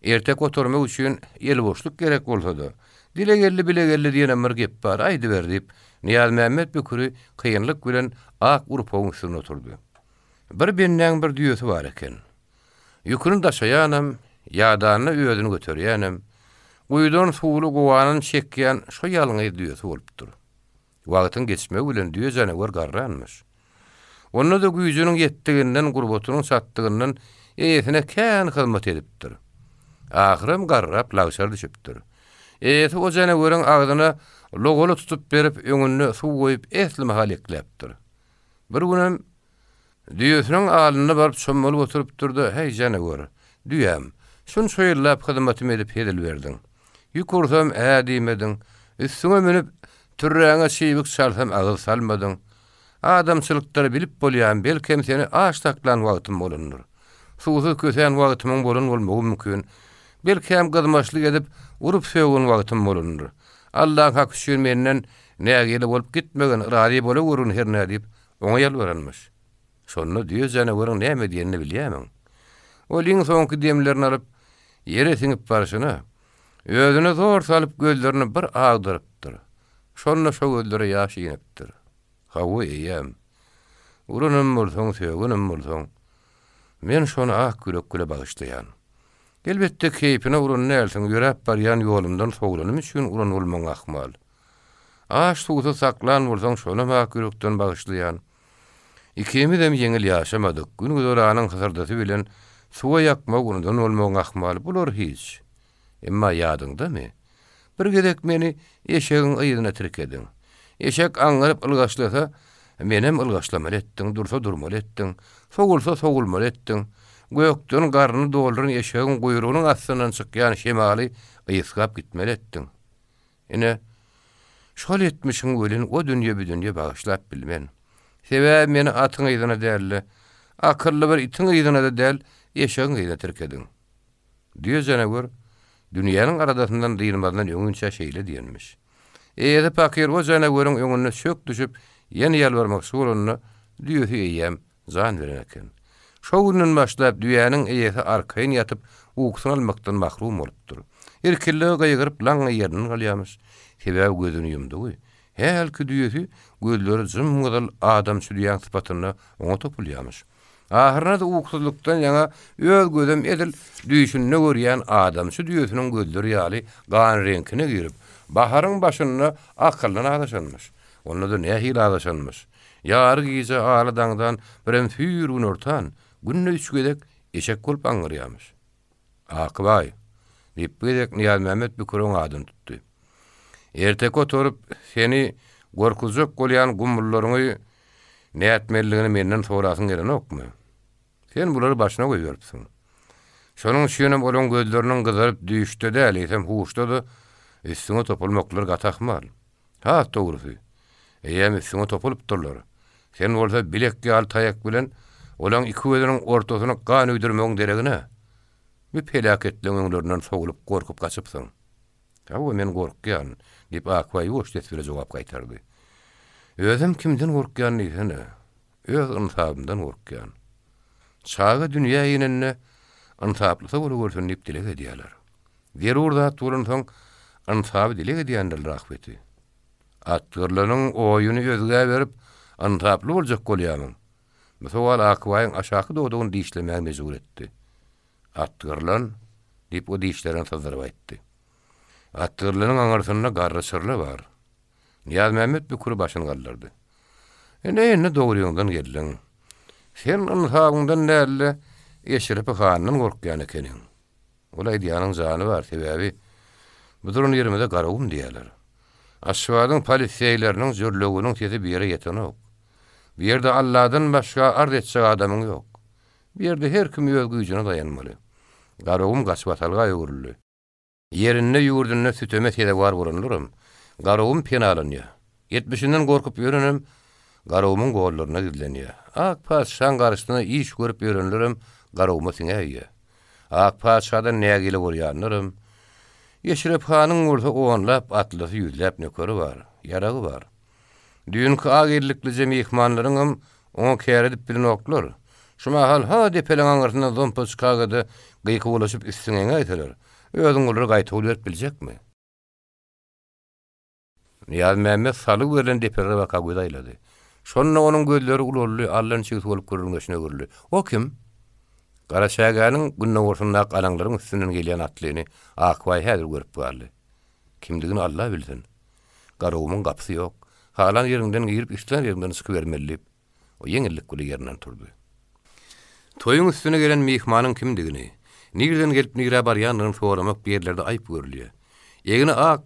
Speaker 1: ertek oturmak üçin ýel boşluk gerek bolsa-da, dile gelli diýen bir gep bar, aýdy ber diýip Niyaz Mehmet Büküri kıyınlık bilen ak urpoň üstüne oturdu. Bir benden bir düýesi bar eken. Ýüküni daşaýanam, ýadanyny öýdüni göterýänem. Guýdan suwly gowanyny çekýän şo ýalyňy düýesi bolupdyr. Wagtyň geçmegi bilen düýe janawer garranmyş. Onda da güýjüniň ýetdiginden, gurbatynyň satdygyndan eýesine kän hyzmat edipdir. Ahyrym garrap lawşar düşüpdir. Eýesi o janaweriň agdyna logolu tutup berip öňüne suw goýup esli halekläpdir. Bir günem düýesiniň alyna baryp çömmelip oturup durdy. Hey janawer, düýem, şun şoýlap hyzmatymy edip hedil berdiň. Ýükursam ädimediň, üstüňe menip türräňe şeýbik salsam agyl salmadyň. Adamçylykdary bilip bolýan belkem seni aştaklan wagtym bolandyr. Suwsuz kösen wagtymyň bolan bolmagy mümkin. Belkem gazmaşlyk edip urup söwgün wagtym bolandyr. Allah'ın hak üçün menden nägeli bolup gitmegen radi bola görün her nä diýip oňa ýalbaranmyş. Şonu diýe janawyryň näme diýenini bilýärmiň. Oliň soňky demlerini alyp ýere siňip barşyna özüne zor salyp gözlerini bir agdyrypdyr. Şonu şo gözleri ýaş ýenipdir. Hawa eýem. Urunum bolsaň söýgünüm bolsaň. Men şonu ak gürekle bagyşlaýan. Elbetde keypine urun nälsiň ýörep barýan ýolumdan soglanym üçin urun bolmaň ahmal. Aş suwda saklan bolsaň şonu ak gürekden bagyşlaýan. Ikimiz hem ýeňil ýaşamadyk. Gün göranyň hysardasy bilen suwa ýakma gundan bolmaň ahmal bular hiç. Emma ýadyňdamy? Bir gedek meni eşegiň ýygyna tirkediň. Eşek aňyryp ylgaşlasa, menem ylgaşlamaly etdiň, dursa durmaly etdiň, sogulsa sogulmaly etdiň. Gökden garny dolduran eşegiň guyrugynyň astyndan çykýan şemaly ýyskap gitmeli etdiň. Ine şol etmişiň welin o dünýe bir dünýe bagyşlap bilmen. Sebäp meni atyň ýygyna däl, akylly bir itiň ýygyna da däl, eşegiň ýygyna tirkediň. Diýe janawar dünýäniň aradasyndan dyýylmadan öňünçe şeýle diýenmiş. Eýede pakir o janawaryň öňüne çök düşüp ýene ýalbarmak şolunny diýýär eýem zan beren eken. Şo günden başlap dünýäniň eýesi arkaýyn ýatyp uyksyny almakdan mahrum bolupdyr. Erkelle gaýgyryp laň ýerinden galýarmyş. Sebäp gözüni ýumdy. Helki düýesi gözleri jymgyl adam süýýän sypatyny oňa topulýarmyş. Ahyrna da uyksyzlykdan ýaňa öz gözüm edil düýşünde görýän adam süýýäsiniň gözleri ýaly gan reňkine girip baharyň başyny akyllyna adaşanmyş. Onda da nähili adaşanmyş. Ýary gize ağladandan birem füýür ortan günne üç gedek eşek bolup aňyrýarmyş. Akybay diýip gedek Niýaz Mämet bir köreň adyn tutdy. Ertek oturup seni gorkuzak bolýan gumurlaryňy näetmelligini menden sorasyň gelen okmy? Sen bulary başyna goýýarpsyň. Şonuň üçin bolan gözleriniň gyzyryp düýüşde däl, hem huşda da üstüňe topulmaklar gatakmal. Ha, dogry. Eýem üstüňe topulup durlar. Sen bolsa bilekge al tayak bilen olan iki gözüniň ortasyna gan öýdürmegiň deregine bir pelaketli öňlerinden sogulup gorkup gaçypsyň. Hawa men gorkýan diýip Akbay oş tesbire jogap gaýtardy. Özüm kimden gorkýan diýsene? Öz ınsabymdan gorkýan. Çağı dünýä ýenenne ınsaplysa bolup görsen diýip dilek edýärler. Gerurda turun soň ınsapy dilek edýänler rahmeti. Atgyrlaryň oýuny özgä berip ınsaply boljak bolýarmyň. Mesal Akbayň aşaky dogdugyny diýişlemäge mejbur etdi. Atgyrlan diýip o diýişlerini sazyryp aýtdy. Atgyrlaryň aňarsyna garrysyrly bar. Niýaz Mämet bir kuru başyny gallardy. Ene dogryňdan geldiň. Sen ınsabyndan näle eşrep hanyň gorkýan ekeniň. Olay diýanyň jany bar sebäbi bu durun ýerinde garawum diýerler. Aşwadyň polisiýalarnyň jörleginiň sesi bir ýere ýetenok. Bir ýerde Allahdan başga ard etjek adamyň ýok. Bir ýerde her kim öz güýjüne dayanmaly. Garawum gaçbatalga ýögürli. Yerinde ýurdunna sütemet ýede bar bolanlarym. Garawum penalynýa. 70-den gorkup ýörenem. Garawumyň gollaryna gizlenýär. Ak paşan garşyna iş görüp ýörenlerim garawuma siňäýär. Ak paşadan nägili bolýanlarym. Eşrep hanyň orta oňlap atlasy ýüzläp nökeri bar, ýaragy bar. Düýünki agirlikli jemihmanlaryň oňa käredip bilen oklar. Şuma hal ha depeleň aňyrsyna zompa çykagady gyýky bolaşyp üstüňe gaýtalar. Özüň olar gaýtyp berip biljekmi? Niýaz Mämet saly gören depelere baka goýdaýlady. Şonda onuň gözleri ulurly, Allah'ın çygyp bolup görüngeşine görüldü. O kim? Garaşaganyň günne orsunda alaňlaryň üstünden gelýän atlyny Akbay häzir görüp barly. Kimdigini Allah bilsin. Garawumyň gapsy ýok. Halan ýerinden girip üstlen ýerinden çykyp bermeli. O ýeňillik güli ýerinden turdy. Toyuň üstüne gelen mihmanyň kimdigini, nirden gelip nire barýanyny soramak bir ýerlerde aýyp görülýär. Ýegini ak,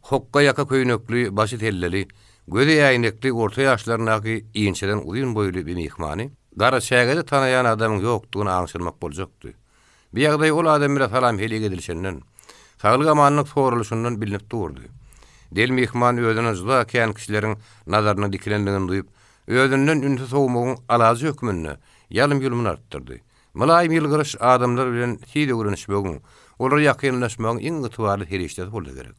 Speaker 1: hokka ýaka köýnekli, başy telleli, gözi ýaýnekli orta ýaşlarynaky iňçeden uýun boýly bir mihmany Garaşagada tanayan adamın yoktuğunu anşırmak boljakdy. Bir ýagdaý ol adam bilen salam heli edilşenden, saglyk amanlyk soruluşundan bilinip durdy. Del mihman özüne juda kän kişileriň nazaryna dikilendigini duýup, özünden ünsi sowmagyň alazy hökmünde ýalym ýolumyny artdyrdy. Mulaýym ýylgyryş adamlar bilen hiýde görünüşmegi, olar ýakynlaşmagyň iň ýytwarly herişleri boldy gerek.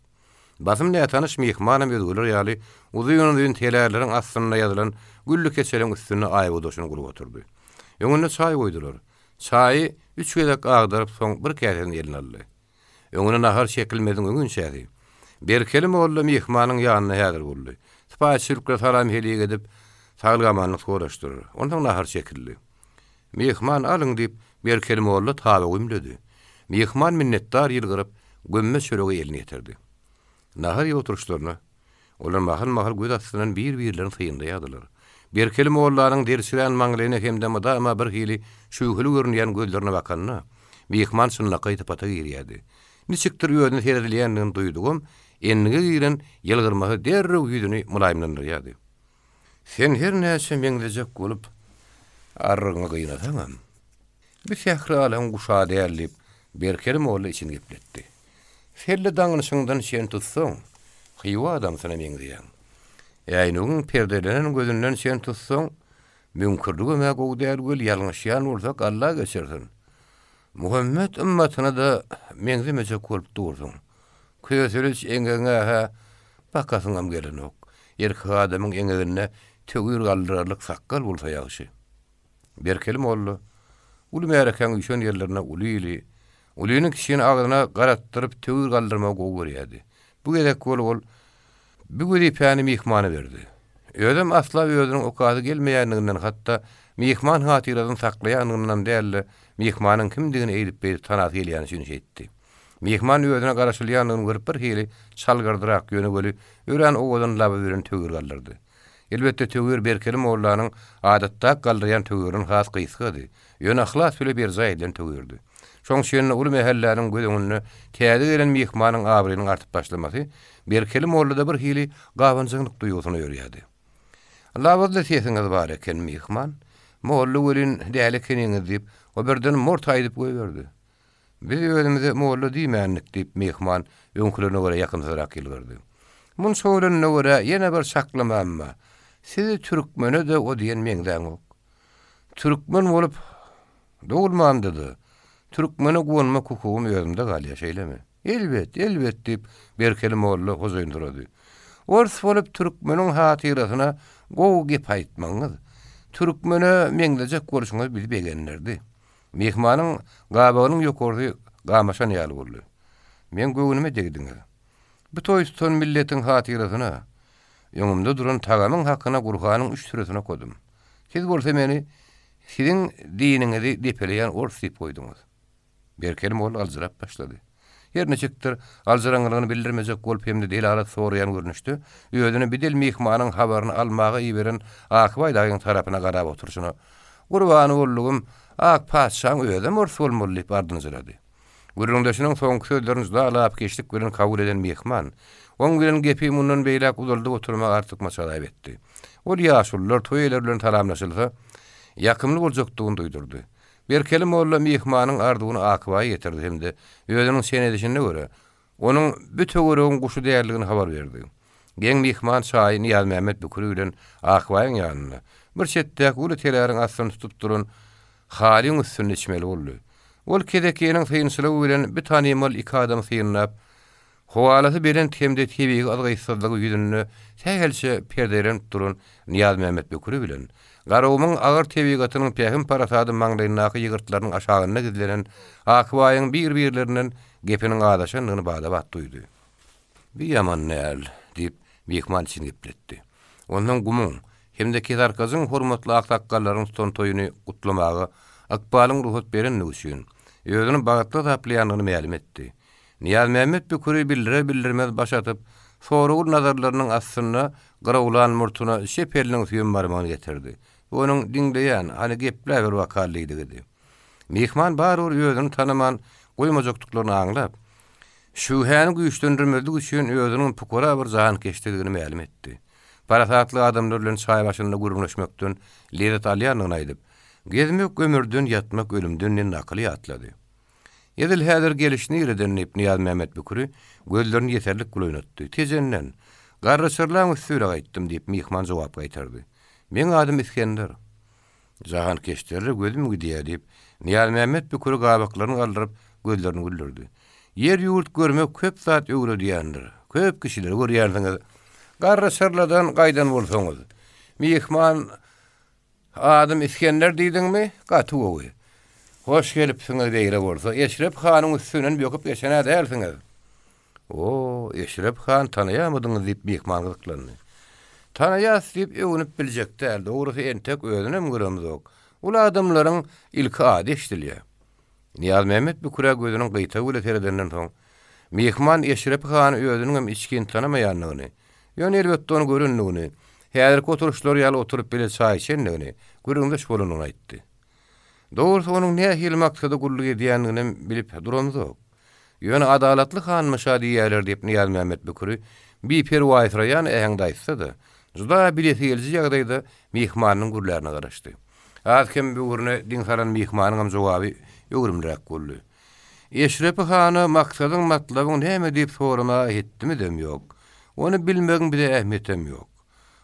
Speaker 1: Basym ne tanış mihmanam özgüler ýaly uzyň telerlerin aslynda ýazylan güllü keseliň üstüne aýby doşuny gurup oturdy. Öňüne çaý goýdular. Çaýy 3 gelek agdaryp soň bir käseni eline aldy. Öňüne nahar şekilmediň öňün şäri. Berkeli molla mihmanyň ýanyna häzir boldy. Spaçylykla salam heliýe edip sagylgamanyny soraşdyr. Ondan nahar şekilli. Mihman alyň diýip Berkeli molla taby gümledi. Mihman minnetdar ýylgyryp gömme çöregi eline getirdi. Nahar oturuşlaryna olar mahal göz astynan bir-birlerini syýynda ýadylar. Berkeli mollaryň dersilen maňlygyna hemde ama bir hili şuhly görünýän gözlerine bakanna Mihman şunla gaýtyp ata girýärdi. Niçikdir ýöňe seredilýändigini duýdugum, ennige giren ýylgyrmagy derrew ýüzüni mulaýmlandyrýardy. Sen her näçe meňdejek bolup arryňy gynataňam. Bir şähri alan guşa däýerlip Berkeli molla için gepletdi. Felle daňyşyňdan şen tutsaň, hyýwa adam sana meňdiýän. Ýaýnyň perdelenen gözünden şen tutsaň, mümkünligi mä gowdäl göl ýalňyşýan bolsak Allah geçersin. Muhammed ümmetine de meňdimejek bolup durdyň. Köýseliç eňeňe ha bakasyňam gelenok. Erki adamyň eňegine tögür galdyrarlyk sakkal bolsa ýaşy. Berkeli molla uly mereken ýüşen ýerlerine ulyly Ulyny kişini agyna garatdyryp tögür galdyrmagy gowurýardy. Bu gerek bol bu güýpäni mihmana berdi. Ödem asla özüniň okazy gelmeýändiginden hatda mihman hatyrasyny saklaýanyndan däl, mihmanyň kimdigini eýdip berip tanat gelýäni şunu etdi. Mihman özüne garaşylýanyny görüp bir hili çalgyrdyrak ýöne bölüp, ören owadan laby beren tögür galdyrdy. Elbetde tögür Berkeli mollanyň adatda galdyrýan tögürüň has gysgydy. Ýöne ahlas bile bir zaýdan tögürdü. Şoň şeýle uly mehelläriň gözüňünde täze gelen mihmanyň abrynyň artyp başlamasy Berkeli mollada bir hili gawançylyk duýgusyny ýörýärdi. Labazda sesiňiz bar eken mihman, molla welin däle keniňiz diýip, o birden mort aýdyp goýberdi. Biz özümize molla diýmänlik diýip mihman öňkülerine görä ýakynsarak ýylgyrdy. Mun söýlenine görä ýene bir saklama amma. Sizi türkmene de o diýen meňden ok. Türkmen bolup dogulmam dedi. Türkmene goňma hukugum özümde galýa şeýlemi? Elbet diýip Berkeli molla hozaýndyrdy. Ors bolup türkmeniň hatyrasyna gow gep aýtmaňyz. Türkmene meňdejek görüşiňiz bilip begenlerdi. Mihmanyň gabagynyň ýokurdy gamaşan ýaly boldy. Men göwnüme degdiňiz. Bu toýston milletiň hatyrasyna ýöňümde duran tagamyň hakyna Gurhanyň 3 türesine kodum. Siz bolsa meni siziň diniňizi depeleýän ors diýip goýduňyz. Berkeli molla alzırap başlady. Her neçikdir alzıranlygyny bildirmejek bolup hemde delalat soraýan görnüşdi. Özüne bidil mihmanyň habaryny almagy ýiberen Akbaý dagyň tarapyna garap oturşyny. Gurbany bollugum ak paçaň özüm ors bolmaly diýip ardyny zylady. Gurrundaşynyň soňky sözlerini zalap geçdik bilen kabul eden mihman, oň bilen gepi mundan beýlek uzaldy oturmak artyk masala etdi. Ol ýaşullar toýlar bilen talamlaşylsa, ýakymly boljakdygyny duýdurdy. Berkeli molla mihmanyň ardygyny Akbaý getirdi hemde özüniň senedişine görä onuň bütögüregiň guşu däýerligini habar berdi. Geň mihman şahy Niýaz Mähmet Büküri bilen Akbaýyň ýanyna bir çetdäki uly teleriň astyny tutup duran halyň üstüne içmeli boldy. Ol kedekeniň syňçylygy bilen bir tanymal iki adam syňlap howalasy beren temde tebigi adgaýsyzlygy ýüzünde tägelçe perdelen duran Niýaz Mähmet Büküri bilen Garawymyň agyr tebigatynyň pähim parasady maňdaýyndaky ýygyrtlaryň aşagyna gidilen Akbaýyň bir-birlerinden gepiniň adaşanlygyny bagdap duýdy. Bir ýaman näl diýip mihman için gepletdi. Ondan gumum hemde kedarkazyň hormatly aktakkalaryň tutan toýuny gutlamagy Akbalyň ruhat berenligi üçin özüni bagatda taplaýanyny ma'lum etdi. Niýaz Mähmet Büküri bildirmez başatyp sorugy nazarlarynyň astyna garawlan murtuna şepelniň süýen barmagyny getirdi. Onuň diňleýän hali gepler bir wakallydy dedi. Mihman barur özüni tanaman goýmajakdyklaryny aňlap, şuhany güýçlendirmezlik üçin özüniň pukara bir zahyn geçdirdigini ma'lum etdi. Parasatly adamlar bilen çaý başynda gurulmaşmakdan lezzet alýanyny aýdyp, gezmek ömürden yatmak ölümden nakly atlady. Edil häzir gelişini ýerden Niýaz Mähmet Büküri gözlerini ýeterlik gulaýnatdy. Tezenden garraşyrlaň üstüne gaýtdym diýip mihman jogap gaýtardy. Men adym İskender. Jahan keşderle gözüm gidiýär diýip Niýaz Mähmet Büküri gabaklaryny galdyryp gözlerini güldürdi. Yer ýurt görmek köp zat öwre diýendir. köp kişileri görýärdiňiz. Garra sarladan gaýdan bolsaňyz. Mihman adam İskender diýdiňmi? Gaty gowy. Hoş gelipsiňiz diýile bolsa, Eşrep hanyň üstünden ýokup geçene dälsiňiz. O, Eşrep han tanıyamadınız diýip mihman gyklandy. Tanıýas diýip öňüp biljekdi. Dogry entek özüne mi göremizok? Ul adamlaryň ilki ady eşdilýär. Niyaz Mehmet bu kura gözünün gıyta güle teredenden soň mihman Eşrep hany özüniň hem içkin tanamaýanlygyny, ýöne elbetde onu görünligini, häzirki oturuşlar ýaly oturup bile çay içenligini, görüňdeş bolanyny aýtdy. Dogry onuň nähili maksady gullyk edýänligini bilip duramyzok. Ýöne adalatly hanmaşa diýerler diýip Niyaz Mehmet Büküri bir perwaýsyraýan ähňde aýtsa-da, juda bileti gelýän ýagdaýda mihmanyň gurlaryna garaşdy. Azkem bu gurne diňsaran mihmanyň hem jogaby ýögürümdirek boldy. Eşrep hany maksadyň matlabyň näme diýip sorama etdimi dem ýok. Onu bilmegiň bile ähmiýetem ýok.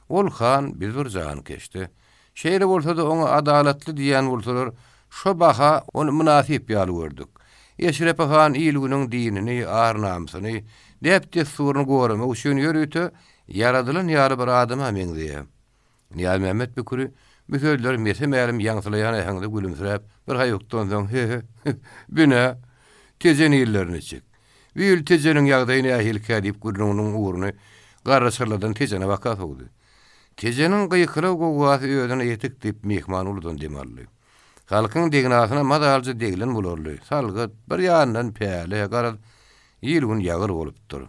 Speaker 1: Ol han bir jan keçdi. Şeýle bolsa-da oňa adalatly diýen bolsalar, şo baha onu münasip ýaly gördük. Eşrep han ilginiň dinini, arnamsyny, depde suruny görmek üçin ýörüýte, yaradylan ýaly bir adama meňdiýär. Niyaz Mehmet Büküri bu sözler mesemälim ýaňsylaýan ähňde gülümsirep, bir haýokdan soň bine tezen ýerlerini çek. Büyül tezeniň ýagdaýyny ähilkä diýip gürrüňiň uğruny garraşarlardan tezene bakat oldy. Tezeniň gyýkyly gowaty öýüne ýetik diýip mihman uludan demally. Halkyň degnasyna madalja degilen bolarly. Salgyt bir ýandan päle garad ýylgyn ýagyr bolupdyr.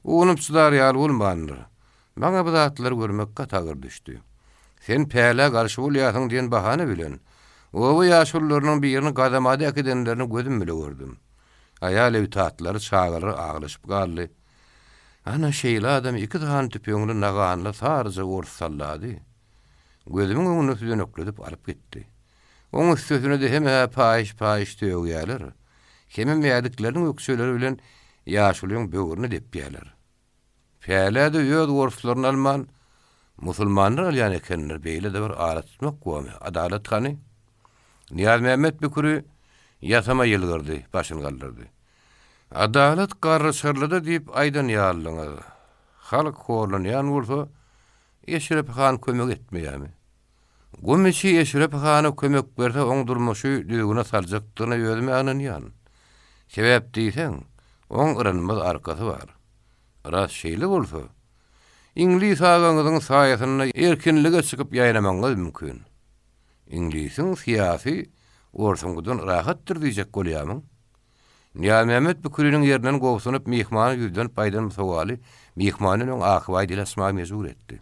Speaker 1: Unup çydar ýaly bolmandyr. Maňa bu zatlar görmek gatagyr düşdi. Sen päle garşy bolýasyň diýen bahane bilen, o ýaşullarynyň birini gadamady ekedenlerini gözüm bile gördüm. Ayal evtatlary çağırır ağlaşıp gally. Ana şeýle adam iki tahan tüpüňini naganla sarja gorsallady. Gözümiň öňüne dönükledip alyp gitdi. Oň üstüne de heme paýyş töýýärler. Kemin ýadyklaryň ökçeleri bilen ýaşulyň böwrüne depýärler. Päläde ýöd gorslaryny alman musulmanlar alýan ekenler beýle de bir arat tutmak gowy. Adalet hany? Niyaz Mehmet Büküri yatama ýylgyrdy, başyny galdyrdy. Adalet garraşarlyda diýip aýdan ýalyňyz. Halk horlanýan bolsa, Eşrep han kömek etmeýärmi? Gümüşi Eşrep hany kömek berse oň durmuşy düýgüne saljakdygyna ýözüme ananýan. Sebäp diýseň, oň ırynmaz arkasy bar. Ras şeýle bolsa, İngiliz agaňyzyň saýasyna erkinlige çykyp ýaýnamaňyz mümkin. İngiliziň siýasy orsungudan rahatdyr diýjek bolýarmyň. Niyaz Mehmet Büküriň ýerinden gowsunyp mihmany ýüzden paýdan sowaly mihmanyň akybaty dilasma mezur etdi.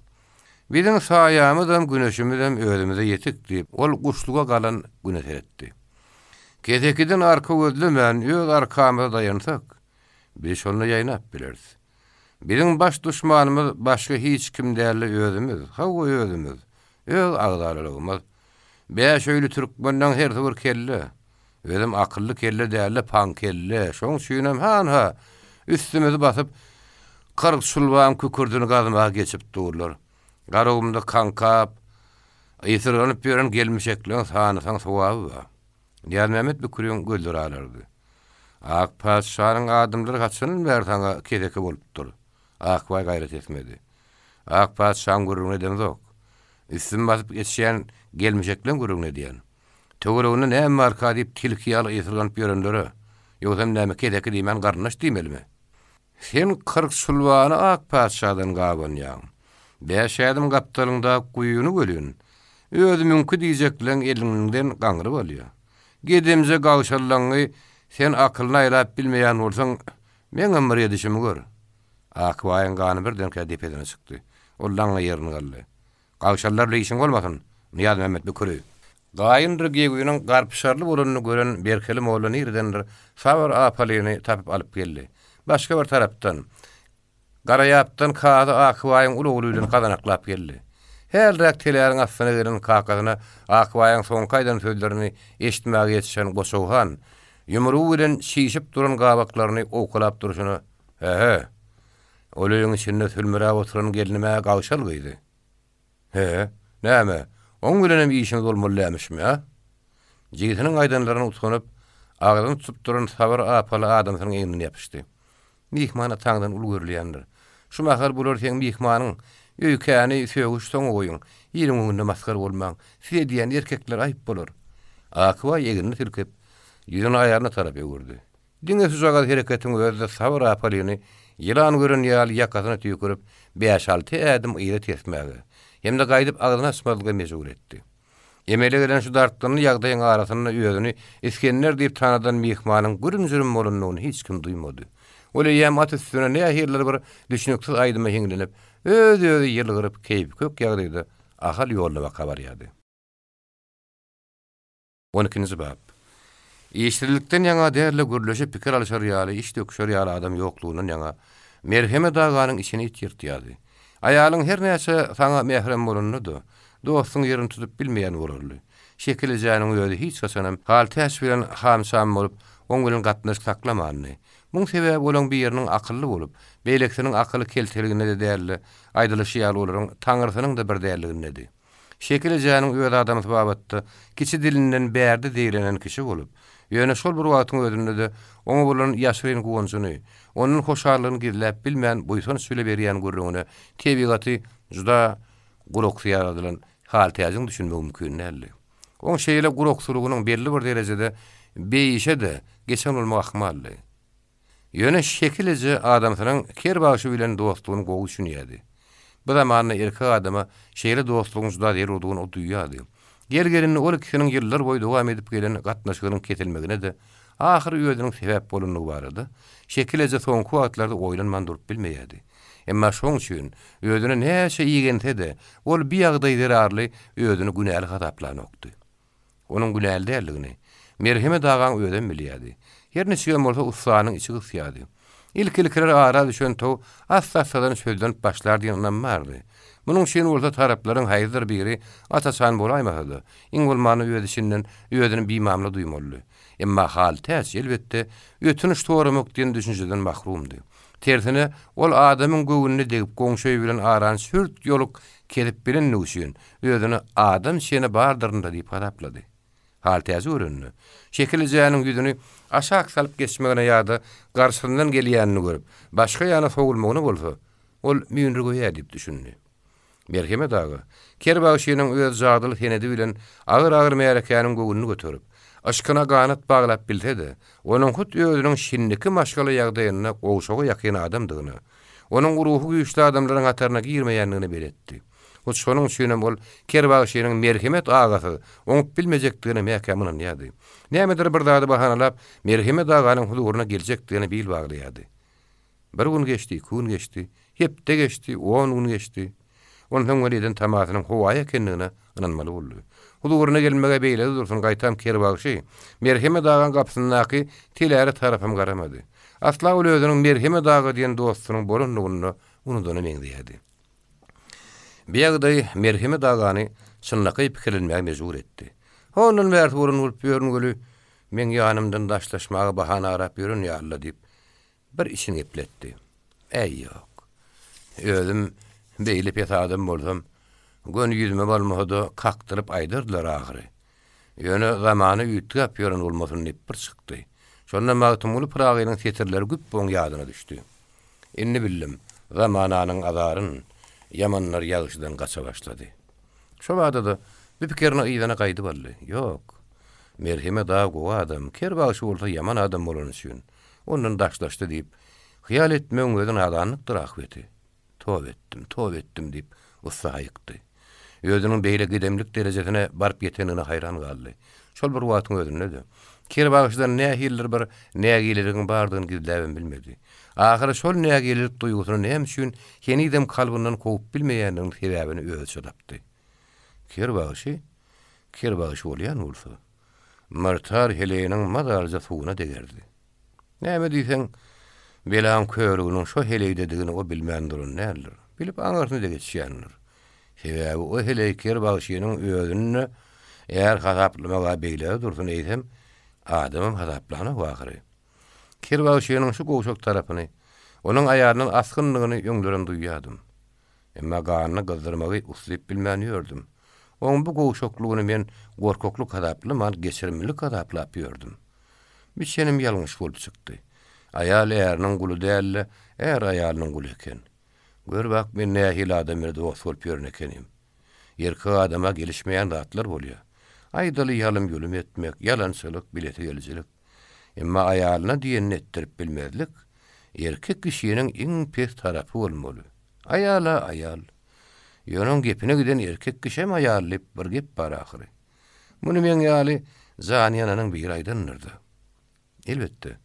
Speaker 1: Biziň saýamyz hem güneşimiz hem özümize ýetik diýip ol guşluga galan güneş etdi. Kedekiden arka gözlemän öz arkamyza dayansak, biz şonu ýaýnap bileriz. Biziň baş düşmanymyz başga hiç kim däli özümiz, hawa özümiz, öz agdarlygymyz. Beş öýlü türkmenden her bir kelle. Özüm akıllı kelle däli pan kelle. Şoň şüýnem ha üstümizi basyp 40 sulwan kükürdüni gazmaga geçip durlar. Garagymda kankap, ýetirip beren gelmişekliň sanysaň sowaby bar. Niyaz Mehmet Büküriň gözleri alardy. Ak paşanyň adamlary gaçynyň bertaňa kedeki bolupdyr. Akbay gayret etmedi. Ak paşanyň gurruna demzok. Üstüme basyp geçýän gelmişekliň gurruna diýen. Töwereginden näme marka diýip tilki ýaly ýetirip berenlere. Ýogam näme kedeki diýmen garnaş diýmelimi? Sen 40 sulwany ak paşadan gabanýan. Beş adam gaptalynda guýuny gölün. Özümünki diýjekleň elinden gaňry bolýar. Gedimze gawşallaňy sen akylyny aýlap bilmeýän bolsaň, meň ömür ýedişimi gör. Akbaýyň gany birden kädip edene çykdy. Ollaňa ýerini galdy. Gawşallarla işiň bolmasyn, Niyaz Mehmet Büküri. Gaýyndyr geýüniň garpşarly bolanyny gören Berkeli Mollany ýerdendir Sabr apalyny tapyp alyp geldi. Başga bir tarapdan Garaýapdan kaza Akbaýyň uly bilen gazanaklap geldi. Her rektelerin aslına gelen kakasyna Akbaýyň soňkaýdan sözlerini eşitmäge ýetişen Goşowhan ýumru bilen şişip duran gabaklaryny okulap duruşyny Olaýyň içinde sülmürä oturan gelinime gawşal gydy. Näme? Oň bilenem işimiz bolmalymışmy ha? Jigitiniň aýdanlaryny utanyp, agdan tutup duran Sabr apaly adamsyň eňine ýapyşdy. Mihmana taňdan ulgurlýandyr. Şu mahar bular sen mihmanyň öýkäni söwüş soň goýun. Ýeriň öňünde maskar bolmaň. Size diýen erkekler aýyp bolar. Akwa ýegini tilkep ýüzüni aýaryna tarap öwürdi. Diňe suzaga hereketiň özde sabr apalyny ýylan gören ýaly ýakasyna tüýkürip 5-6 ädim ýere tesmäge. Hemde gaýdyp agyna asmalyga mejbur etdi. Emele gelen şu dartlyny ýagdaýyň arasyna öýüni iskenler diýip tanadan mihmanyň gürün-jürüm bolanyny hiç kim duýmady. Ole ýam at üstüne näherler bir düşünüksiz aýdyma heňlenip, öz-özü ýylgyryp keýip kök ýagdaýda ahal ýollaba kabar ýady. 12-nji bab. Eşitlikden ýaňa därle gürleşip pikir alşar ýaly, iş döküşer ýaly adam ýoklugynyň ýaňa merheme daganyň içini ýyrtýardy. Aýalyň her näçe saňa mehrem bolanydy. Dostuň ýerini tutup bilmeýän bolurly. Şekili janyň öýde hiç gaçanam hal täs bilen hamsam bolup, oň bilen gatnaş saklamany. Muň sebäbi bolan bir ýeriniň akylly bolup, beýleksiniň akyly keltiligine de därli, aýdylyşy ýaly olaryň taňrysynyň da bir därliginde. Şekili janyň öýde adamy babatda kiçi dilinden bärde diýilenen kişi bolup, ýöne şol bir wagtyň ödünde de oňa bolan ýaşyryn goňsuny, onuň hoşarlygyny gizläp bilmän buýsan süle berýän gurruguna tebigaty juda gurok ýaradylan hal täziň düşünmek mümkin näli. Oň şeýle guroksulygynyň belli bir derejede beýişe de geçen bolmak ahmaly. Ýöne şekilje adamsynyň kerbaşy bilen dostlugyny gowy düşünýärdi. Bu zamanda erkek adama şeýle dostlugyň juda der boldugyny o duýýardy. Gelgerini ol kişiniň ýyllar boýy dowam edip gelen gatnaşygynyň ketilmegine de ahir öýüdüniň sebäp bolanyny barady. Şekilje soňky wagtlarda oýlanman durup bilmeýärdi. Emma şoň üçin öýüdüne näçe ýigente de ol bir ýagdaý derarly öýüdüni günäli hataplan okdy. Onuň günäli därligini merheme dagan öýden bilýärdi. Her näçe bolsa ustanyň içi gysýardy. İlkilikler ara düşen tow as-sasadan sözlenip başlar diýenden bardy. Munyň şeýle bolsa taraplaryň haýyr biri atasan bolaýmady. Iňgulmany öýdüşinden öýdüni bimamly duýmaly. Emma hal täs elbetde ötünüş toramak diýen düşünjeden mahrumdy. Tersine ol adamyň göwünni degip goňşy bilen aran sürt ýoluk kelip bilen nuşyn öýdüni adam şeýle bardyrynda diýip haraplady. Hal täze öýrenli. Şekili janyň ýüzüni aşağı salyp geçmegine ýa-da garşyndan gelýänini görüp, başga ýana sowulmagyny bolsa, ol müýnri goýar diýip düşündi. Merheme dagy, kerbaşynyň öz jagdyly senedi bilen agyr-agyr merekanyň göwünni göterip, aşkyna ganat baglap bilse de, onuň hut özüniň şinniki maşgaly ýagdaýyna gowşagy ýakyn adamdygyny, onuň ruhy güýçli adamlaryň hatarına girmeýänligini beretdi. O şonuň üçin bol kerbaşynyň merhemet agasy, oňup bilmejekdigini mäkäminiň ýady. Nämedir bir zady bahanalap, merhemet aganyň huduryna geljekdigini bil baglaýady. Bir gün geçdi, iki gün geçdi, hepde geçdi, 10 gün geçdi. Ondan weliden tamasynyň howa ekenligine inanmaly boldy. Huduryna gelmege beýle dursun gaýtam kerbaşy, merhemet agan gapsyndaky tiläri tarapym garamady. Asla ol özüniň merhemet agy diýen dostunyň bolanlygyny unudan eňdiýärdi. Beýagdaý merhemet agany şunlaky pikirlenmäge mejbur etdi. Onuň bärt urun bolup ýörüngeli, men ýanymdan daşlaşmagy bahana arap ýörün ýaly diýip bir işini gepletdi. Ey ýok. Özüm beýlip ýatadym bolsam, gön ýüzüme bolmady, kakdyryp aýdyrdylar ahyry. Ýöne zamany ýütgäp ýörün bolmasyn diýip bir çykdy. Şondan magtymly Pragynyň setirleri güp boň ýadyna düşdi. Inni bildim, zamananyň azaryn yamanlar ýagyşdan gaça başlady. Şo wagtda bir pikirini ýygyna gaýdy boldy. Ýok. Merheme da gowy adam, kerbaşy bolsa yaman adam bolan üçin onuň daşlaşdy diýip, hyýal etmeň özüň adanlykdyr ahweti. Tow etdim diýip ussa aýykdy. Özüniň beýle gidemlik derejesine barp ýetenine hayran galdy. Şol bir wagtyň özünde de kerbaşydan nähiller bir nägileriň bardygyny gizläp bilmedi. Ahyry şol nägilik duýgusyny näme üçin henidem kalbyndan kopup bilmeýändiň sebäbini özü çydapdy. Kerbaşy bolýan bolsa, martar heleyiniň madarja suwuna degerdi. Näme diýsen, belam körüginiň şo heleydedigini o bilmän durun näler. Bilip aňarsyn da geçýänler. Sebäbi o heley kerbaşynyň özüni eğer hataplamaga beýle dursun eýsem, adamym hataplany wagry. Kerbaşynyň şu gowşak tarapyny, onuň aýarynyň askynlygyny ýöňleren duýýardym. Emma ganyny gyzdyrmagy uslyp bilmän ýördüm. Oň bu gowşaklygyny men gorkokluk hadaply mal geçirmilik hadaplap ýördüm. Bir şenim ýalňyş bolup çykdy. Aýal eräniň guly däl, aýalynyň guly eken. Gör bak men nähil adam erde dost bolup ýörnekenim. Erki adama gelişmeýän zatlar bolýar. Aýdaly ýalym ýolum etmek, ýalançylyk, bileti geljilik. Emma aýalyna diýenini etdirip bilmezlik, erkek kişiniň iň pes tarapy bolmaly. Aýal. Ýöneň gepine giden erkek kişi hem aýalyp bir gep bar ahyry. Muny men ýaly zaniyanyň bir aýdandyrdy. Elbetde.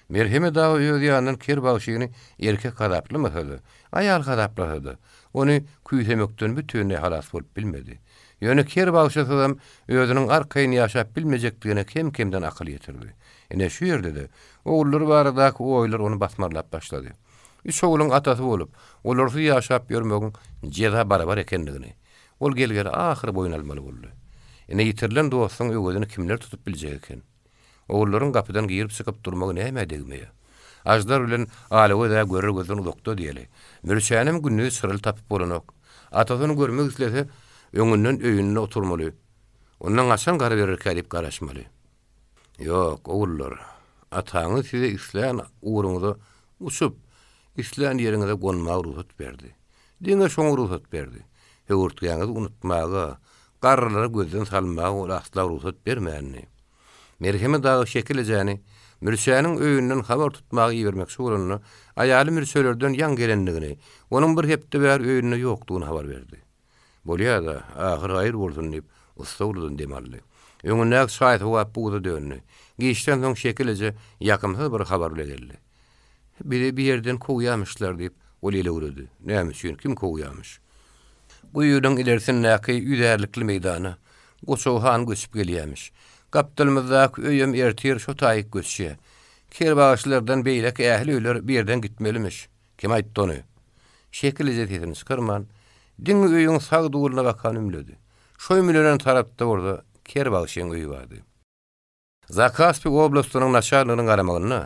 Speaker 1: Merheme dağı öz ýanyň ker bagşyny erkek gadaply myhly, aýal gadaply. Ony küýtemekden bütünle halas bolup bilmedi. Ýöne ker bagşysam özüniň arkaýyny ýaşap bilmejekdigine kim-kimden akyl ýetirdi. Ene şu ýerde de oğulları baradaky oýlar onu basmarlap başlady. Üç oğulun atasy bolup, olarsy ýaşap ýörmegiň jeda barabar ekendigini. Ol gelger ahyry boyun almaly boldy. Ene ýitirilen dostuň öwgedini kimler tutup biljek eken? Oğulların kapıdan giyirip sıkıp durmagy näme degmeýe? Ajdar bilen alawy da görür gözüni doktor diýeli. Mürşänim günni sırıl tapyp bolanok. Atasyny görmek islese öňünden öýünde oturmaly. Ondan aşan gara berer kädip garaşmaly. Yok oğullar, ataňy size isleýän uğruňyzy uçup, isleýän ýeriňize gonmagy ruhsat berdi. Diňe şoň ruhsat berdi. Hewurtgaňyzy unutmagy, garrylary gözden salmagy asla ruhsat bermänni. Merheme dağı şekilejäni, mürşäniň öýünden habar tutmagy bermek şuurunny, aýaly mürşelerden ýan gelendigini, onuň bir hepde bär öýünde ýokdugyny habar berdi. Bolýa-da, ahyr gaýr bolsun diýip ustawrdan demelli. Öňündäki şaýat wagt buğda dönni. Geçden soň şekilje ýakymsy bir habar bilen geldi. Biri bir ýerden kowyamyşlar diýip ol ele urady. Näme üçin kim kowyamyş? Bu ýurduň ilerisindäki üýderlikli meýdana goçow göçüp gelýärmiş. Kapitalymyzdaky öýüm ertir şo taýyk göçýär. Ker bagşylardan beýlek ähli öýler bir ýerden gitmelimiş. Kim aýtdy ony? Şekilje tetini çykyrman, diň öýüň sag duguluna bakan ümledi. Şo ümleden tarapda orada ker bagşyň öýü bardy. Zakaspy oblastynyň naşarlygynyň garamagyny,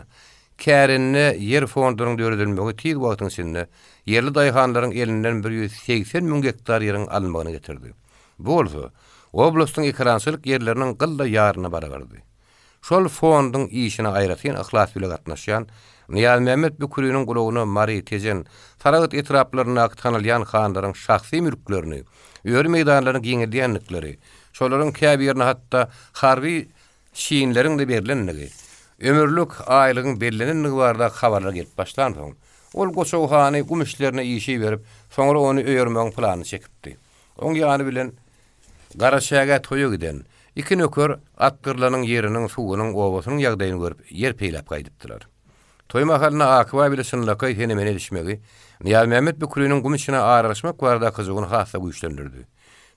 Speaker 1: kärinne yer fondunyň döredilmegi tiz wagtyň içinde yerli daýhanlaryň elinden 180 000 hektar ýeriň alınmagyny getirdi. Bu bolsa, oblastyň ekrançylyk yerleriniň gylda ýaryna barabardy. Şol fondyň işine aýratyn ihlas bilen gatnaşýan Niyaz Mehmet Bükürüniň gulagyna Mari Tejen, Taragat etraplaryna tanylýan hanlaryň şahsy mülklerini, öýür meýdanlaryny giňelýänlikleri, şolaryň käbirini hatda harby şiinleriň de berilenligi, ömürlük aýlygyň bellenenligi barada habarlar gelip başlan soň, ol goçowhany gümüşlerine işi berip, soňra ony öýürmegiň planyny çekipdi. Oň ýany bilen Garaşaga toýa giden iki nöker atgyrlanyň ýeriniň suwunyň owasynyň ýagdaýyny görüp ýer peýlap gaýdypdylar. Toy mahalyna akwa bilen şunlakay henemen edişmegi, Niyaz Mehmet Bükürüniň gümüşine araşmak barada kyzygyny hassa güýçlendirdi.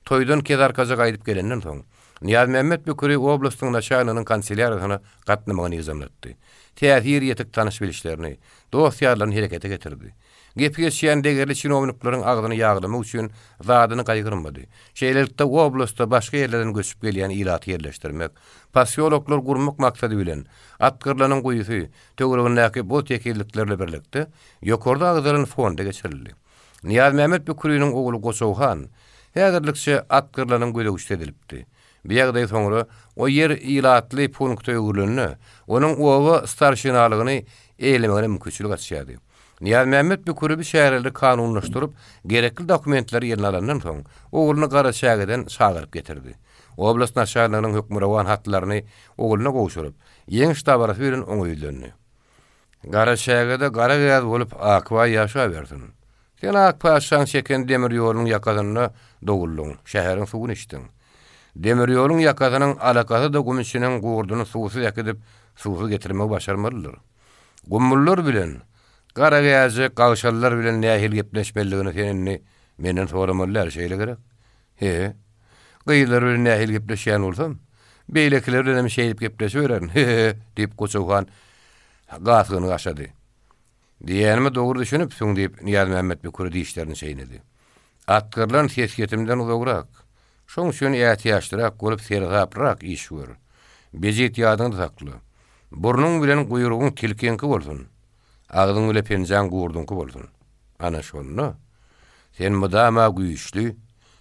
Speaker 1: Toydan kezarkaja gaýdyp gelenden soň, Niyaz Mehmet Bükürü oblastyň naşanynyň kanseliýaryna gatnamagyny ýazamlatdy. Täsir ýetik tanyş bilişlerini, dosýalaryny herekete getirdi. Gep geçýän degerli çinovniklaryň agdyny ýaglamak üçin zadyny gaýgyrmady. Şeýlelikde oblastda başga ýerlerden göçüp gelýän ýylaty ýerleşdirmek, pasiologlar gurmak maksady bilen atgyrlanyň goýusy, töweregindäki bu tekilliklerle birlikde ýokarda agdaryň fonda geçirildi. Niyaz Mehmet Bükürüniň ogly Goçowhan häzirlikçe atgyrlanyň gölegüşde edilipdi. Bir ýagdaý soňra o ýer ýylatly punkta öwrülünni, onuň owa starşynalygyny eýlemegine mümkinçilik açýardy. Niyaz Mehmet Bükürü bir şäherli kanunlaşdyryp, gerekli dokumentleri ýerine alandan soň, ogluny Garaşagadan çagyryp getirdi. Oblast naşarlygynyň hökmürawan hatlaryny ogluny gowşuryp, ýeň ştabarasy bilen oňuýlandy. Garaşagada gara gaz bolup akwa ýaşa berdin. Sen akwa şan çeken demir ýolunyň ýakadyna dogulluň, şäheriň suwuny içdiň. Demir ýolunyň ýakadynyň alakasy da gümüşiniň gurduny suwsuz ýakdyp, suwsuz getirmek başarmalydyr. Gumullar bilen Gara gazy gawşallar bilen nähil gepleşmeligini senini menden soramallar şeýle gerek. He. Gyýlar bilen nähil gepleşýän bolsam, beýlekler bilen şeýlip gepleşýärin. He, diýip Goçowhan gasyny gaşady. Diýenimi dogry düşünüp soň diýip Niyaz Mehmet Bükürü diýişlerini şeýnedi. Atgyrlan sesgetimden uzagrak. Şoň üçin ýatyýaşdyrak bolup sergaprak iş gör. Bejit ýadyňda sakly. Burnuň bilen guyrugyň tilkenki bolsun. Ağdın öyle pencan gurdunku bolsun. Ana şonu. Sen mudama güýçli,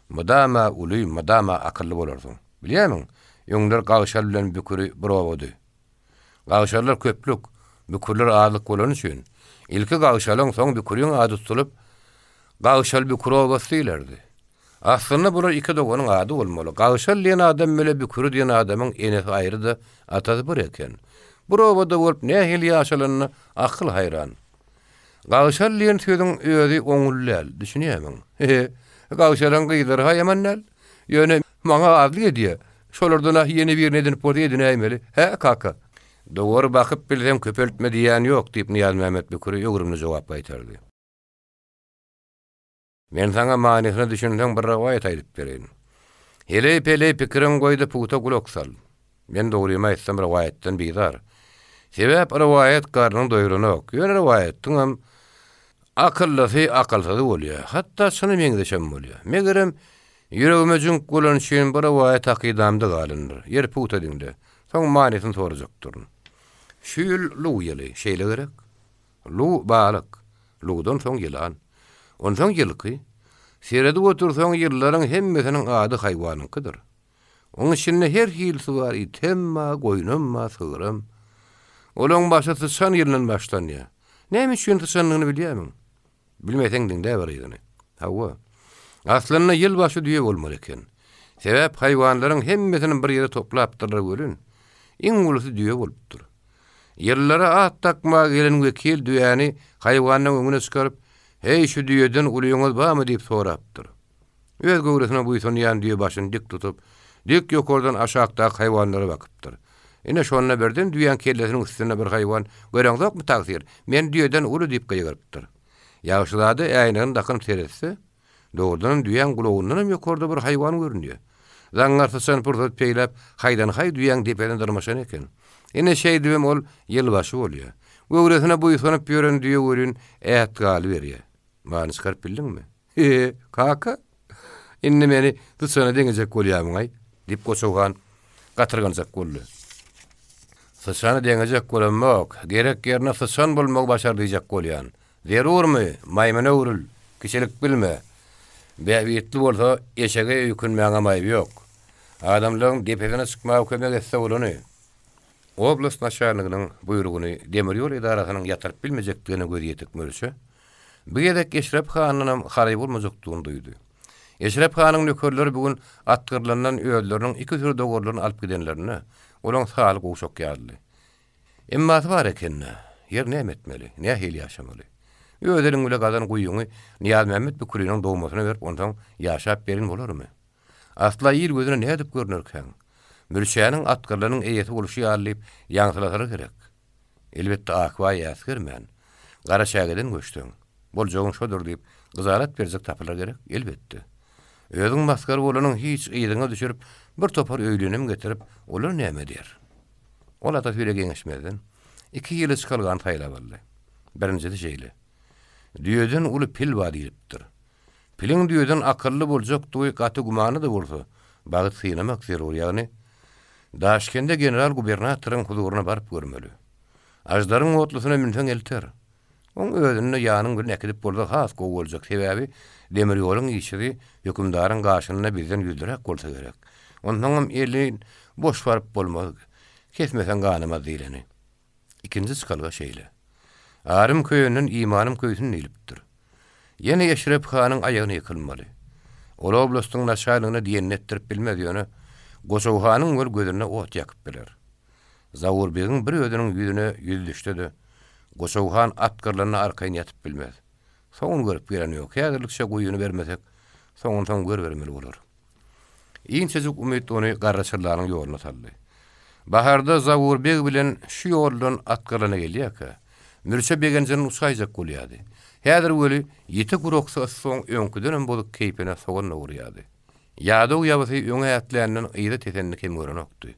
Speaker 1: mudama uly, mudama akıllı bolarsyň. Bilýärmiň? Ýöňler gawşal bilen Bükürü browody. Gawşallar köplük, Bükürler azlyk bolan üçin ilki gawşalyň soň Bükürüň ady tutulup, Gagşal bir kuru basıylardı. Aslında bular iki dogonun adı olmalı. Gagşal diyen adam böyle bir kuru diyen adamın enesi ayrı da atadı bir eken. Bu robada olup ne hil yaşalanını akıl hayran. Gagşal diyen sözün özü oňullal, düşünýärmiň. Gagşalan gyýdar haýamannal. Ýöne maňa adly ediýär. Şolardan ýeni bir nedin podi edinäýmeli. He kaka. Dogry bakyp bilsem köpeltme diýän ýok diýip Niyaz Mehmet Bükürü ýogrumly jogap gaýtardy. Men sana manysyny düşünsem bir rewayet aýdyp bereýin. Hele pikirim goýdy puta guloksal. Men dogrymy aýtsam rewayetden bizar. Sebäp rewayet garnyň doýrunak. Ýöne rewayetdiň hem akylly akylsız bolýar. Hatda şunu meňdeşem bolýar. Megerem ýüregime jünk bolan şeýin bir rewayet akydamda galyndyr. Yer puta diňde. Soň manysyny sorajakdyr. Şül lu ýeli, şeýle gerek. Lu balyk. Ludan soň ýylan. Ondan ýylky. Serede otursaň ýyllaryň hemmesiniň ady haýwanyňkydyr. Onuň içinde her hilsi bar, itemma, goýnumma, sığırım. Olaň başa tışan ýylynyň başlanýar. Näme üçin tışanlygyny bilýärmiň? Bilmeseň diňde bar ýylyny. Hawa. Aslynda ýyl başy diýe bolmaly eken. Sebäp haýwanlaryň hemmesini bir ýere toplapdyr görün. Iň ulusy diýe bolupdyr. Ýyllara at takma gelen wekil düýäni haýwanyň öňüne çykaryp, "Hey şu düýeden ulyňyz barmy?" diýip sorapdyr. Öz göwresine buýsanýan diýe başyny dik tutup, dik ýokardan aşagdaky haýwanlara bakypdyr. Ine şonuna berden düýän kellesiniň üstüne bir haýwan "Göreňizokmy tagsir? Men düýeden uly" diýip gaýgarypdyr. Ýagşylady äýnäň dakyn teretse, dogrudan düýän gulagyndan ýokarda bir haýwan görünýär. Zaňarsasan pursat peýlep, haýdan-haý düýän depeden durmaşan eken. Ine şeý diýem ol ýylbaşy bolýar. Göwresine buýsanyp ýören diýe görün äät galy berýär. Many çykaryp bildiňmi? Kaka. Inni meni tutsana deňejek bolýarmyň aý, diýip goşugan gatyrganjak boldy. Tutsana deňejek bolanmak, gerek ýerine tutsan bolmak başardyjak bolýan. Zerurmy? Maýmuna urul, kişilik bilme. Bäwitli bolsa eşege ýükünmäňe maýby ýok. Adamlaryň depesine çykmagy kömek etse bolany. Oblast naşarlygynyň buýrugyny demir ýol idarasynyň ýatyryp bilmejekdigine göz ýetikmerse, bu ýedek Eşrep hanynyň haraý bolmajakdygyny duýdy. Eşrep hanyň nökerleri bugün atgyrlanan öýleriniň iki tür dogorlaryny alyp gidenlerini, olaň salyk uşak ýaly. Emma bar eken, ýer näme etmeli, näme hil ýaşamaly? Öýleriň bile gadan guýuňy Niyaz Mehmet Büküriniň dogmasyna berip ondan ýaşap berin bolarmy? Asla ýer gözüne näme edip görnürken? Mürşäniň atgyrlarynyň eýeti boluşy ýalyp ýaňsylatary gerek. Elbetde akwa ýasgyrman. Gara şägeden göçdüň. Boljagyň şodur diýip gyzarat berjek tapylar gerek, elbetde. Özüň maskar bolanyň hiç ýylyňa düşürip bir topar öýlenim getirip, olar näme diýer? Ola da bire geňişmeden 2 ýyl çykylgan taýla boldy. Birincisi şeýle. Düýeden uly pil bar diýipdir. Piliň düýeden akylly boljak duý gaty gumany da bolsa, bagyt synamak zerur, ýagny Daşkende general gubernatoryň huzuruna barıp görmeli. Ajdaryň otlusyna minten elter. Oň özüne ýanyň bir nekidip bolsa has gowy boljak sebäbi demir ýoluň işi hökümdaryň gaşynyna bizden ýüzdirek bolsa gerek. Ondan hem elin boş barıp bolmaz. Kesmesen ganyma diýleni. Ikinji çykylga şeýle. Arym köýüniň imanym köýsüni ilipdir. Ýene Eşrep hanyň aýagyny ýykylmaly. Ol oblastyň naşarlygyny diýen etdirip bilmez ýöne. Goşawhanyň bir gözüne ot ýakyp biler. Zawurbegiň bir ödüniň ýüzüne ýüz düşdi. Goşawhan atgyrlaryny arkaýyn ýatyp bilmez. Soň görüp gelen ýok. Häzirlikçe goýuny bermesek, soňdan görbermeli bolar. Iňçejuk umyt ony garraçylaryň ýoluna saldy. Baharda Zawurbeg bilen şu ýoldan atgyrlana gelýär. Mürşe begenjiniň uçaýjak bolýardy. Häzir weli ýete guroksa soň öňküden bolup keýpine sogonna urýardy. Ýa-da ýabysy öňe ätläniň ýyly tesenini kim görenokdy.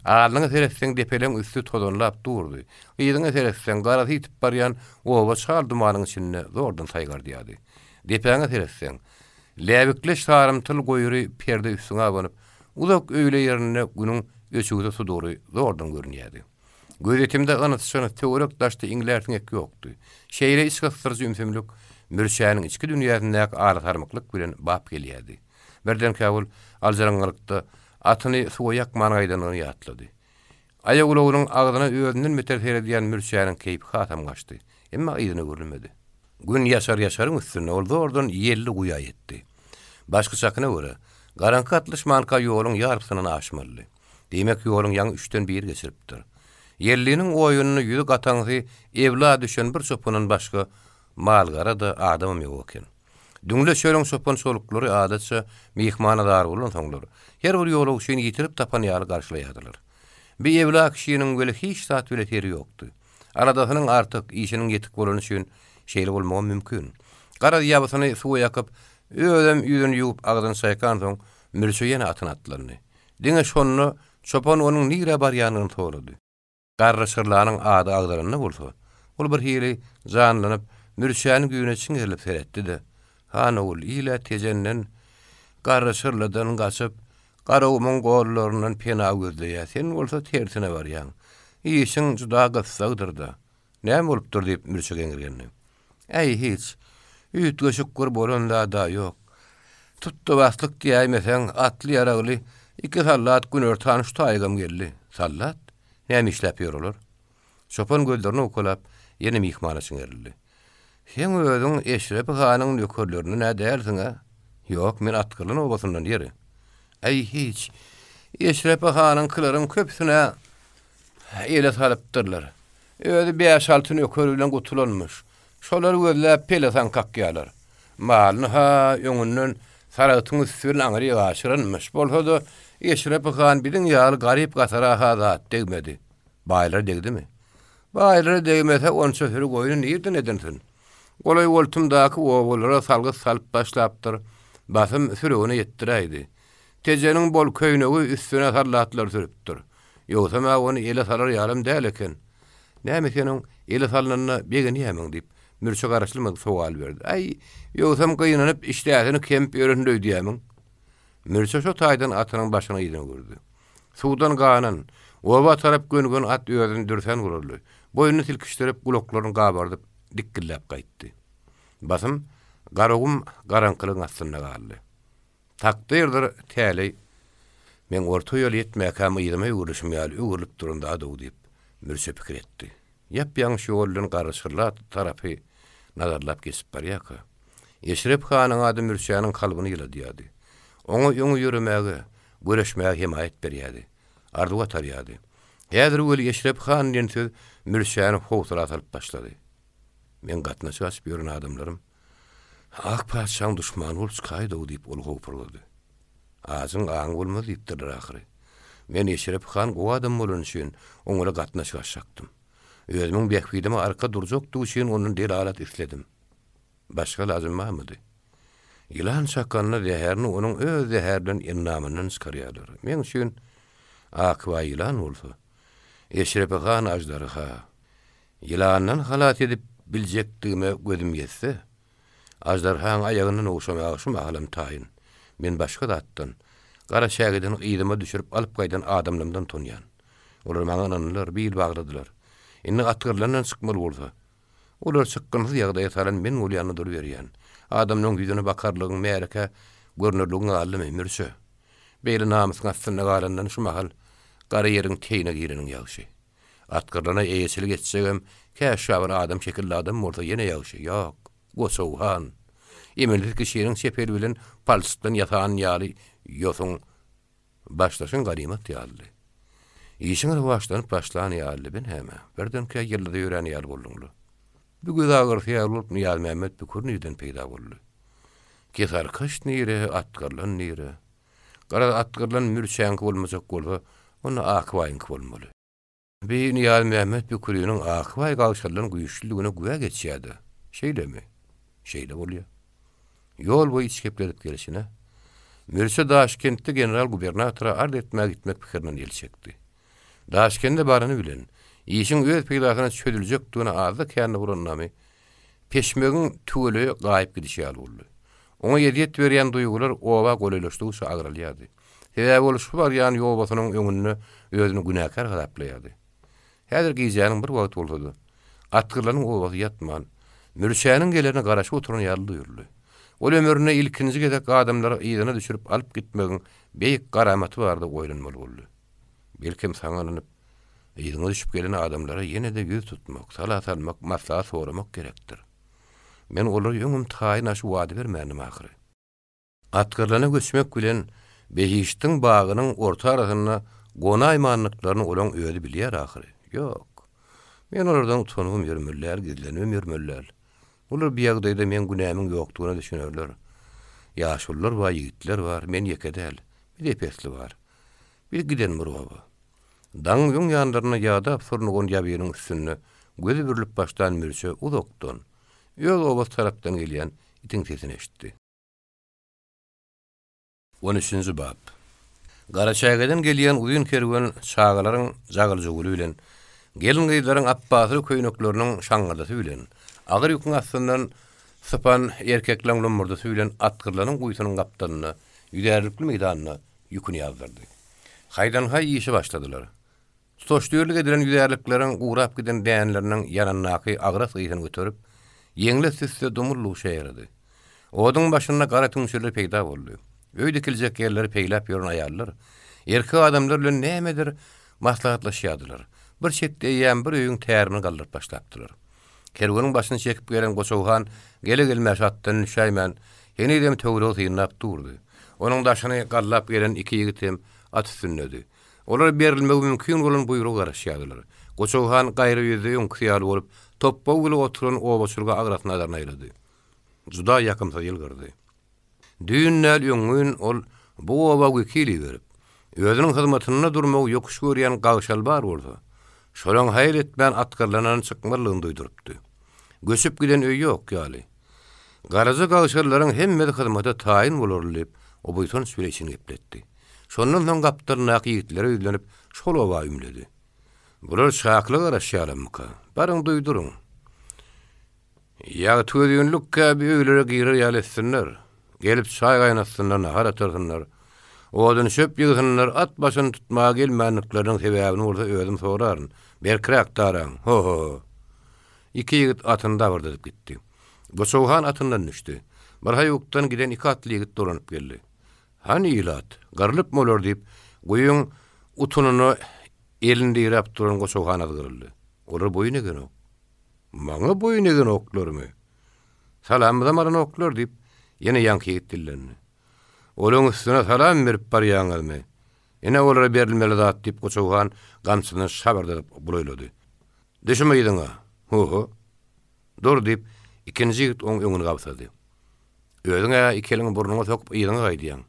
Speaker 1: Ağalyňy seretseň depeleň üstü tozonlap durdy. Ýylyňy seretseň garasy ýitip barýan owa çal dumanyň içinde zordan saýgar diýdi. Depeňe seretseň läbikle şarymtyl goýury perde üstüne abanyp, uzak öýle ýerine günüň öçügide sudury zordan görünýärdi. Gözetimde anatysyny teorik daşdy iňlersiň ek ýokdy. Şeýle isgastyryjy ümsemlik mürşäniň içki dünýäsindäki artarmyklyk bilen bap gelýärdi. Berden käbul aljaranlykda atyny suwa ýakman gaýdanyny ýatlady. Aýag ulawlaryň agdyna özünden meter seredýän mürşäniň keýpi hatam gaçdy. Emma ýygyny görülmedi. Gün yaşarın üstüne oldu oradan yelli guya etti. Başka sakına göre, garankı atlışmanka yolun yarpsının aşmalı. Demek yolun yan 3'ten 1 geçiripdir. Yellinin oyununu yüzü katansı evla düşen bir sopunun başka malgara da adamım yok eken. Dünle şölün sopun solukları adatça mihmana dar olan soňlar. Her bir yolu uşyny yitirip tapan ýaly garşylaýardylar. Bir evla kişinin böyle hiç saat bile teri yoktu. Aradasynyň artık işinin yetik bolany üçin şeýle bolmagy mümkin. Gara ýabasyny suwa ýakyp, öýdem ýüzüni ýuwup agdan saýkan soň mürşe ýene atyny atlandy. Diňe şonu çopon onuň nire barýanyny sorady. Garry sırlanyň ady agdaryny bolsa, ol bir hili janlanyp mürşäniň güýüne çiňerlip seretdi-de. Hana ol ýyla tejenden garry sırladan gaçyp garawmyň gollarynyň pena gözleýär. Sen bolsa tersine barýan. Işiň juda gysagdyr-da. Näme bolupdyr diýip mürşe geňirgendi. Ey hiç. Üýt göşükür bolanda da ýok. Tuttu baslyk diýmeseň atly ýaragly 2 sallat gün örtanyş taýgam geldi. Sallat? Näme işläp ýörler? Şopon gözlerini okulap ýene mihmana çiňerildi. Sen özüň Eşrep hanyň nökerlerini näde dersiň? Ýok, men atkylyň obasyndan ýeri. Ey hiç. Eşrep hanyň kylarym köpsüne ele salypdyrlar. Özü 5-6 nöker bilen gutulanmış. Şolar gözläp pelesan kakýarlar. Malyny ha öňünden saratyň üstüne aňry ýaşyrynmış. Bolsa-da Eşrep han bilen ýaly garyp gatara hazat degmedi. Baýlar degdimi? Baýlar degmese on söhürü goýuny nirden edensin? Golay woltumdaky owalara salgy salyp başlapdyr. Basym sürüwini ýetdiräýdi. Tejeniň bol köýnegi üstüne sallatlar sürüpdir. Ýogsa ma ony ele salar ýalym däl eken. Näme seniň ele salanyna begini ýemem diýip mürşe garaşlymagy sowal berdi. Ay, ýogsam gyýnanyp işläsini kemp ýöründe diýemem. Mürşe şo taýdan atynyň başyna ýygyny gördü. Suwdan ganan, oba tarap gönügün at ýörüni dürsen guruldy. Boynuny silkişdirip guloklaryny gabardyp dikkillep gaýtdy. Basym garawum garankylyň astyna galdy. Takdyrdyr täli. Men orta ýol ýetmäkäm ýygymy ýürüşim ýaly öwürlüp duranda ady diýip mürşe pikir etdi. Ýap-ýaňy şu ýoldan garaşyrlar tarapy nazarlap geçip barýaka. Eşrep hanyň ady mürşäniň kalbyny ýyladýady. Oňa ýöňe ýürümäge, göreşmäge himayet berýärdi. Arduga tarýardy. Häzir öli Eşrep han diýen söz mürşäni howsala salyp başlady. Men gatnaşy açyp ýören adamlarym ak paçaň düşman bolup kaýdy diýip ol gowpurlady. Azyň aň bolmaz diýipdir ahyry. Men Eşrep han o adam bolan üçin oňa gatnaşy açaktym. Özümiň bekbidime arka durjakdy üçin onuň delalat isledim. Başga lazım mahmady. Ýylan çakanna zäherini onuň öz zäherden innamynyň çykarýarlar. Men üçin akwa ýylan bolsa, Eşrep han ajdary ha. Ýylandan halat edip biljekdigime gözüm ýetse, ajdarhaň aýagynyň oşamagyşym alam taýyn. Men başga datdan, gara şägiden ýydyma düşürip alyp gaýdan adamlarymdan tonýan. Olar maňa ananlar bil bagladylar. Indi atgyrlaryndan çykmaly bolsa, olar çykkanly ýagdaýa salan men ol ýanyna dur berýän. Adamnyň ýüzüne bakarlygyň mereke görnürlügiň alymy mürşe. Beýle namysyň astyna galandan şu mahal gara ýeriň teýine gireniň ýagşy. Atgyrlaryna eýesilik etsegem, käşabar adam şekilli adam bolsa ýene ýagşy. Ýok, gosowhan. Emellik kişiň sepel bilen palsdan ýatan ýaly ýosuň başlaşyň garimat ýaly. İşiňe başlanyp başlan ýaly ben heme. Birden kä ýylda ýören ýaly bolduňly. Bu güzagır ýaly bolup Niyaz Mehmet Bükur nirden peýda boldy. Kesar kış nire, atgyrlan nire. Gara atgyrlan mürşäňki bolmajak bolsa, onu akwaýynky bolmaly. Bir Niyaz Mehmet Bükur'yň akwaý gawşalan güýçlüligine güwe geçýärdi. Şeýlemi? Şeýle bolýar. Yol boyu içkeplerip gelişine, Mürşe Daşkent'te general gubernatora ard etmek gitmek pikirinden elçekdi. Daşkent'de barını bilen, işin öz peydasyna çödüljekdigine azda kärni burannamy, peşmegiň tüweli gaýyp gidişýär boldy. Oňa ýedýet berýän duýgular oba golelaşdygyça agralýardy. Sebäbi boluşy barýan ýobasynyň öňünde özüni günäkär garaplaýardy. Häzir giýjäniň bir wagt boldy. Atgyrlaryň obasy ýatman, Mürşäniň gelerini garaşy oturan ýaly duýurly. Ol ömürüne ilkinji gedek adamlara ýygyna düşürip alyp gitmegiň beýik garamaty bardy goýlanmaly boldy. Belkim saňanyp ýygyna düşüp gelen adamlara ýene-de ýüz tutmak, salat almak, maslahat soramak gerekdir. Men olar ýöňüm taýyn aşy wady bermänim ahyry. Atgyrlana göçmek bilen behiştiň bagynyň orta arasyna gonaýmanlyklaryny olaň öýdi bilýär ahyry. Ýok. Men olardan utanýan ýermeller, gizlenýän ýermeller. Olar bir ýagdaýda men günämiň ýokdugyna düşünerler. Ýaşullar we ýigitler bar, men ýekedäl. Bir epesli bar. Bir giden murwaba. Daň ýoň ýanlaryna ýada surnugan ýabynyň üstünde gözi bürilip başdan mirçe uzakdan. Ýol obas tarapdan gelýän itiň sesini eşitdi. 13-nji bab. Garaçaýgadan gelýän uýun kerwen çağalaryň jagyljygy bilen gelin gyýlaryň appasyl köýnekleriniň şaňgardasy bilen agyr ýükün astyndan sypan erkekleň lumurdasy bilen atgyrlaryň guýsunyň gapdanyna ýüderlikli meýdanyna ýükünü ýazdyrdy. Haýdan haý işe başladylar. Stoşdýerlik edilen ýüderlikleriň uğrap giden däňleriniň ýanyndaky agras gyýsyny götürip ýeňle sesle dumurlugy şeýerdi. Oduň başyna gara tüňçüler peýda boldy. Öýde kiljek ýerleri peýlap ýören aýallar erkek adamlar bilen nämedir maslahatlaşýardylar. Bir çetde ýan bir öýüň tärini galdyryp başlapdylar. Kerweniň başyny çekip gelen Goçawhan gele gelmäş atdan düşäýmän ýene-de töwreg ýynap durdy. Onuň daşyny gallap gelen iki ýigitim at üstündedi. Olar berilmegi mümkin bolan buýrugy garaşýardylar. Goçawhan gaýry ýüzde ýonkyýaly bolup toppa uly oturan obaçurga agratyna aýlady. Juda ýakymsa ýylgyrdy. Düýünler ýöňün ol bu oba wekili berip, özüniň hyzmatyna durmak ýokuş görýän gagşal bar boldy. Şolaň haýr etmän atgyrlanan çykmalygyny duýdurupdy. Göçüp giden öý ýok ýaly. Garaja gagşallaryň hemme hyzmata taýyn bolarlyp, o buýsan süreçini gepletdi. Şondan soň gapdarnak ýigitleri öýlenip şol oba ümledi. Bular şakly garaşýarmyka? Baryň duýduruň. Ýa töýünlükkä bir öýlere girer ýaletsinler. Gelip çay gaýnatsynlar, nahar atarsynlar. Odan şöp ýygynlar at başyny tutmaga gelmänlikleriň sebäbini orada özüm soraryn. Berkirak daraň. Ho. Iki ýigit atynda bardyp gitdi. Goçawhan atyndan düşdi. Bir haýukdan giden iki atly ýigit dolanyp geldi. Hani ilat, garlyp molar diýip goýun utununy elinde ýerap duran Goçawhan adgyryldy. Olar boyun egen ok. Maňa boyun egen oklarmy? Salamda maran oklar diýip ýene ýanky ýetdilerni. Olaň üstüne salam berip barýaňyzmy? Ene olara berilmeli zat diýip Goçawhan gamsyny şabardyp buloýlady. Deşmeýdiňa. Ho. Dur diýip ikinji ýigit oň öňüne gapsady. Özüňe ikeliň burnuňa sokup ýygyny gaýdýaň.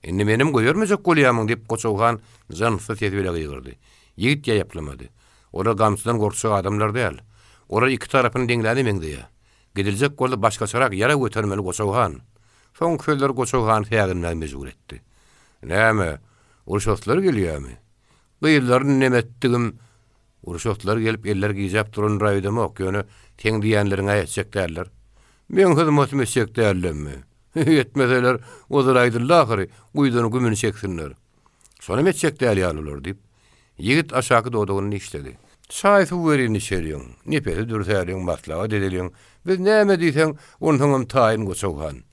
Speaker 1: Indi menim goýarmajak bolýamyň diýip Goçawhan janysyz ýetibele gyýgyrdy. Ýigit ýaýaplamady. Olar gamsydan gorkşak adamlar däl. Olar iki tarapyny deňlädi meňde. Gidiljek boldy başgaçarak ýara götermeli Goçawhan. Soň köýler Goçawhan tägine mejbur etdi. Näme? Urşotlar gelýärmi? Gyýyllaryny nemetdigim. Urşotlar gelip eller giýjap duran raýdama ok ýöne teň diýenleriň aýatjak däller. Men hyzmatymy etjek dällemmi? Etmeseler ozar aýdyllar, guýdany gümüni çeksinler. Şonu etjek däl ýalylar diýip ýigit aşaky dodugyny işledi. Şaýsy werini şerýän, nepeli dürtäliň maslahat edeliň. Biz näme diýseň, onuň taýyn Goçawhan.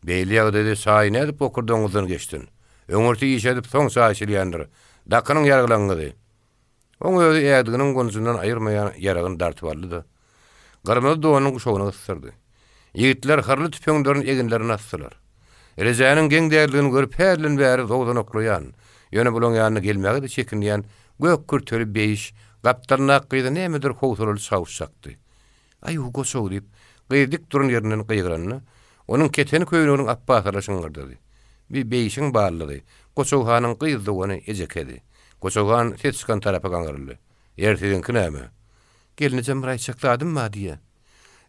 Speaker 1: Beýle ýagdaýda şaýyn edip okurdaňyzdan geçdin. Öňürti ýeşedip soň şaýşylýandyr. Dakanyň ýargylanyňdy. Oň öýde ýagdygynyň gonjundan aýyrmaýan ýaragyny dartyp aldy. Garmady dowanyň guşagyna ysyrdy. Ýigitler harly tüpeňlerini eginlerini asdylar. Rezäniň geň därdligini görüp herlin bäri zowdan oklaýan, ýöne bulan ýanyna gelmäge de çekinýän gök kürteli beýiş, gapdarnak gyýdy nämedir howsuraly şawşakdy. Ay Goçaw diýip gyýdyk duran ýerinden gyýgyranyny, onuň keteni köýnüň appasalaşyň gyrdy. Bir beýişiň barlygy, Goçawhanyň gyýdygyny ejekedi. Goçawhan tetçkan tarapa gaňryldy. Ýertiňki näme? Gelnejem raýçakladymmy diýe.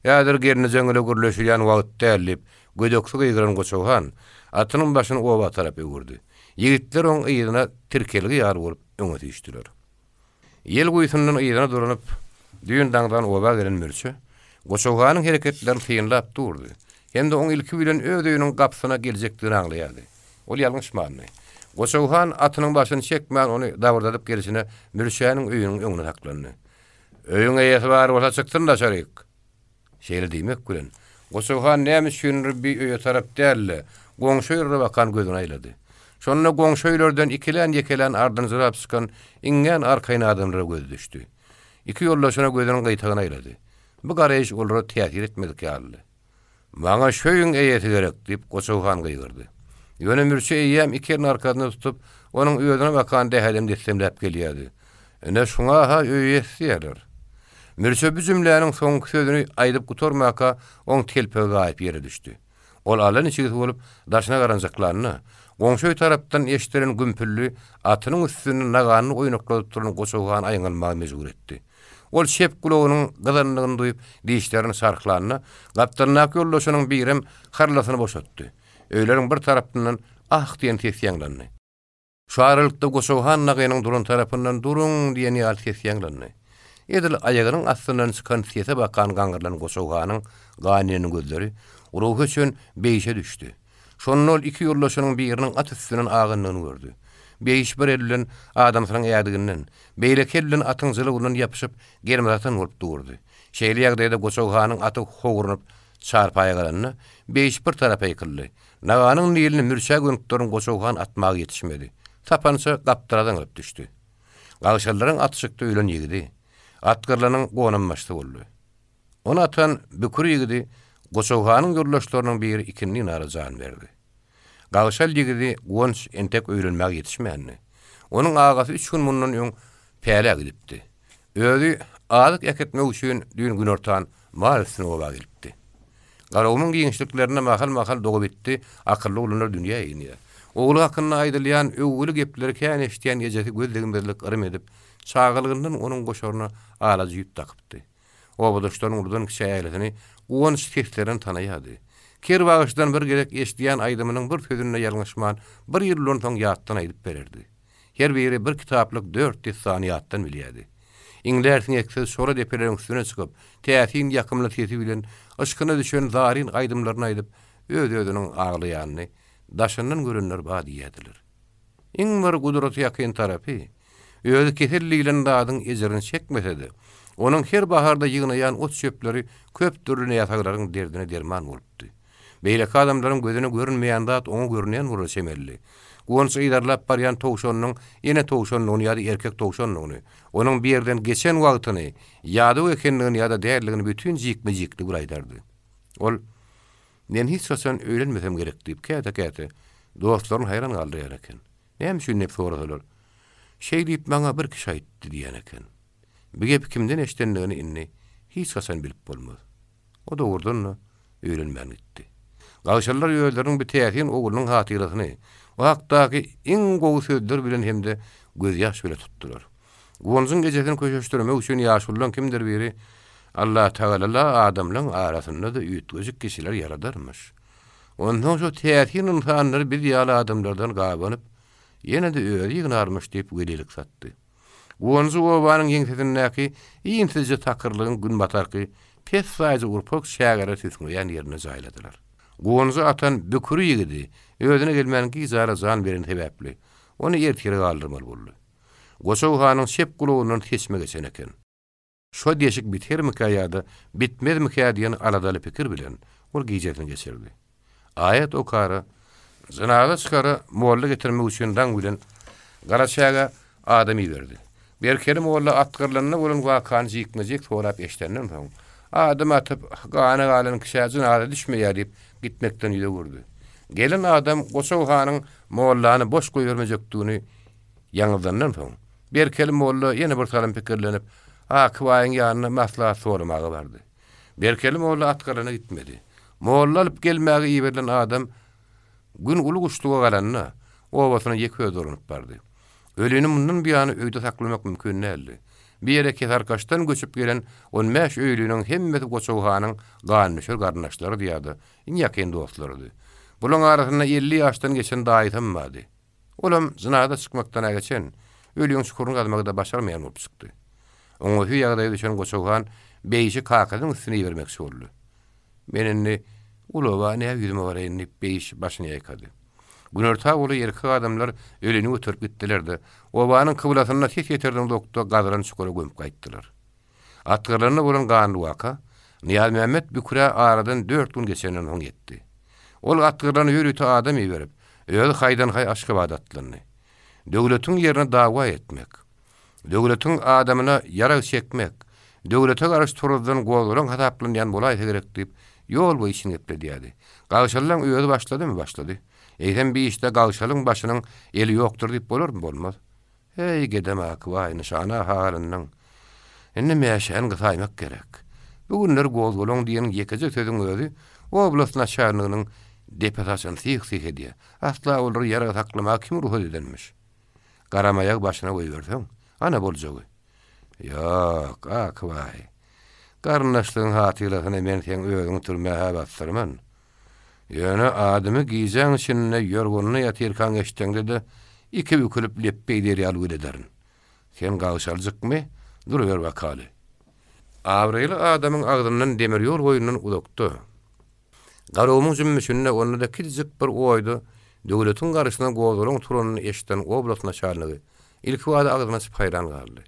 Speaker 1: Ýadyr gelnejem öle gürleşýän wagt dälip, gödöksü gyýgyran Goçawhan atynyň başyny oba tarapy gurdy. Ýigitler oň ýygyna tirkeligi ýar bolup öňe düşdiler. Ýel goýsundan ýygyna duranyp düýün daňdan oba gelen mürçe Goçawhanyň hereketlerini tyýynlap durdy. Hem de oň ilki bilen öýüniň gapsyna geljekdigini aňlaýardy. Ol ýalňyşmandy. Goçawhan atynyň başyny çekmän ony dawardadyp gelişine mürçäniň öýüniň öňüne taklandy. Öýüňe ýetbar bolsa çykdyn da şerik. Şeýle diýmek bilen Goçawhan näme şünür bir öýe tarap dälle, goňşaýyra bakan gözüni aýlady. Şonda goňşaýlardan ikilän ýekelen ardan zırap çykan iňen arkaýna adamlara göz düşdi. Iki ýollaşyna gözüniň gyýtagyny aýlady. Bu garaýyş olara täsir etmedik ýaly. "Maňa şöýün eýeti gerek" diýip Goçawhan gyýgyrdy. Ýöne mürşe eýýäm ikinin arkasyna tutup, onuň öýüne bakan dähelim dessemläp gelýärdi. Ene şuňa ha öýýetdiler. Mürşe bu jümläniň soňky sözüni aýdyp gutormaka oň telpege gaýyp ýere düşdi. Ol alan içigi bolup daşyna garanjaklaryny, goňşy tarapdan eşdirilen gümpüllü atynyň üstüne naganyny oýnakladyp turan Goçawhan aýňylmagy mejbur etdi. Ol şep gulawynyň gyzanlygyny duýup diýişlerini sarklanyny, gapdyrnak ýoldaşynyň birim harlasyny boşatdy. Öýleriň bir tarapyndan ah diýen ses ýanglandy. Şu aralykda Goçawhan nagaýanyň duran tarapyndan durun diýen ýaly ses ýanglandy. Edil aýagynyň astyndan çykan sese bakan gaňrylan Goçawhanyň ganynyň gözleri ruhy üçin beýişe düşdi. Şonun ol iki ýoldaşynyň biriniň at üstünden agynlygyny gördü. Beýiş bir elden adamsyň ýadygynyň, beýlek elden atyň jylygynyň ýapyşyp germezatan bolup durdy. Şeýle ýagdaýda Goçawhanyň aty hogurunyp çarpaýa galanyny beýiş bir tarapa ýykyldy. Naganyň nilini mürşä gönükdiren Goçawhan atmagy ýetişmedi. Tapança gapdyradan alyp düşdi. Gaýşallaryň atşykda ölen ýigidi. Atgyrlanyň gonanmaşdy boldy. Onu atan bükür ýigidi Goçawhanyň ýoldaşlarynyň biri ikini narajan berdi. Gaýşal ýigidi gonç entek öýrenmäge ýetişmänni. Onuň agasy 3 gün mundan öň päle gidipdi. Öýdi alyk eketmek üçin düň gün ortan maalesef oba gelipdi. Garawmyň giňişliklerine mahal dogu bitdi, akylly olanlar dünýä ýyny. Ogly hakyna aýdylýan öwgüli gepleri kän eşitýän ýejesi gözlegin berlik yrym edip, çağılgyndan onuň goşaryna alagy ýüp takypdy. Obadoşlaryň urdan kişi aýlasyny gonç seslerini tanaýady. Ker bagışdan bir gerek eşdiýän aýdymynyň bir sözüne ýalňyşman bir ýyldan soň ýatdan aýdyp bererdi. Her biri bir kitaplyk 400 saniýatdan bilýärdi. İnglersiň eksel şora depeleriň üstüne çykyp, täsin ýakymly sesi bilen ışkyna düşen zarin aýdymlaryny aýdyp, öz-özüniň aglaýanyny daşyndan görenler bady ýediler. Iň bir gudraty ýakyn tarapy, öýdi keselligilen dadyň ejerini çekmesedi. Onuň her baharda ýygnaýan ot çöpleri köp türlü ýataklaryň derdine derman bolupdy. Beýleki adamlaryň gözüne görünmeýän zat oňa görünýän wura semelli. Gonç ýydarlap barýan towşanyň ýene towşanyň ýa-da erkek towşanyň onuň bir ýerden geçen wagtyny ýa-da ekenligini ýa-da däherligini bütün jikme-jikli guraýdardy. Ol "Men hiç saçan öýrenmesem gerek" diýip käte dostlaryň haýran galdyrýar eken. "Näme şunu hep soradylar? Şeý diýip maňa bir kişi aýtdy" diýen eken. Bu gep kimden eşdenligini inni hiç saçan bilip bolmaz. O da ordan öýrenmän gitdi. Gaýşallar ýölderiň bir täsin oglunyň hatyrasyny, o hakdaky iň gowy sözler bilen hemde göz ýaş bilen tutdular. Gonjyň gejesini köşeşdirmek üçin ýaşulan kimdir biri Allah Taala adamlaryň arasynda da üýtgüjik kişiler yaradarmyş. Ondan şu täsin insanlar bir ýaly adamlardan gabanyp ýene de öýe ýygnarmyş diýip gelilik satdy. Gonjy obanyň ýeňsizindäki iňsizce takyrlygyň gün batarky pes saýjy urpak şägere tüsmeýän ýerine jaýladylar. Gonjy atan bükür ýigidi, özüne gelmänki zara zan beren sebäpli. Onu erkere galdyrmaly boldy. Goçawhanyň şep gulawynyň keçmege geçen eken. Şo deşik bitermika ýa-da bitmezmika diýen aladaly pikir bilen ol gijetini geçirdi. Ayet okara zinaga çykara molla getirmek üçin daň bilen garaçaga adamy berdi. Berkerim molla atgyrlanyna bolan wakany jykmajyk sorap eşdenden soň adam atyp gana galan kişäjin ada düşmeýär diýip gitmekden ýüze gurdy. Gelen adam Goçawhanyň mollany boş goýbermejekdigini ýaňydandan soň berkelim molla ýene bir salam pikirlenip Akwaýyň ýanyna maslahat soramagy bardy. Berkelim molla atgyrlanyna gitmedi. Molla alyp gelmäge ýiberilen adam gün ulu guşluga galanyna owasyna ýekö duranyp bardy. Ölüni mundan bir öýde saklamak mümkin näli. Bir ýere kesarkaşdan göçüp gelen 15 öýlüniň hemmeti Goçawhanyň ganyşyr garnaşlary diýadi. Ýakyn dostlarydy. Bulaň arasynda 50 ýaşdan geçen daýym bardy. Olam zynada çykmakdan geçen ölüň şukuryny gazmakda başarmaýan bolup çykdy. Oňa şu ýagdaýda düşen Goçawhan beýişi kakadyň üstüne ýermekçi boldy. Menini ulaba näme ýüzüme baraýyn diýip beýiş başyna ýaýkady. Günorta boly erkek adamlar ölüni götürüp gitdiler-de. Obanyň kıblasyna ses ýetirdiň doktor gazyran çukura gömüp gaýtdylar. Atgyrlaryna bolan gany waka Niyaz Mehmet büküre aradan 4 gün geçenden soň ýetdi. Ol atgyrlany ýürüti adamy berip, öýde haýdan haý Aşgabat atlandy. Döwletiň ýerine dawa etmek, döwletiň adamyna ýara çekmek, döwlete garşy turuzdan gowlaryň hataplanýan bolaýsa gerek diýip Yol boyu işini epledi. Gagşalyň öýüdi başlady mı? Başlady. Eýsem bir işte gagşalyň başynyň eli ýokdur diýip bolar mı? Bolmaz. Hey gedem akwa nişana halynyň. Enne meşen gysaýmak gerek. Bu günler gozgolong diýen ýekejek sözüň özi oblast naçarlygynyň deputasiýony syk edýär. Asla olar ýere saklamak kim ruhy edenmiş. Garamaýak başyna goýberseň, ana boljagy. Ýok, akway. Garnaşlygyň hatyrasyna men sen özüň türmäge bastyrman. Ýöne adymy giýjäň içinde ýörgünni ýatyrkan geçdiňde de iki bükülüp leppeýleri alyp ederin. Sen gawşaljykmy? Dur ber bakaly. Awryly adamyň agdyndan demir ýol boýundan uzakda. Garawmyň jümmüşinde onda da kiçik bir oýdy. Döwletiň garşyna gowdurun turanyny eşden oblast naçarlygy ilk wada agdyna çypyran galdy.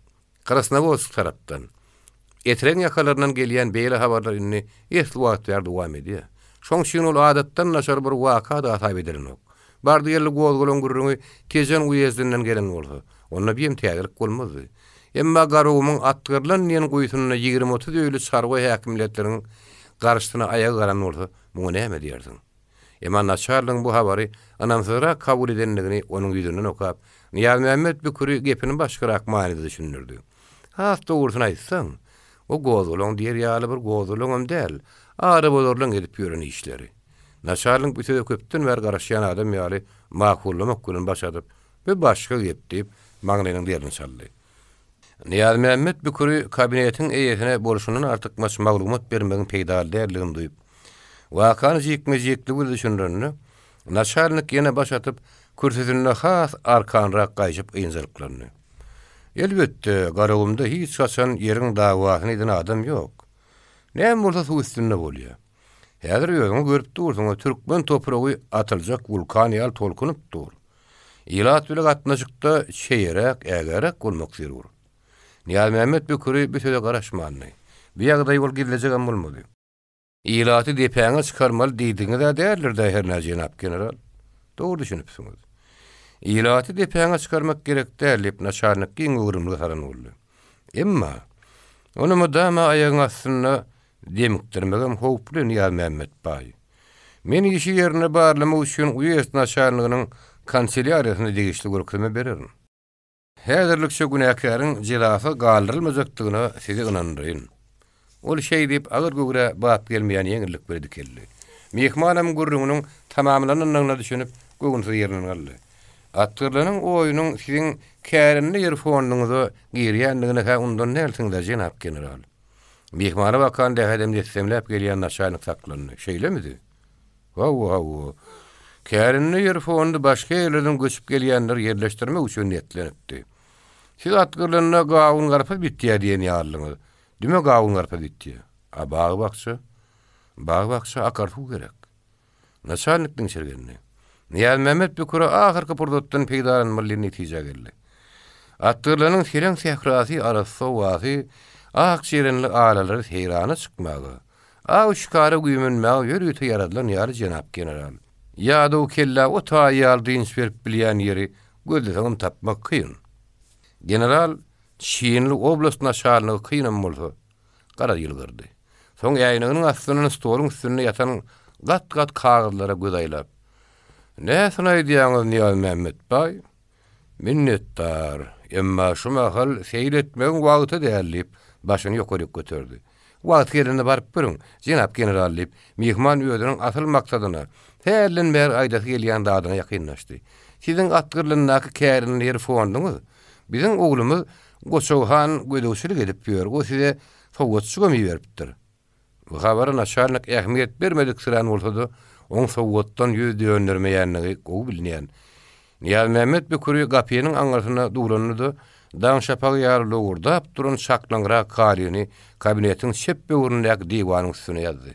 Speaker 1: Karasna bolsa tarapdan. Etren ýakalaryndan gelýän beýle habarlar inni esli wagtlar dowam edýär. Şoň şeň ol adatdan naçar bir waka da taýip edilen ok. Bardy ýerli gowdurun gurruny kejen uýezdinden gelen bolsa, onda bir täzelik bolmazdy. Emma garawmyň atgyrlan ýen goýtunyna 20-30 öýlü çarwa häkimletleriň garşyna aýagy garan bolsa, muňa näme diýersiň? Emma naçarlyň bu habary anamsyra kabul edenligini onuň ýüzünden okap, Niyaz Mehmet Büküri gepini başgarak manada düşünürdi. Hasta uğursun aýtsaň, o gozulun diýer ýaly bir gozulun däl, ara bolorlaň edip ýören işleri. Naçarlyň bütün köpden ber garaşýan adam ýaly makullamak günün başadyp, bir başga gep diýip maňlynyň diýerini çaldy. Niyaz Mehmet Büküri kabinetiň eýetine bolşundan artyk maglumat bermegiň peýdal därligini duýup, wakany jekme-jekli bir düşünýärni, naçarlyk ýene başatyp, kürsüsinde has arkanrak gaýjyp ýynjylyklaryny. Elbetde, garawymda hiç çaçan ýeriň dawasyny eden adam ýok. Näme bolsa suw üstünde bolýar. Häzir ýöňü görüp dursaň, türkmen topragy atyljak vulkan ýal tolkunyp dur. Ýylat bilen gatnaşykda şeýerek, ägerek bolmak zerur. Niyaz Mehmet Büküri bütede garaşmandy. Bir ýagdaý bol gidilecek bolmady. Ýylaty depäňe çykarmaly diýdiňi de därler her näçe jenap general. Doğru düşünüpsüňiz. Ýylaty depäňe çykarmak gerek dälip naçarlyk giň ugrumly saran boldy. Emma onu mudama aýagyň astyna demikdirmegem howply Niyaz Mehmet Baý. Men işi ýerine barlamak üçin uýez naçarlygynyň kanseliýariýasyna degişli görkezme bererim. Häzirlikçe günäkaryň jilafy galdyrylmajakdygyna sizi ynandyryn. Ol şeý diýip agyr göwre bap gelmeýän ýeňillik berdi keldi. Mehmanam gurrunun tamamlananyna düşünüp göwünsü ýerinden galdy. Atgyrlanyň oýunyň siziň kärinli ýerfonuňyzy girýändigine ha undan näçiňler jenap general. Mehmana bakan dähedem dessemläp gelýän naçarlyk saklandy. Şeýlemidi? Wow. Kärinli ýerfonuny başga ýerlerden göçüp gelýänler ýerleşdirmek üçin niýetlenipdi. Siz atgyrlanyna gawun garpy bitýär diýen ýalyňyz. Dime gawun garpy bitýär? Bagy baksa akartu gerek. Naçarlykdyň şergenini. Niyaz Mehmet Büküri ahyrky purdotdan peýdalanmaly netije geldi. Atgyrlanyň sereň sehrasy arasy wasy ak şerenli alalary heýrana çykmagy. Awşkary güýmenmäge ýörüýte yaradylan ýaly jenap general. Ýa-da o kella o taýýal diňiş berip bilýän ýeri gözleseň tapmak kyn. General Şiinli oblast naçarlygy kynam bolsa, gara ýylgyrdy. Soň ýaýnynyň astynyň stoluň üstünde ýatan gat kagazlara göz aýlap, "Näsini aýdýaňyz Niyaz Mehmet Baý? Minnetdar, emma şu mahal seýretmegiň wagty dälip başyny ýokary götürdi. Wagt yerine barıp birin, jenap general diýip mehman öýüdüniň asyl maksadyna, häzirlen ber aýdasy gelýän dadyna ýakynlaşdy. Siziň atgyrlanyňky kärinli ýerfonuňyz, biziň oglumyz Goçowhan gödäwçilik edip ýör. O size sowgatçyga mi beripdir. Bu habary naçarlyk ähmiýet bermedik sıran bolsa-da, oň sowgatdan ýüz döndürmeýänligi gowy bilinýän. Niyaz Mehmet Büküri gapynyň aňarsyna duglandy, daň şapagy ýaly ugurdap duran şaklangyrak kalyny kabinetiň şeppe urundak diwanyň üstüne ýazdy.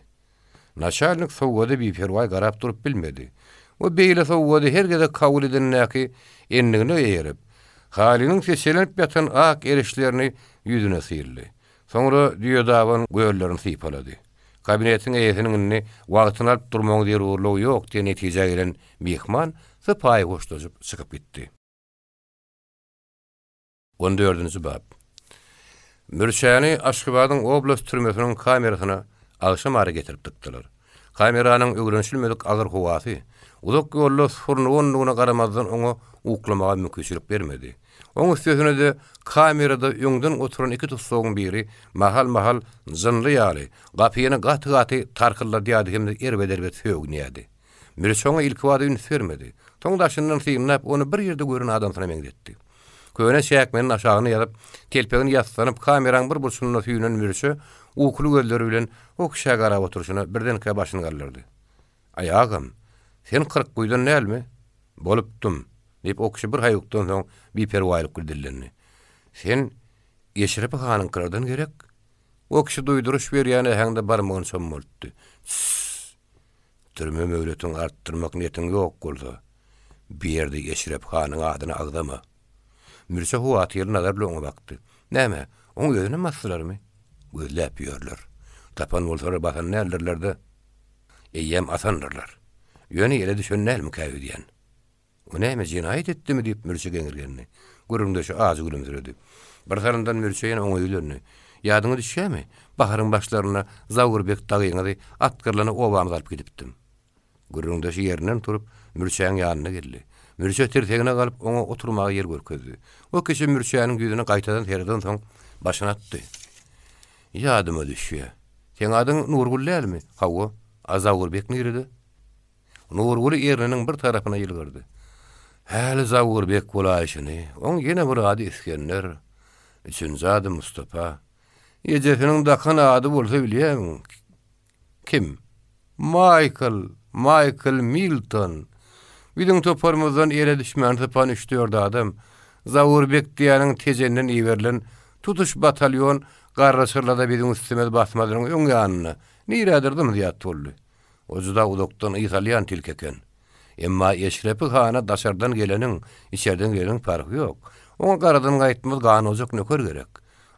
Speaker 1: Naçarlyk sowgady bir perway garap durup bilmedi. O beýle sowgady hergede kabul edilnäki endigini ýerip, halynyň seçelenip ýatan ak erişlerini ýüzüne syrly. Soňra diýdawan göýlerini sypalady. Kabinetiň eýetiniň wagtyny alyp durmagy diýer urlugy ýok diýen netije gelen mehman sypaý goşdaşyp çykyp gitdi. 14-nji bab. Mürşäni Aşgabatyň oblast türmesiniň kamerasyna agşam ara getirip dykdylar. Kameranyň öwrenşilmedik agyr howasy uzak ýolda surnugyna garamazdan oňa uklamaga mümkinçilik bermedi. Oň üstüne de kamerada öňden oturan iki tutsagyň biri mahal zynly ýaly gapyny gaty tarkylla diýady hem erbederbet söýgnýärdi. Mirçoňa ilk wada üns bermedi. Toňdaşyndan syňnap onu bir ýerde gören adam sana meňdetdi. Köne şäkmeniň aşagyna ýalyp, telpegini ýaslanyp kameraň bir burçuna süýnen mirçe ukly gözleri bilen o kişiye garap oturuşuna birdenke başyny galdyrdy. "Aýagam, sen 40 goýdan näme? Bolupdum." diýip o kişi bir haýykdan soň bir perwaýlyk bildirlerini. "Sen Eşrep hanyň kırdan gerek." O kişi duýduruş berýän häňde barmagyny çomultdy. "Türme möwletiň artdyrmak niýetiň ýok bolsa, bir ýerde Eşrep hanyň adyny agdama." Mirçe hu atyr nazar bilen ona bakdy. "Näme? Oň özüne maslarmy?" "Gözläp ýörler. Tapan bolsalar basan nälerlerde? Eýem asanlarlar. Ýöne ýere düşenelmi käbir diýen." "O näme jinayet etdimi?" diýip Mirçe geňirgenni. Gürüňde şu azy gülümsirdi. Bir taryndan Mirçeýin oňaýylarny. "Ýadyňa düşýärmi? Baharyň başlaryna Zawurbek dagyňy atgyrlany obamy galyp gidipdim." Gürüňde şu ýerinden turup Mirçeýiň ýanyna geldi. Mirçe tertegine galyp oňa oturmagy ýer görkezdi. O kişi Mirçeýiň ýüzüne gaýtadan terden soň başyny atdy. "Ýadyma düşýär. Sen adyň Nurgul dälmi?" "Hawa, Zawurbek nirede?" Nurgul ýeriniň bir tarapyna ýylgyrdy. "Häli Zawurbek bolaýşyny, oň ýene bir ady iskenler. Üçünji ady Mustapa. Ýejesiniň dakan ady bolsa bilýäň." "Kim?" Michael Milton. Bizim toparmazdan ere düşmän tapan üçdördi adam. Zawurbek diýäniň tejenden iwerlen tutuş batalyon garraşyrlada bizim üstüme basmadyň öň ýanyna. Niredirdim diýip boldy. O juda udokdan italyan tilkeken. Emma Eşrep hana daşardan geleniň, içerden geleniň farky ýok. Oňa garadan gaýtmaz ganozak nöker gerek.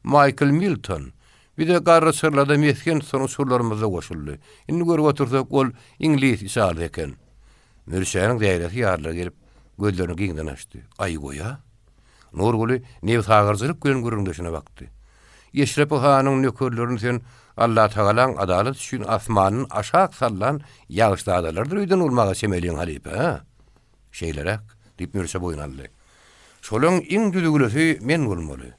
Speaker 1: Michael Milton. Bir de garraşyrlada mesken sonuçlarymyza goşuldy. Indi görüp otursak ol ingliz işardy eken. Mirçeýiň daýrasy ýarlar gelip gözlerini giňden açdy. "Ay goýa." Nurguly new sagyrjylyk bilen gürüňdeşine bakdy. "Eşrep hanyň nökerlerini sen Allah Taalaň adalet üçin asmanyň aşak sallan ýagşladalardyr öýden ulmaga semeliň halipe, ha? Şeýlerek diýip Mirçe boyun aldy. "Şolaň iň düdügülesi men bolmaly.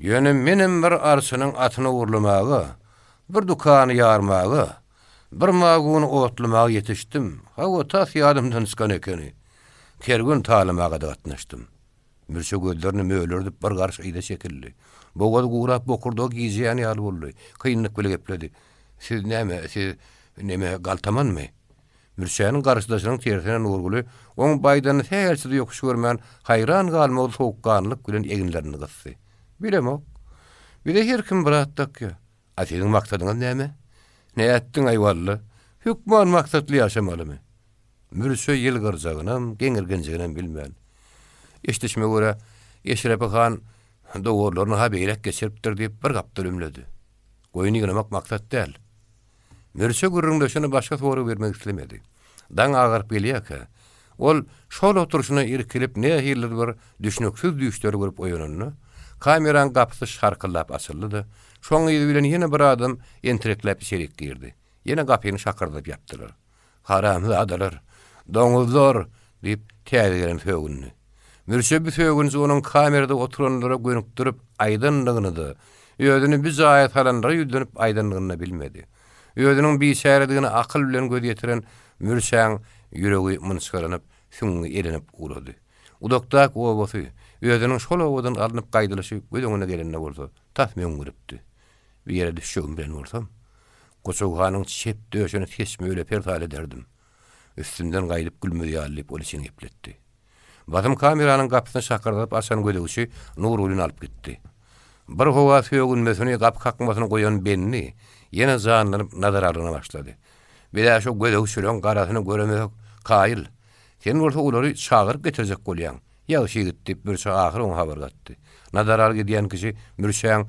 Speaker 1: Ýöne menem bir arsynyň atyny urlamagy, bir dukany ýarmagy, bir maguny otlamagy ýetişdim. Hawa tas ýadymdan çykan ekeni. Kergün talamaga da gatnaşdym." Mirçe gözlerini möýlerdi bir garşy ýa şekilli. Bogad gurap bokurda gizýän ýaly boldy. Kynlyk bilen gepledi. "Siz näme galtamanmy?" Mirçeýiň garşydaşynyň tersine Nurguly oň baýdan häçde ýokuş görmän haýran galmaly sowukkanlyk bilen eginlerini gysdy. "Bilemok. Bir de her kim biratdak ya. Atyň maksadyň näme? Näetdiň aýwally? Hükman maksatly ýaşamalymy?" Mirçe ýylgyrjagynam, geňirgenjiginem bilmän. Eşdişme göre Eşrep han dogorlaryny habeýlek geçiripdir diýip bir gapda ümledi. Goýuny ýynamak maksat däl. Mirçe gürrüňdeşini başga soru bermek islemedi. Daň agyryp gelýär. Ol şol oturuşyna irkilip nähirli bir düşnüksiz düşleri görüp oýanyny, kameraň gapysy şarkyllap açyldy. Şoň bilen ýene bir adam entereklep içerik girdi. Ýene gapyny şakyrdyp ýapdylar. "Haramly adalar, doňuzlar" diýip täzegelen söýgünni. Mirçe bir söýgünji onuň kamerada oturanlara gönükdirip aýdynlygyny, ýödüni bir zaýat halanlara ýüzlenip aýdynlygyny bilmedi. Ýödüniň bir şäherdigini akyl bilen göz ýetiren Mirçeň ýüregi mınçgaranyp, süňňi elenip urady. Udakdak obasy, ýödüniň şol obadan alınıp gaýdylyşy gözüňe gelende bolsa, tas meňgiripdi. Bir ýere düşýän bilen bolsam, Goçawganyň çep döşüne kesmeýle pertal ederdim. Üstünden gaýdyp gülmedi ýalyp poliçini gepletdi. Batym kameranyň gapysyny şakyrdyp açan gödegçi Nurulyn alyp gitdi. Bir howa söýgünmesini gap kakmasyny goýan benni ýene zanlanyp nazar alyna başlady. Bela şu gödegçileň garasyny göremek kaýyl. Sen bolsa ulary çagyryp getirecek bolýan. Ýagşy gitdi bir çağa ahyr oňa habar gatdy. Nazar aly gidýän kişi Mirçeň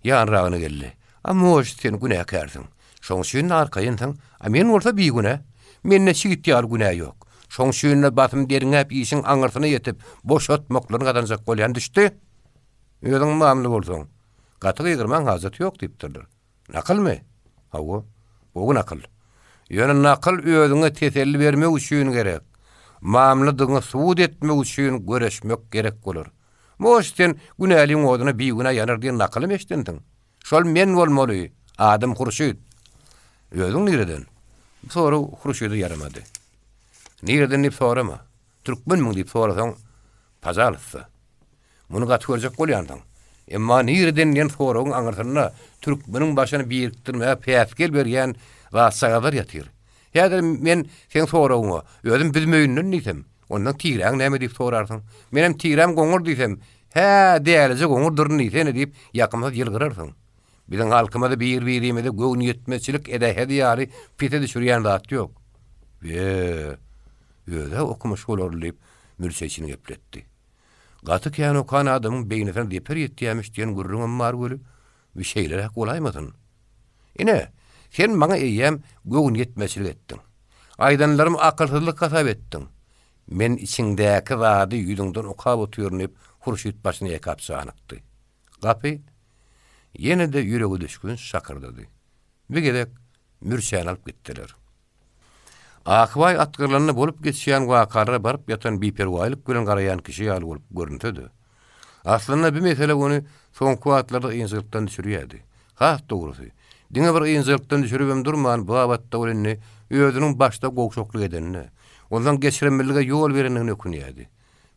Speaker 1: ýanragyna geldi. "Amma o sen günäkärsiň. Şoň şeýle arkaýynsyň. A men bolsa bir güne. Menne çigit ýar günä ýok. Şoň şeýle batym deriňäp işiň aňyrtyna ýetip boşatmaklaryny gadanjak bolýan düşdi. Ýöňiň mamly bolsaň, gaty ýygyrmaň hazat ýok" diýipdirler. "Nakylmy?" "Hawa, bu nakyl. Ýöne nakıl özüňe teselli bermek üçin gerek. Mamladyňy suwut etmek üçin göreşmek gerek bolar. Moşten günäliň oduna bir güne ýanar diýen nakylym eşdendiň. Şol men bolmaly, Adam Hurşit. Özüň nireden? Sonra Hurşit'i yaramady. Nireden diýip sorama. Türkmenmiň diýip sorasaň, pazarlysa. Muny gatyrjak bolýandyň. Emma nireden diýen soragyň aňyrsyna türkmeniň başyny birikdirmäge päsgel berýän rasagadar ýatyr. Ýa-da men sen soragyňa özüm bilmeýändiň diýsem, ondan tiýräň näme diýip sorarsyň. Menem tiýräm goňur diýsem, hä, dälize goňurdur diýsene diýip ýakymda ýylgyrarsyň. Biziň halkymyzda bir-birimize göwn ýetmezçilik edähedi ýaly pite düşürýän zat ýok. Öde okumuş bolar diýip mürşeçini gepletdi. Gaty kän okan adamyň beýninden deper ýetýämiş diýen gurrun mar bolup bir şeýler hak bolaýmadyn. Ine, sen maňa eýem göwn ýetmezçilik etdiň. Aýdanlarym akylsyzlyk hasap etdiň. Men içiňdäki zady ýüzüňden okap otýarnyp Hurşit başyny ýakap sanykdy. Gapy ýene-de ýüregi düşkün şakyrdy. Bir gerek mürşän alyp gitdiler. Akbay atgyrlanyny bolup geçýän wakara baryp ýatan biperwaýlyk bilen garaýan kişi ýaly bolup görüntüdi. Aslynda bu mesele ony soňky wagtlarda ýyňsylykdan düşürýärdi. Ha, dogrusy. Diňe bir ýyňsylykdan düşürübem durman bu abatda olenni özüniň başda gowşokluk edenini, ondan geçiremmeligi ýol berenini ökünýärdi.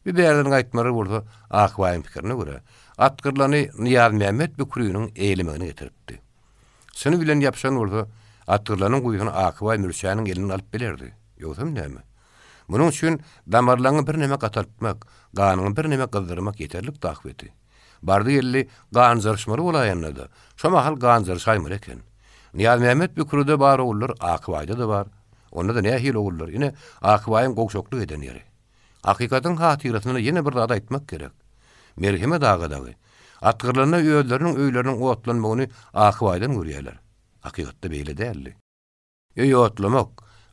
Speaker 1: Bir bärden gaýtmary bolsa, Akbaýyň pikirine görä, atgyrlany Niýaz Mämmed Büküriniň eýlemegine getiripdi. Şunu bilen ýapşan bolsa, atgyrlanyň guýuny Akbaý mürşäniň elini alyp belerdi. Ýogsam näme? Munuň üçin damarlaryny bir näme gatalpmak, ganyny bir näme gyzdyrmak ýeterlik taýypdy. Bardy gelli gan zarşmary bolaýanlarda. Şoma hal gan zarşaýmar eken. Niýaz Mämmed Büküride bar ogullar, Akbaýda da bar. Onda da nähil ogullar. Ine Akbaýyň gowşokluk eden ýeri. Hakikatyň hatyrasyny ýene bir zada aýtmak gerek. Merheme dagadagy. Atgyrlanyň öýleriniň öýleriniň otlanmagyny Akbaýdan görýärler. Hakykatda beýle däldi. Öýe otlamak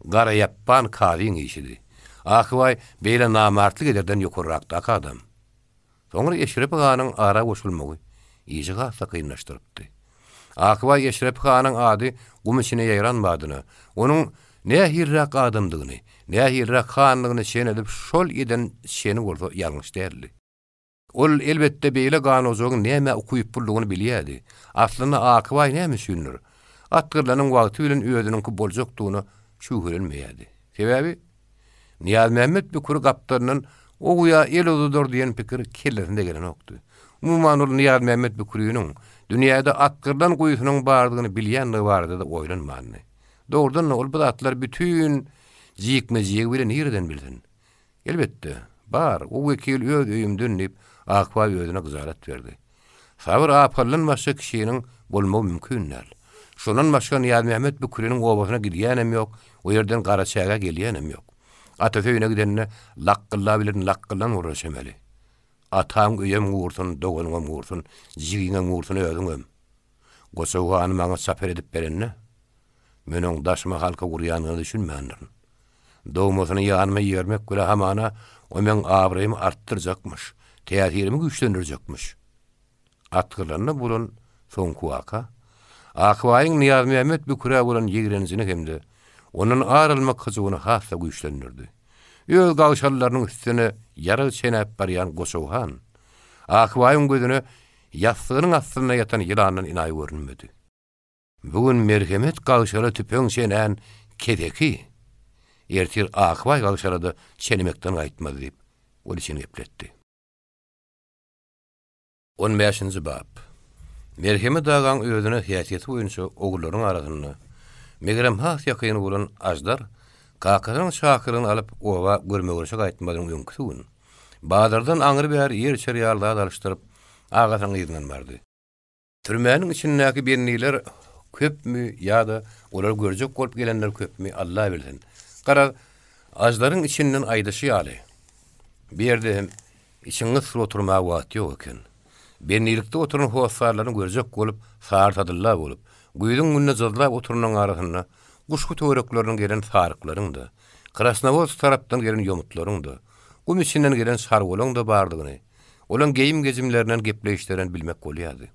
Speaker 1: gara ýappan kadyň işidi. Akbaý beýle namartlyk ederden ýokurrakda adam. Soňra Eşrep Hanyň ara goşulmagy iýice gasa kynlaşdyrypdy. Akbaý Eşrep Hanyň ady gumyşyna ýaýranmadyny, onuň nähirrak adamdygyny, nähirrak hanlygyny şen edip şol eden şeni bolsa ýalňyş däldi. Ol elbetde beýle ganozogyň näme okuyup buldygyny bilýärdi. Aslynda Akbaý näme düşünür? Atgyrlanyň wagty bilen özüniňki boljakdygyny şuhrenmeýärdi. Sebäbi Niýaz Mämmed Bükür gapdarynyň o guya el odudur diýen pikir kellerinde gelen okdy. Umuman ol Niýaz Mämmed Büküriniň dünýäde atgyrlan guýusynyň bardygyny bilýänligi barada da oýlanmany. Doğrudan ol bu atlar bütün jikme-jik bilen ýerden bilsin. Elbetde bar, o wekil öz öýümden dip Akbaý özüne gyzarat berdi. Sabır apallan başga kişiniň bolmagy mümkin näl. Şondan başga Niýaz Mämmed Büküriniň obasyna gidýänem ýok, o ýerden Garaçaýga gelýänem ýok. Ata-töýüne gidenne laqqylla bilen laqqyllan uğraşamaly. Atam öýem uğursun, dogalyňam uğursun, jigiňem uğursun özüňem. Goşawany maňa saper edip berenne. Meniň daşma halka gurýanyny düşünmändir. Dowmasyny ýanyma ýermek göre hamana o men abrym artdyrjakmyş, täsirimi güýçlendirjakmyş. Atgyrlanyny bulan soňky waka Akbaýyň Niýaz Mämmed Büküre bolan ýegirenjini hemde onun aralmak hyzygyny hassa güýçlendirdi. Öz gawşallarynyň üstüne ýary çenäp barýan Goşawhan Akbaýyň gözüne ýassygynyň astyna ýatan ýylanyň inaý görünmedi. Bugün merhemet gawşaly tüpeň çenän kedeki ertir Akbaý gawşalady çenmekden gaýtmady diýip ol için gepletdi. 15-nji bab. Merhemet dagan özüne hiýatyety boýunça ogullaryň arasyna megrem has ýakyny bolan ajdar kakaryň şakyryny alyp owa görmegürse gaýtmadyň öňküsün. Badardan aňyry bäri ýer çerýalda dalışdyryp agasyň ýygynyň bardy. Türmäniň içindäki birniler köpmü ýa-da olar görjek bolup gelenler köpmü Allah bilsin. Gara ajdaryň içinden aýdyşy ýaly. Bir ýerde hem içiňiz sur oturmagy wagt ýok eken. Bernilikde oturan howaslarlaryny görjek bolup saartadylar bolup, güýdüň günne jazlap oturunan arasyna guşku töwereklarynyň gelen saryklaryň da, Krasnovoz tarapdan gelen ýomutlaryň da, gum içinden gelen sargolaryň da bardygyny, olan geyim gezimlerinden gepleşdiren bilmek bolýardy.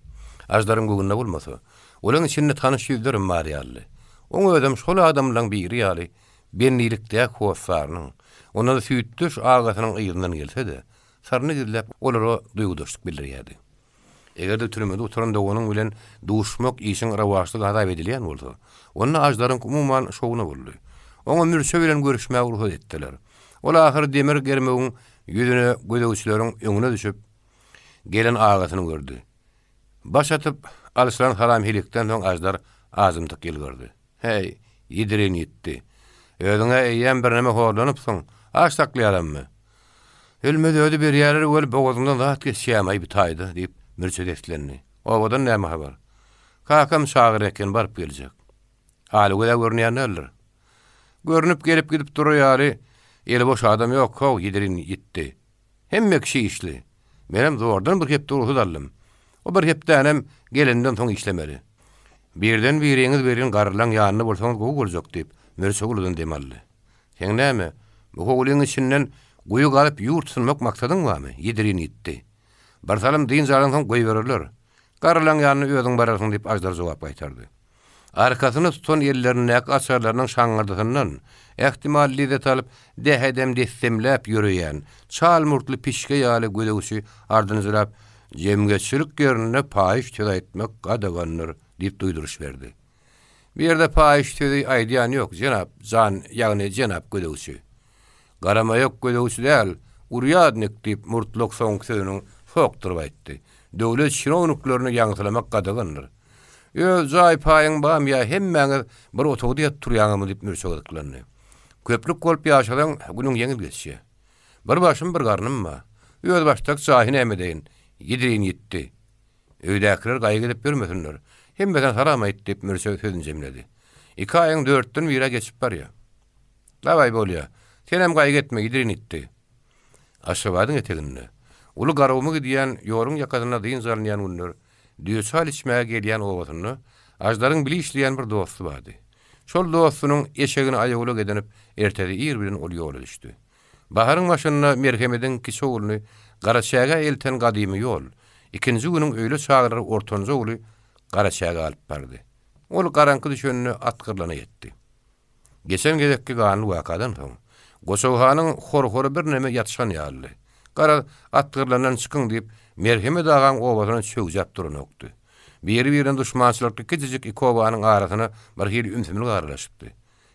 Speaker 1: Ajdaryň gögünde bolmasa, olaň içinde tanyş ýüzlerim bar ýaly. Oň ödem şol adamlaryň biri ýaly benlilikde howasarynyň. Ona da süýtdüş agasynyň ýyryndan gelse-de, sarny gizläp olara duýgudaşlyk bildirýärdi. Egerde türmede oturan da onun bilen duşmak işin rewaçlyk adap edilýän bolsa, onu ajdaryň umuman şowuna boldy. Oňa mürşe bilen görüşmäge ruhsat etdiler. Ol ahir demir germegiň ýüzüne gödäwçileriň öňüne düşüp gelen agasyny gördü. Baş atyp alyslan haram helikden soň ajdar azymdyk gelgirdi. Hey, ýediren ýetdi. Öňe eýen bir näme horlanypsyň, aştaklaýarmy? Ölmedi öde bir ýerler bolup bogazyndan zat geçýämay bir taýdy diýip mürçedetlerini. Owadan näme habar? Kakam şagyr eken barıp geljek. Haly göle görnýänler. Görnüp gelip gidip durýary, eli boş adam ýok, kow ýedirin ýetdi. Hemme kişi işli. Menem zordan bir hep duruşy dallym. O bir hepdenem gelenden soň işlemeli. Birden biriňiz berin garrylan ýanyny bolsaňyz gowy boljak diýip mürçeguldan demelli. Sen näme? Bu howlyň içinden goýu galyp ýurtsunmak maksadyň barmy? Ýedirin ýetdi. Barsalym diň zalan soň goý berirler. Garrylan ýanyny özüň barasyň diýip ajdar jogap gaýtardy. Arkasyny tutan ellerini açarlarynyň şaňardygyndan ähtimalli de talyp dehdem dessemläp ýürüýän çalmurtly pişke ýaly gödäwçi ardyny zylap jemgeçilik ýerine paýyş töre etmek gadaganlar diýip duýduruş berdi. Bir ýerde paýyş töre aýdýan ýok, jenap zan ýagny jenap gödäwçi. Garama ýok gödäwçi däl, urýadnik diýip murtluk soň sözüniň sokdurup aýtdy. Döwlet şirownuklarını ýaňsylamak gadaganlar. Yo zay paýyň bam ýa hemmeňiz bir otogda ýatyp turýanymy diýip mürşegediklerini. Köplük bolup ýaşadan günüň ýeňil geçýär. Bir başym bir garnymma. Öz başdak sahyny emedeýin. Ýedirin ýetdi. Öýdäkiler gaýy edip bermesinler. Hemmeden haram aýt diýip mürşeged sözüni jemledi. 2 aýyň 4-den bire geçip barýar. Laway bolýar. Senem gaýy etme ýedirin ýetdi. Aşabadyň eteginde. Ulu garawmy diýen ýoruň ýakadyna diň zalynýan günler. Düýçal içmäge gelýän owasyny ajdaryň bili işleýän bir dosty bardy. Şol dostunyň eşegini aýagyla gedenip ertedi ýer bilen ol ýola düşdi. Baharyň başyna merhemeden kişi oğluny Garaçaga elten gadymy ýol. Ikinji günüň öýle çagyrary ortanjy oğlu Garaçaga alyp bardy. Ol garanky düşenini atgyrlana ýetdi. Geçen gedekki ganly wakadan soň Goşawhanyň hor-hory bir näme ýatşan ýaly. Gara atgyrlanan çykyň diýip merheme dagan owasyny çöwjap duranokdy. Biri-birinden düşmançylykly kiçijik iki owanyň arasyna bir hili ümsümlik aralaşypdy.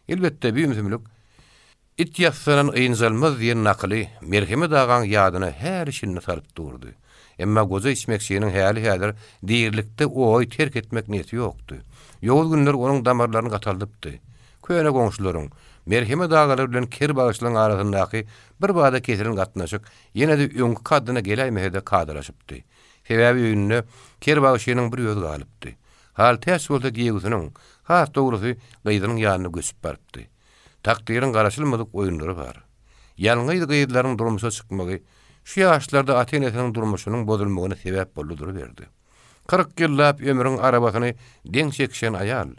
Speaker 1: Elbetde bir ümsümlik it ýasanan ýynjalmaz diýen nakly merheme dagan ýadyna her işini salyp durdy. Emma goza içmekçiýiniň häli häzir diýerlikde oý terk etmek niýeti ýokdy. Ýol günler onuň damarlaryny gataldypdy. Köne goňşularyň merheme dagalary bilen ker bagışlaryň arasyndaky bir bada kesirin gatnaşyk ýene de öňkü kadyna geleýmehede kadraşypdy. Sebäbi öňünde ker bagışynyň bir ýözi galypdy. Hal täs bolsa giýegüsiniň has dogrusy gaýdynyň ýanyna göçüp barpdy. Takdirin garaşylmadyk oýunlary bar. Ýalňyz gaýdylaryň durmuşa çykmagy şu ýaşlarda ata-enesiň durmuşynyň bozulmagyna sebäp boldury berdi. 40 ýyllap ömrüň arabasyny deň çekişen aýal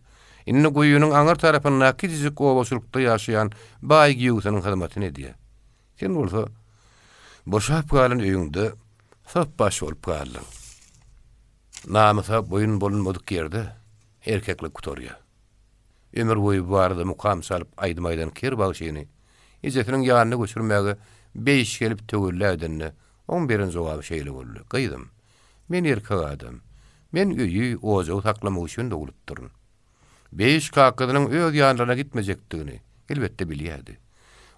Speaker 1: inni goýunyň aňyr tarapynda kiçijik owaçylykda ýaşaýan baý giýegüsiniň hyzmatyny edýär. Sen bolsa boşap galan öýüňde sap baş bolup galyň. Namysa boyun bolunmadyk ýerde erkeklik kutorýar. Ömür boyu barada mukam salyp aýdymaydan ker bagşyny izetiniň ýanyna göçürmäge beýiş gelip tögüllädinni 11-nji jogaby şeýle boldy. Gaýdym. Men erkek adam. Men öýü ojagy saklamak üçin dogulup durun. Beýiş kakadynyň öz ýanlaryna gitmejekdigini elbetde bilýärdi.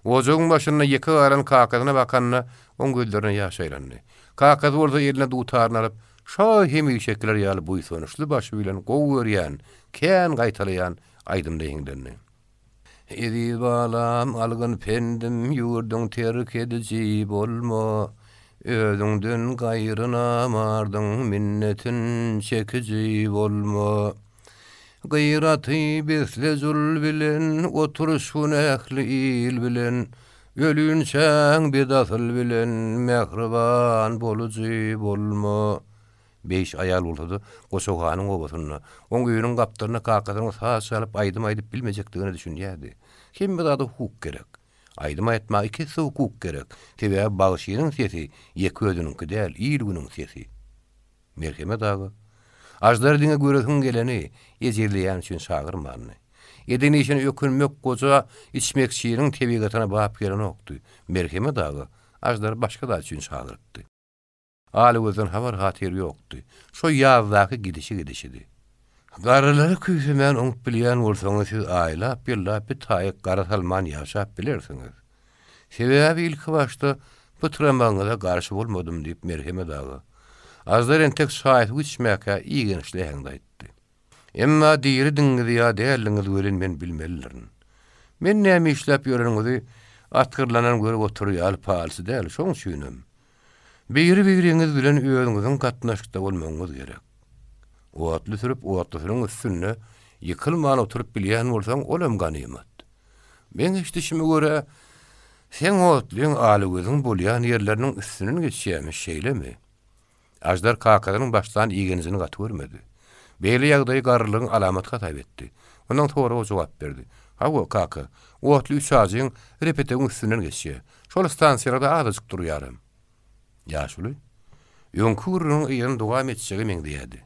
Speaker 1: Ojagyň başyna ýeke garan kakadyna bakanna oň gözlerine ýaş aýlandy. Kakady bolsa eline dutarny alyp şo hemi şekiller ýaly buýsanyşly başy bilen gowy görýän, kän gaýtalaýan aýdymda ýeňlendi. Edi balam algyn pendim ýurdun terk edici bolma. Özüňden gaýryna mardyň minnetin çekici bolma. Gayraty besle zul bilen oturuşun ähli il bilen ölünçäň bedasyl bilen mehriban boluji bolma. 5 aýal boldy. Goşawhanyň owasyny oň öýüniň gapdaryna kakadyny saz salyp aýdym aýdyp bilmejekdigini düşünýärdi. Kim bir ady hukuk gerek. Aýdym aýtmak ikisi hukuk gerek. Tebe bagşynyň sesi ýeki ödüniňki däl, ýylgynyň sesi. Merheme dagy Ajdar diňe göresin geleni ejirleýän üçin çagyrmany. Edeni işini ökünmek goza içmekçiğinin tebigatına bağıp gelen oktu. Merheme dağı, ajdar başka da için çağırıptı. Ali gözün havar hatiri yoktu. Şo yazdaki gidişidi. Garıları küysümen oňup bilýän bolsaňyz siz aýlap ýyllap bir taýyk gara salman ýaşap bilersiňiz. Sebäbi ilki başda bu trambaňyza garşy bolmadym diýip merheme dagy. Azdar entek şaýat üçmäkä iýgenişli aýtdy. Emma diýeri diňizi ýa däliňiz gören men bilmelilerin. Men näme işläp ýöreňizi atkyrlanan görüp oturýar palsy däl, şoň üçinem. Biri-biriňiz bilen öýüňiziň gatnaşykda bolmagyňyz gerek. Oatly sürüň üstüne ýykylman oturup bilýän bolsaň olam ganymat. Men işdişime göre sen otlyň alygyň bolýan ýerleriniň üstünden geçýämi şeýlemi? Ajdar kakadyň başdan iýgenizini gaty görmedi. Beýle ýagdaý garrylygyň alamat gaty etdi. Ondan toğra jogap berdi. Hawa kaka, otly üç azyň repetiň üstünden geçýär. Şol stansiýada azyk durýarym. Ýaşuly. Ýonkurnyň ýerine dowam etjegi men diýdi.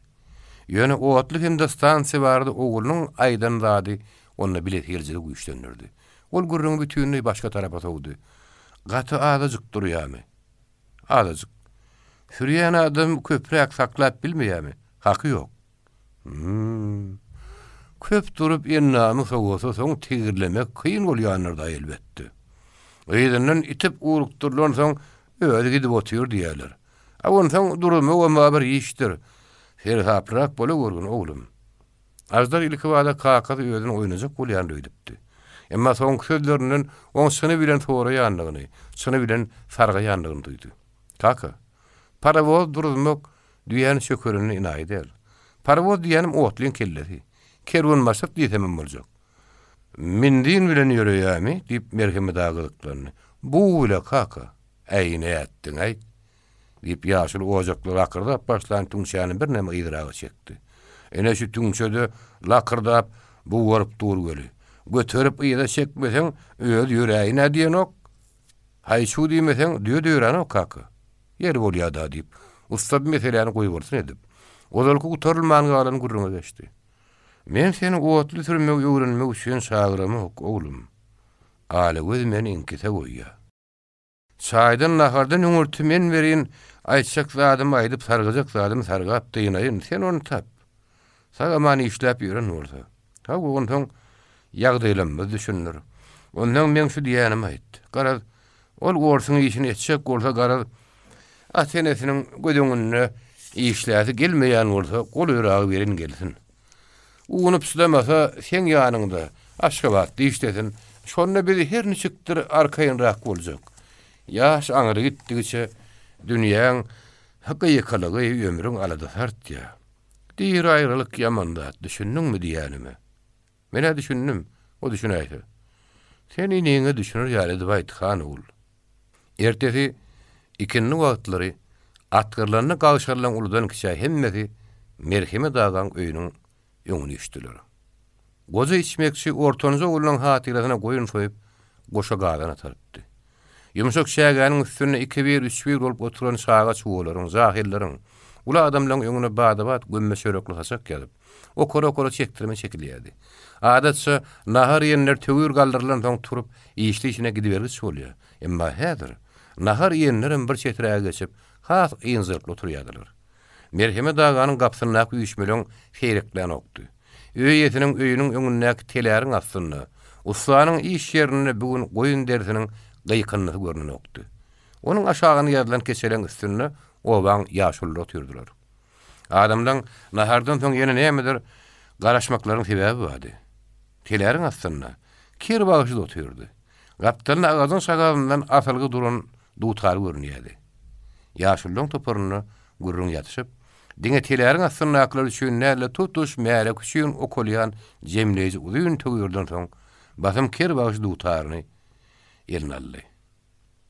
Speaker 1: Ýöne otly hemde stansiýa bardy, ogulunyň aýdan zady onda bilet herjide güýçlendirdi. Ol gurrun bütünni başka tarafa tawdy. Gaty azyk durýarmy? Azyk. Sürýän adam köprek saklap bilmeýärmi? Haky ýok. Köp durup ennamy sowasa soň tigirlemek kıyın bolýanlarda elbetde. Eýdenden itip urukdurlan soň öýde gidip otyr diýerler. Awon soň durumy we bir işdir. Her haprak bola görgün oglum. Azdar ilki wada kakady öýden oýnajak bolýan öýdipdi. Emma soň sözlerinden oň syny bilen toğra ýanlygyny, syny bilen sarga ýanlygyny duýdy. Kaka, paravoz duruzmak düýän şökörini inaý der. Paravoz diýenim otlyň kelleri. Kerwon maşyk diýsemem boljak. Mindin bilen ýöreýärmi diýip merheme daglyklaryny. Bu ile kaka, äýne etdiň aýt. Diýip ýaşyl ojaklary akyrdyp başlan tüňçäni bir näme ýydraga çekdi. Ene şu tüňçede lakırdap bu worup dur göli. Götürüp ýa-da çekmeseň öýde ýöreýine diýenok. Hay şu diýmeseň diýýäranok kaka. Yer bolýar da diýip ustad meseleni goýup edip. Odalky gutarylman galan gurruna geçdi. Men seni otly sürmek öwrenmek üçin çağıramak oglum. Ali göz meni inkise goýýar. Çaýdan nahardan öňürtü men berin aýtjak zadym aýdyp sargyjak zadym sargap diýnaýyn. Sen onu tap. Saga mani işläp ýören bolsa. Ha ondan ýagdaýlamy düşünür. Ondan men şu diýänim aýtdy. Gara ol gorsuny işini etjek bolsa gara atenesiniň gödüňünde işläsi gelmeýän bolsa gol ýöragy berin gelsin. Uňup sülemese sen ýanyňda aşgabat diýişdesin. Şonda bir her niçikdir arkaýynrak boljak. Yaş aňyry gitdigiçe dünýäň hakykalygy ömrüň alada sartýa. Diýir aýrylyk ýamanda düşündiňmi diýänimi? Mene düşündim, o düşünäýdi. Sen iniňe düşünür ýaly diýip aýtgan ol. Ertesi ikindi wagtlary atkyrlaryny gawşarlan uludan kişi hemmeti merheme dagan öýüniň ýöňüne işdiler. Goza içmekçi ortanyza bolan hatyrasyna goýun soýup goşa gadan atarpdy. Ýumşak şägäniň üstüne 2-1-3-1 bolup oturan şaga çuwalaryň, zahirleriň, ula adamlaryň öňüne badabat gömme şörekli haçak gelip, okora çekdirme çekilýärdi. Adatça nahar ýerler töwür galdyrlan soň turup işli işine gidibergis bolýar. Emma häzir nahar ýerlerin bir çeträge geçip has ýynjyrkly oturýardylar. Merheme daganyň gapsyna güýşmeleň feýreklen okdy. Öýetiniň öýüniň öňündäki teläriň aslynda, ustanyň iş ýerine bugün goýun dersiniň gyýkynlygy görünen okdy. Onuň aşagyny ýazylan keselen üstünde obaň ýaşully oturdylar. Adamdan nahardan soň ýene nämedir garaşmaklaryň sebäbi bardy. Teläriň aslynda kir bagyşyda oturdy. Gapdan agazyň şagabyndan asylgy duran dutar görünýärdi. Ýaşullyň toparyny gurrun ýatyşyp, diňe teläriň aslynda aklary üçin näle tutuş mäle küçüň okolýan jemleýici uzun töwürden soň basym kir bagyşy dutaryny eline aldy.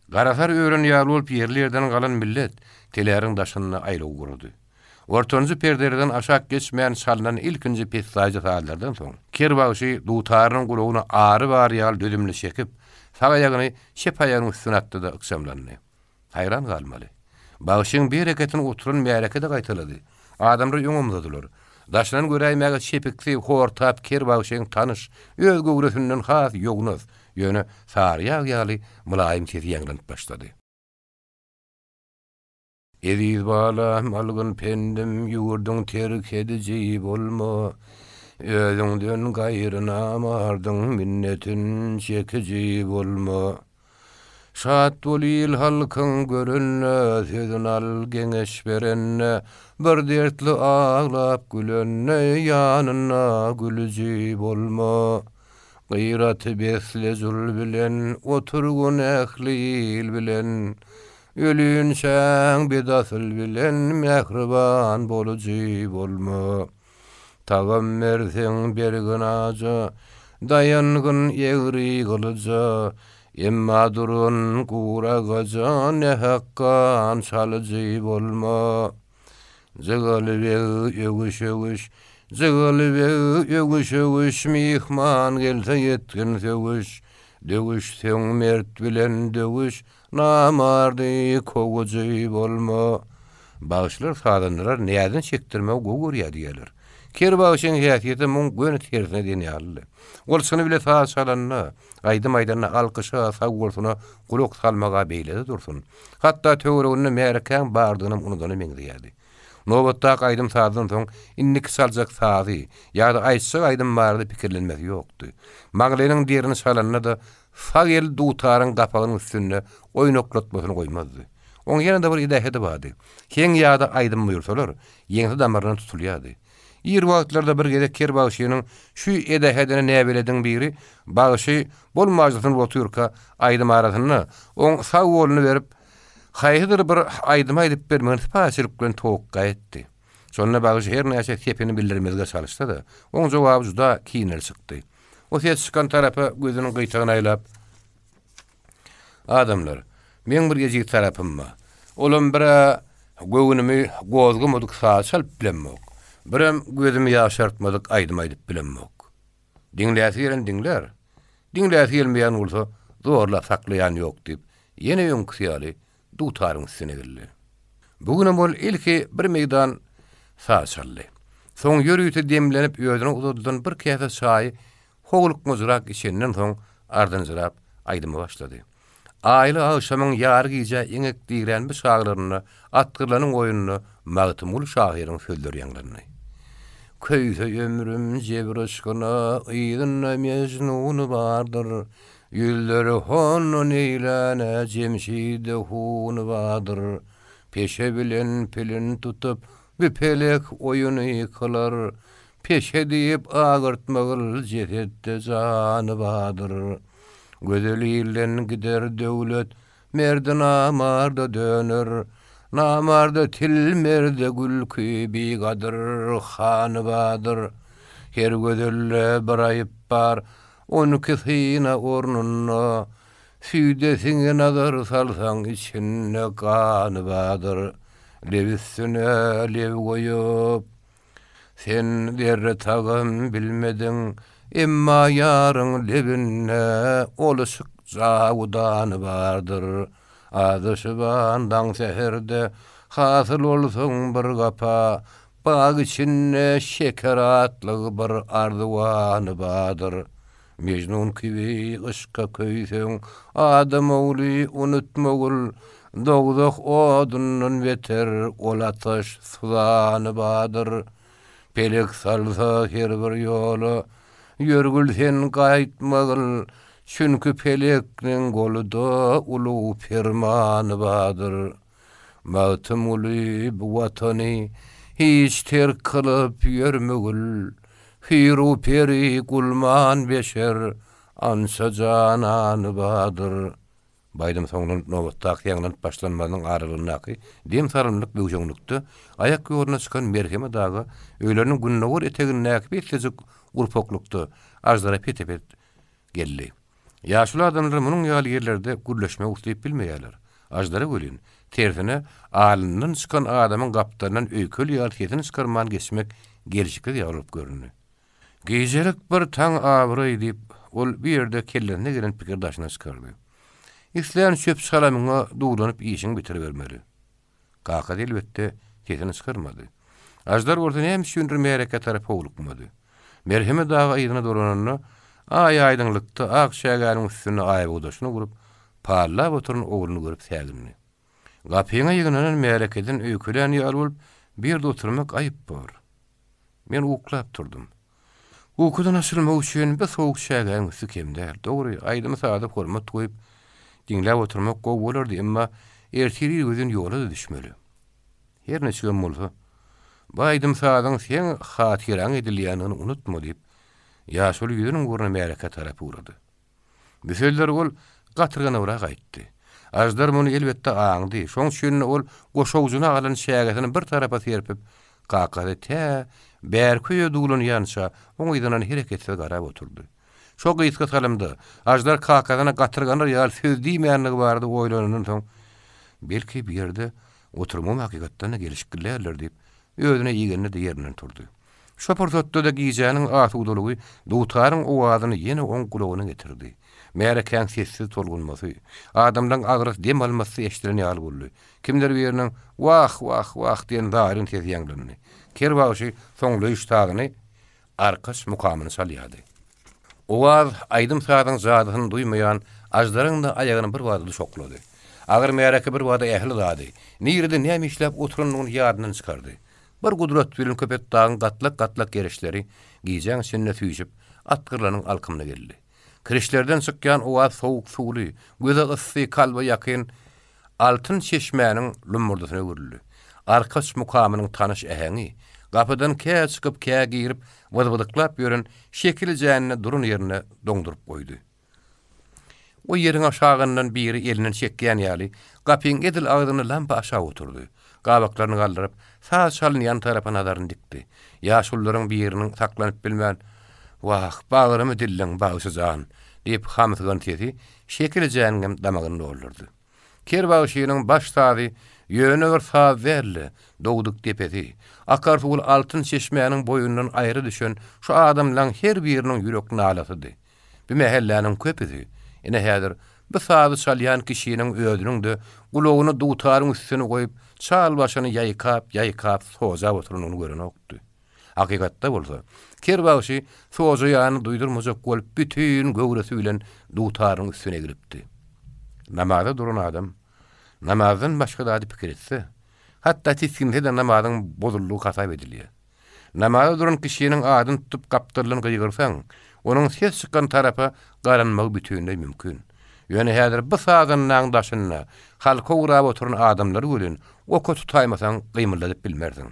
Speaker 1: Garasar öýren ýaly bolup ýerlerden galan millet teläriň daşyna aýlyg gurdy. Ortanyjy perdelerden aşak geçmeýän şallanan ilkinji pesajy hallardan soň kir bagyşy dutarynyň gulagyna ary bar ýaly dödümli çekip, sag aýagyny şepaýanyň üstüne atdy da yksamlandy. Hayran galmaly. Bagyşyň bir reketini oturan märekede gaýtalady. Adamlar ýoňumdadylar. Daşlan göräýmäge şepikli hortap kerbagşyň tanış, öz göwresininden has ýognaz, ýöne sarýag ýaly mulaýym sesi ýaňlanyp başlady. Ediz balam algın pendim yurdun terk edici bolma, özüňden gaýry namardyň minnetin çekici bolma. Şat bolýl halkyň görenne, sözün al geňeş berenne, bir dertli ağlap gülenne, ýanyna gülüji bolma. Gıyraty besle zul bilen, oturgun ählil bilen, ölün şäň bedasyl bilen, mehriban boluji bolma. Tagam merseň bergin aja, dayangyn egri kılıja, emma durun guragaja, ne hakkan çalıjy bolma. Zygaly ögüş, zygaly ögüş, mihman gelse yetkin sögüş, dögüşseň mert bilen dögüş, namardy koguji bolma. Bağışlar sadanlar näden çekdirmek gogur ýadylar. Kerbagşyň häsiýeti muň göni tersine denýärli. Ol şunu bile sağa çalanna, aýdym-aýdana alkyşa, sagolsuna gulak salmaga beýlede dursun. Hatda töweregine merken bardygyny unudan meňzeýärdi. Nobatda aýdym sadan soň innik saljak sazy, ýa-da aýtsa aýdym bardy pikirlenmesi ýokdy. Maglenyň derini çalanna da fagel dutaryň gapagynyň üstünde oýnoklatmasyny goýmazdy. Oň ýerinde bir idähede bardy. Keň ýa-da aýdym buyursalar, ýeňsi damardan tutulýardy. Ýer wagtlarda bir gezek kerbagşynyň şu edähedine näbilediň biri, bagşy bolmajdysyny oturka aýdym arasyna oň sag goluny berip, haýhydyr bir aýdym aýdyp bermegini paçylyk bilen towukka etdi. Şonda bagşy her näçe sepini bildirmezge çalyşdy da, oň jogaby juda kiýnel çykdy. O ses çykan tarapy gözüniň gyýtagyny aýlap, adamlar, men bir gejek tarapym bar. Olam bir göwnümi gozgumydyk sağa çalyp bilenmek. Birem gözümi ýaşartmadyk aýdym aýdyp bilenmek. Diňläýän diňler. Diňläýän gelmeýän bolsa, zorla saklaýan ýok diýip, ýene ýöňküsýäli dutaryň üstüne geldi. Bugün bol ilki bir meýdan sağa çaldy. Soň ýörüýte demlenip ýödüne uzatdylan bir käse çaý howluk muzrak içenden soň ardan jyrap aýdymy başlady. Aýly agşamyň ýary gije iňek diýren bir şaglaryny, atgyrlanyň oýunyny magtymul şahyryň sözleri ýaňlandy. Köýse ömrüm jebir aşkyna, ýygyna mejnun bardyr. Ýülleri honun eýlene, jemşide hun bardyr. Peşe bilen pilin tutup, bir pelek oýuny kılar. Peşe diýip agyrtmagyl jehetde jany bardyr. Gödelilen gider döwlet, merdi namarda döner. Namarda til merde gülkü bi gadyr, hany badyr. Her gödelle bir aýyp bar, onu kithina ornuna. Süýdesiňe nazar salsaň içinde gany badyr. Lewüsüne lew goýup, sen derre tagym bilmediň, emma ýaryň lewine oluşyk jawdany bardyr. Adyşyban seherde hasyl bolsaň bir gapa, bag içinde şeker atlyg bir arduwany badyr. Mejnun kibi ışka köýseň, adam ogly unutmagul, dogdok odundan beter ol ataş suwany badyr. Pelek salsa her bir ýola, ýörgülsen gaýtmagıl, çünkü pelekniň goluda ulu fermany badyr. Mawtym uly bu watany hiç terk kılıp ýörmegül, hiru peri gulman beşer, ansa janany badyr. Baýdym soňdan nobatda ýaňlanyp başlanmagyň aralygyny dem sarymlyk böwjeňlikdi. Ayak ýoluna çykan merheme dagy öýleriniň günnäwir eteginden bir tezik urpaklykdy. Ajdara petepet geldi. Ýaşly adamlar munyň ýaly ýerlerde gürleşmek ustyp bilmeýärler. Ajdara gölin, tersine alyndan çykan adamyň gapdaryndan öýkel ýaly çykarman geçmek gelişikli ýalyp görünýär. Gejelik bir taň awry diýip, ol bir ýerde kellerine gelen pikirdaşyna çykardy. Isleýän çöp salamyňa dugulanyp işiň bitirip bermeli. Gaka elbetde tetini çykarmady. Ajdar bolsa näme düşündir mereke tarapy olukmady. Merheme dağı aýdyna dolananyny ay aýdynlykda ak şägäriň üstüne aýyp odaşyny gurup parlap oturan ogluny görüp sägimni. Gapyňa ýygnanan merekeden öýkülen ýaly bolup bir-de oturmak aýyp bar. Men uklap turdum. Uykudan açılmak üçin bir soğuk şägäriň üstü kemdär. Dogry, aýdymy saada hormat goýup diňläp oturmak gowy bolardy, emma ertiri gözün ýola da düşmeli. Her neçe gün bolsa, baýdym saadyň sen hatyraň edilýäniňi unutma diýip, ýaşuly ýüzüniň guruna mereke tarapy urady. Büsöller ol gatyrgana ura gaýtdy. Ajdar muny elbetde aňdy. Şoň üçin ol goşawjuna alan şägätini bir tarapa serpip, gakady tä, bärköýe dugulun ýanşa, oň ýydynan hereketse garap oturdy. Şo gyýtga salamdy. Ajdar kakadyna gatyrgana ýaly söz diýmänligi bardy oýlananyň soň, belki bir ýerde oturmam hakykatdan gelişiklerler diýip, özüne ýegenini de ýerinden turdy. Şo pursatda da giýjäniň asudalygy dutaryň owazyny ýene oň gulagyna getirdi. Merekäň sessiz tolgunmasy, adamdan agras dem almasy eşdilen ýaly boldy. Kimler biriniň wah wah wah diýen daýryn tez ýaňlanyny. Kerbaşy soňly iştagyny arkaç mukamyny salýady. Owaz aýdym saýdan zadyny duýmaýan ajdaryň da aýagyny bir wagtda şoklady. Agar mereke bir wagtda ähli zady, nirde näme işläp oturanyny ýadyndan çykardy. Bir gudrat bilen köpet dağın gatlak gerişleri giýjäň sünne süýjüp atgyrlanyň alkymyna geldi. Kirişlerden çykýan owaz soğuk suwly, göze ysy kalba ýakyn altyn çeşmäniň lumurdasyna görüldi. Arkaç mukamynyň tanyş äheňi gapydan kä çykyp kä girip wydwydyklap ýören şekil jänine durun ýerine doňdurup goýdy. O ýeriň aşagyndan biri elinden çekýän ýaly gapyň edil agdyny lampa aşağı oturdy. Gabaklaryny galdyryp sağ çalynýan tarapy nazaryny dikdi. Ýaşullaryň biriniň saklanyp bilmän "Wah, bagyrymy dilleň bagyşyjan" diýip hamysygan tezi şekil jäningem damagyny doldurdy. Kerbaşynyň baş tagy ýöne bir saz berli, dogduk tepesi. Akar suwul altyn çeşmäniň boýundan aýry düşen şu adamlaryň her biriniň ýürek nalasydy. Bir mehelläniň köpüsi. Ine häzir bir sazy çalýan kişiniň özüniň de gulagyny dutaryň üstüne goýup çal başyny ýaýkap soza oturanyny görenokdy. Hakykatda bolsa, Kerbaşy soza ýany duýdurmajak bolup bütün göwresi bilen dutaryň üstüne giripdi. Namaza duran adam namazdan başga da pikir etse, hatta tiskinde de namazyň bozulýugy hasap edilýär. Namaza duran kişiniň adyny tutup gapdyrlygyny gyýgyrsaň, onun ses çykan tarapy garanmagy bütünde mümkin. Ýöne häzir bu sagynyň daşyna halka urap oturan adamlar gören oku tutaýmasaň gymyladyp bilmersiň.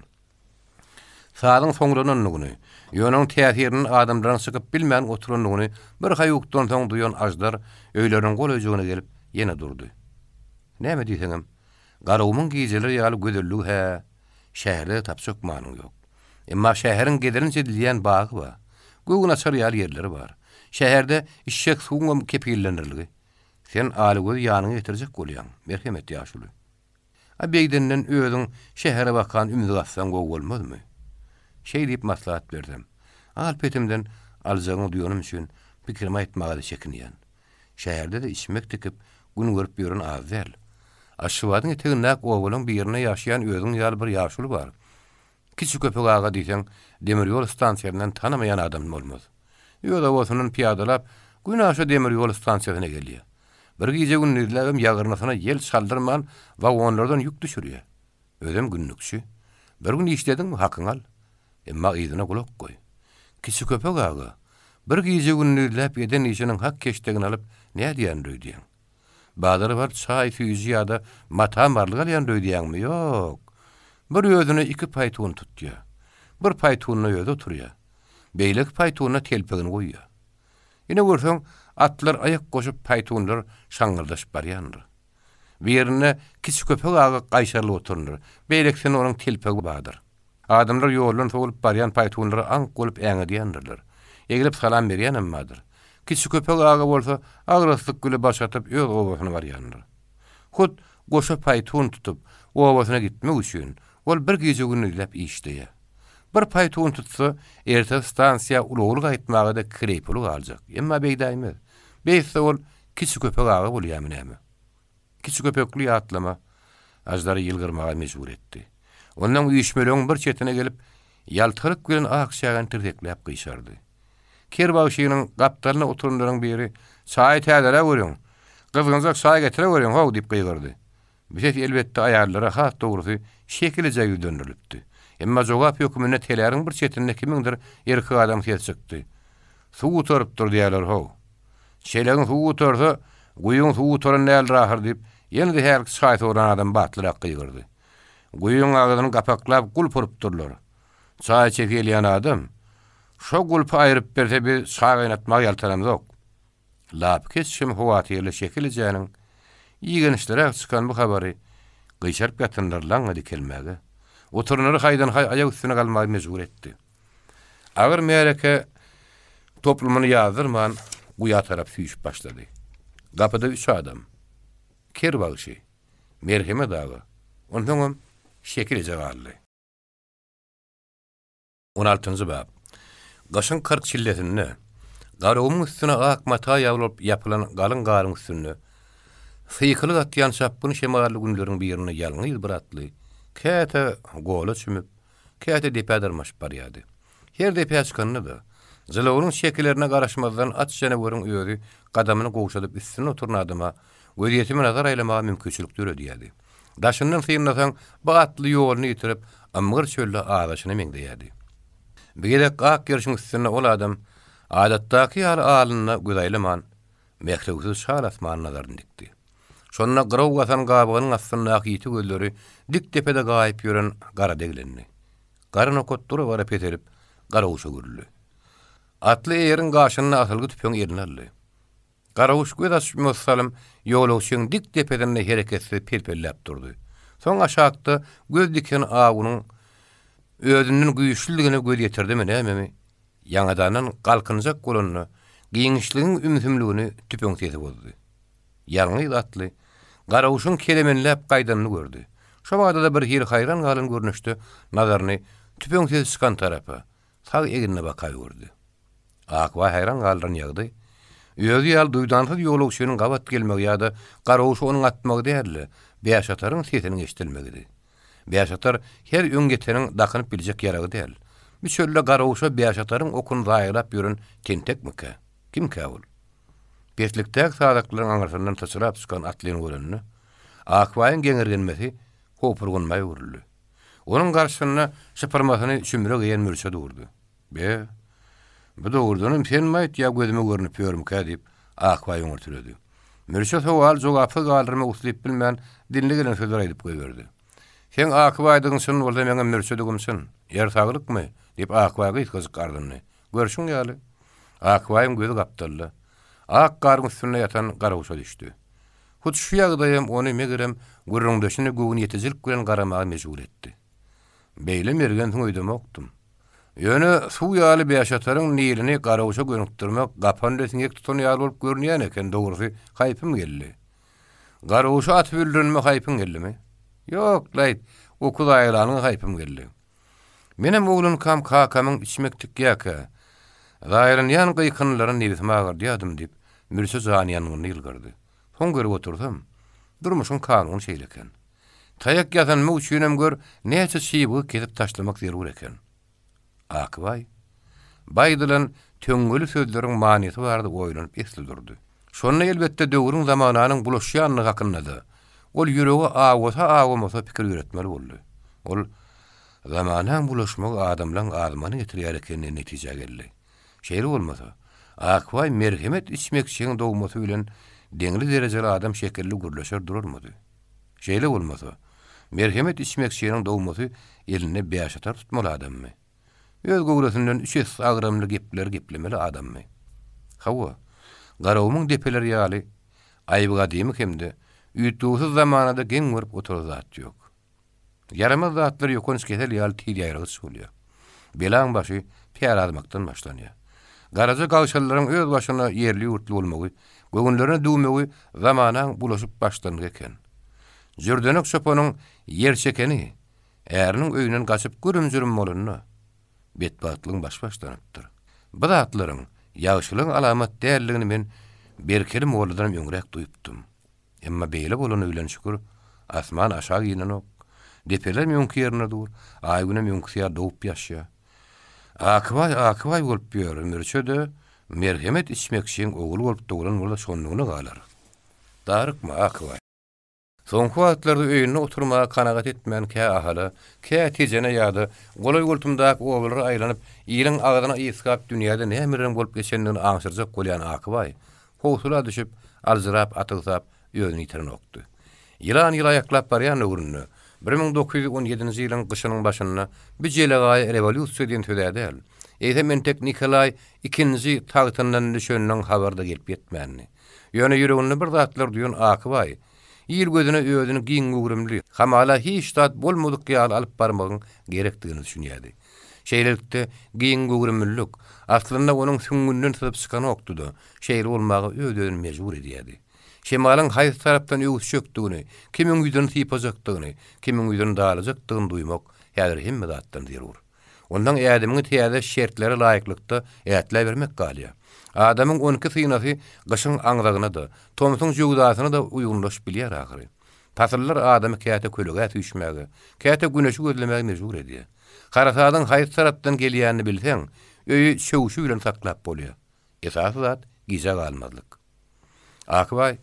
Speaker 1: Sagyň soňlananyny, ýöneň täsirini adamlaryň çykyp bilmän oturanyny bir haýukdan soň duýan ajdar öýleriň golaýjygyna gelip ýene durdy. Näme diýseňem, garawmyň giýjeleri ýaly gözellik hä, şäherde tapşyk manyň ýok. Emma şäheriň gederinçe edilýän bagy bar. Göwün açar ýaly ýerleri bar. Şäherde işşek suwuň kepillenirligi. Sen alygy ýanyňa getirjek bolýan, merhemet ýaşuly. Abeýdenden özüň şähere bakan ümidi gassan gowy bolmazmy? Şey diýip maslahat berdim. Alpetimden aljagyny duýanym üçin pikirimi aýtmaga da çekinýän. Şäherde de içmek dikip gün görüp ýören az däl. Aşywadyň eteginde owalyň bir ýerine ýaşaýan özüň ýaly bir ýaşuly bar. Kiçik köpek ağa diýseň, demir ýol stansiýasynyň tanamayan adam bolmaz. Ýöne owasynyň piýadalap, gün aşa demir ýol stansiýasyna gelýär. Bir gece günlerden yağırmasına yel çaldırman vagonlardan yük düşürüyor. Ödem günlükçü. Bir gün işledin mi hakkın al. Emma iyidine kulak koy. Kişi köpek ağı. Bir gece günlerden eden işinin hak keştegini alıp ne diyen röydiyen? Bağları var çay füyüzü ya da matam varlık alayan röydiyen mi? Yok. Bir özüne iki paytuğun tutuyor. Bir paytuğunla özü oturuyor. Beylik paytuğuna telpegini koyuyor. Yine görsen atlar ayak koşup paytuğunlar şangırdaşıp baryanır. Bir yerine kiçik köpek ağı kayşarlı oturunur. Beyleksen onun telpegi bağdır. Adamlar yolun soğulup baryan paytuğunları ank olup eğne diyendirler. Eğilip salam veriyen emmadır. Kiçik köpek ağı olsa ağrıslık gülü başatıp öz ovasını varyanır. Hud koşup paytuğun tutup ovasına gitmek üçün ol bir gece günü dilep işteye. Bir paytuğun tutsa ertesi stansiya uluğuluk aytmağı da kreypuluk alacak. Emma beydayımız. Beyse ol kiçik köpek ağı bolýarmy näme? Kiçik köpekli atlama ajları yılgırmağa mecbur etti. Ondan üýüşmeleň bir çetine gelip ýaltyryk bilen akşagan tirtekläp gyşardy. Kerbawşynyň gapdalyna oturanlaryň biri "Çaý täzele görüň. Gyzgynjak çaý getire görüň haw" diýip gyýgyrdy. Bize elbetde ayarlara hat dogrusy şekilje ýüdendirilipdi. Emma jogap ýökümine telerin bir çetine kimindir erki adam kesipdi. Suw torup diýerler haw. Şeýlerin suw torsa, guýun suw toran näl rahar diýip ýene-de her çaý toran adam batlyrak gyýgyrdy. Guýun agyny gapaklap gul purup durlar. Çaý çekilýän adam şo gulpy aýryp berse bir çaý gaýnatmak ýaltaramyz ok. Lap kesişim howatyrly şekiljeňiň ýygynyşlara çykan bu habary gyşarp ýatynlarlaň dikelmäge. Oturunary haýdan aýak üstüne galmagy mejbur etdi. Agyr mereke toplumyny ýazdyrman guýa tarap süýüş başlady. Gapyda 3 adam. Kerbawşy, merheme dagy. Ondan şekilje galdy. 16-njy bab. Gaşyň 40 çilletini garowun üstüne ak mata ýalyp ýapylan galyň üstüne Fıykılı atýan şapkyny şemarly günleriň birine ýalňyz bir atly. Käte gola çümüp, käte depädermaş barýady. Her depä çykanyny da zylawnyň şekillerine garaşmazdan at jana görüň öýüri gadamyny gowşadyp üstüne oturan adama wediýetimi nazar aýlamaga mümkinçilik döredýärdi. Daşyndan syýnasaň bu atly ýoluny ýitirip, amgyr çölde ağaçyny meňdeýärdi. Bigedek ak görüşüň üstüne ol adam adatdaky ýaly alyna güzäýleman, mehluksuz şal asmanyna nazaryn dikdi. Şonna garaw gasan gabygynyň astyndaky ýiti gözleri dik tepede gaýyp ýören gara deglenni. Garana kottury bara peterip, garawuşa gürüldi. Atly erin gaşyny asylgy tüpeň ýerine aldy. Garawuş göz açmysalym ýoluşyň dik tepeden hereketli pelpellap durdy. Soň aşakda göz diken agynyň özünün güýçlüligine göz ýetirdimi näme? Ýaňadan galkynjak golanyny, giňişligiň ümsümligini tüpeň sesi bozdy. Ýalňyz atly garawuşyň kelemenläp gaýdanyny gördü. Şo wagtda da bir hir haýran galan görnüşdi, nazaryny tüpeň sesi çykan tarapa, sag egine bakay gördü. Akwa haýran galan ýagdy. Özü ýal duýdansyz ýoluşynyň gabat gelmegi ýa-da garawuş onuň atmagy däl, beýaşataryň sesini eşdilmegidi. Beýaşatar her öň geteniň dakynyp biljek ýaragy däl. Bir şöyle garawuşa beýaşataryň okun zaýlap ýören tentekmike. Kim käwül? Bertlikdäk sadaklaryň aňarsyndan taşyrap çykan atlyny görenni, Akwaýyň geňirgenmesi hopurgunmay görüldi. Onuň garşyna şypyrmasyny şümre giýen mürşe durdy. Be, bu dogurdanam sen maýt ýa gözüme görnüp ýörum ka diýip Akwaýyň örtüledi. Mürşe sowal jogapy galdyryma uslyp bilmän dinli gelen sözler aýdyp goýberdi. Sen Akwaýdyň şunu bolsa meňe mürşe dugumsyn. Ýer sagyrykmy? diýip Akwaýga ýetgizip gardyny. Görüşüň ýaly. Akwaýyň gözü gapdaldy. Ak gargyň üstüne ýatan garawuşa düşdi. Hut şu ýagdaýym ony megerem gürrüňdeşini göwün ýetejilip bilen garamaga mejbur etdi. Beýle mergen töňüýdüm okdum. Ýöne suw ýaly beýaşataryň nilini garawuşa gönükdirmek gapan resingek tutan ýaly bolup görünýän eken dogrusu haýpym geldi. Garawuşa atyp öldürme haýpym geldimi? Ýok, laýt, okul aýlanyň haýpym geldi. Menem oglum kam kakamyň içmekdik ýaka. Zaýryn ýan gyýkynlaryň nebismagar diýdim diýip mürşe zanýanyny ýylgyrdy. Soň görüp oturdum. Durmuşyň kanuny şeýleken. Taýak ýazan müşinem gör, näçe şiýby kesip taşlamak zerur eken. Akwaý baýdylan töňgülü sözleriň manysy bardy goýlanyp esli durdy. Şonu elbetde döwrüň zamananyň bulaşýanyny hakynda. Ol ýüregi awasa pikir ýöretmeli boldy. Ol zamanyň bulaşmagy adamlaryň azmany getirýär ekenine netije geldi. Şeýle bolmasa, Akwaý merhemet içmekçiň dogmasy bilen deňli derejeli adam şekilli gürleşer durarmady. Şeýle bolmasa, merhemet içmekçiň dogmasy eline beýaşatar tutmaly adammy. Öz gowrasyndan üçes agramly gepler geplemeli adammy. Hawa, garawmyň depeleri ýaly, aýbyga diýmek hemde üýtüwsiz zamanada geň görüp oturzat ýok. Yaramaz zatlar ýokons ketel ýaly tiýýärgi bolýar. Belaň başy piýar admakdan başlanýar. Garaja gawşallaryň öz başyna ýerli ýurtly bolmagy, göwünlerine döwmegi zamanaň bulaşyp başlandy eken. Jürdenek şopanyň ýer çekeni, äriniň öýünden gaçyp görünjürüm bolanyna, betbatlyň başlanypdyr. Bu zatlaryň ýagşylyň alamat därligini men berkelim boldyran öňrek duýupdum. Emma beýle bolan öýlen şükür, asman aşağı ýenen ok. Depeler mümkün yerine dur. Ayguna mümkün yer doğup yaşa. Akvay bolup biyor. Mürçöde merhemet içmek için oğul bolup doğulan burada sonluğunu qalar. Darıkma akvay. Soňky wagtlarda öýünde oturmaga kanagat etmän kä ahala, kä tejene ýa-da golay gultumdaky owalara aýlanyp, ýylyň agadyna ýyskap dünýäde nämelerden bolup geçendigini aňşyrjak bolýan Akbay, howsula düşüp, alzyrap, atylsap, ýöňüni ýitiren okdy. Ýylan aýaklap barýan öwrünü 1917-nji ýylyň gyşynyň başynda bir jelegaý rewolýusiýa diýen tödädäl. Eýsem Entek Nikolay ikinji tagtyndan düşeniň habarda gelip ýetmänni. Ýöne ýüreginde bir zatlar duýan Akbay, ýyl gözüne öýdüni giň gugurumly, hamala hiç tat bolmadyk ýaly alyp barmagyň gerekdigini düşünýärdi. Şeýlelikde giň gugurumlyk aslynda onuň süňgünden tutup çykan okdudy. Şeýle bolmagy öýdüni mejbur edýärdi. Şemalyň haýsy tarapdan öwüs çökdigini, kimiň ýüzüni typajakdygyny, kimiň ýüzüni dalajakdygyny duýmak häzir hemme zatdan zerur. Ondan ädemiň täze şertlere laýyklykda ätler bermek galýa. Adamyň 12 synasy gyşyň aňdagyna da, tomsuň jugdasyna da uýgunlaşyp bilýär ahyry. Tasyrlar adamy käte kölege tüýşmäge, käte güneşi gözlemäge mejbur edýär. Karasadyň haýsy tarapdan gelýänini bilseň, öýü şöwüşi bilen saklap bolýar. Esasy zat giza galmazlyk. Akbay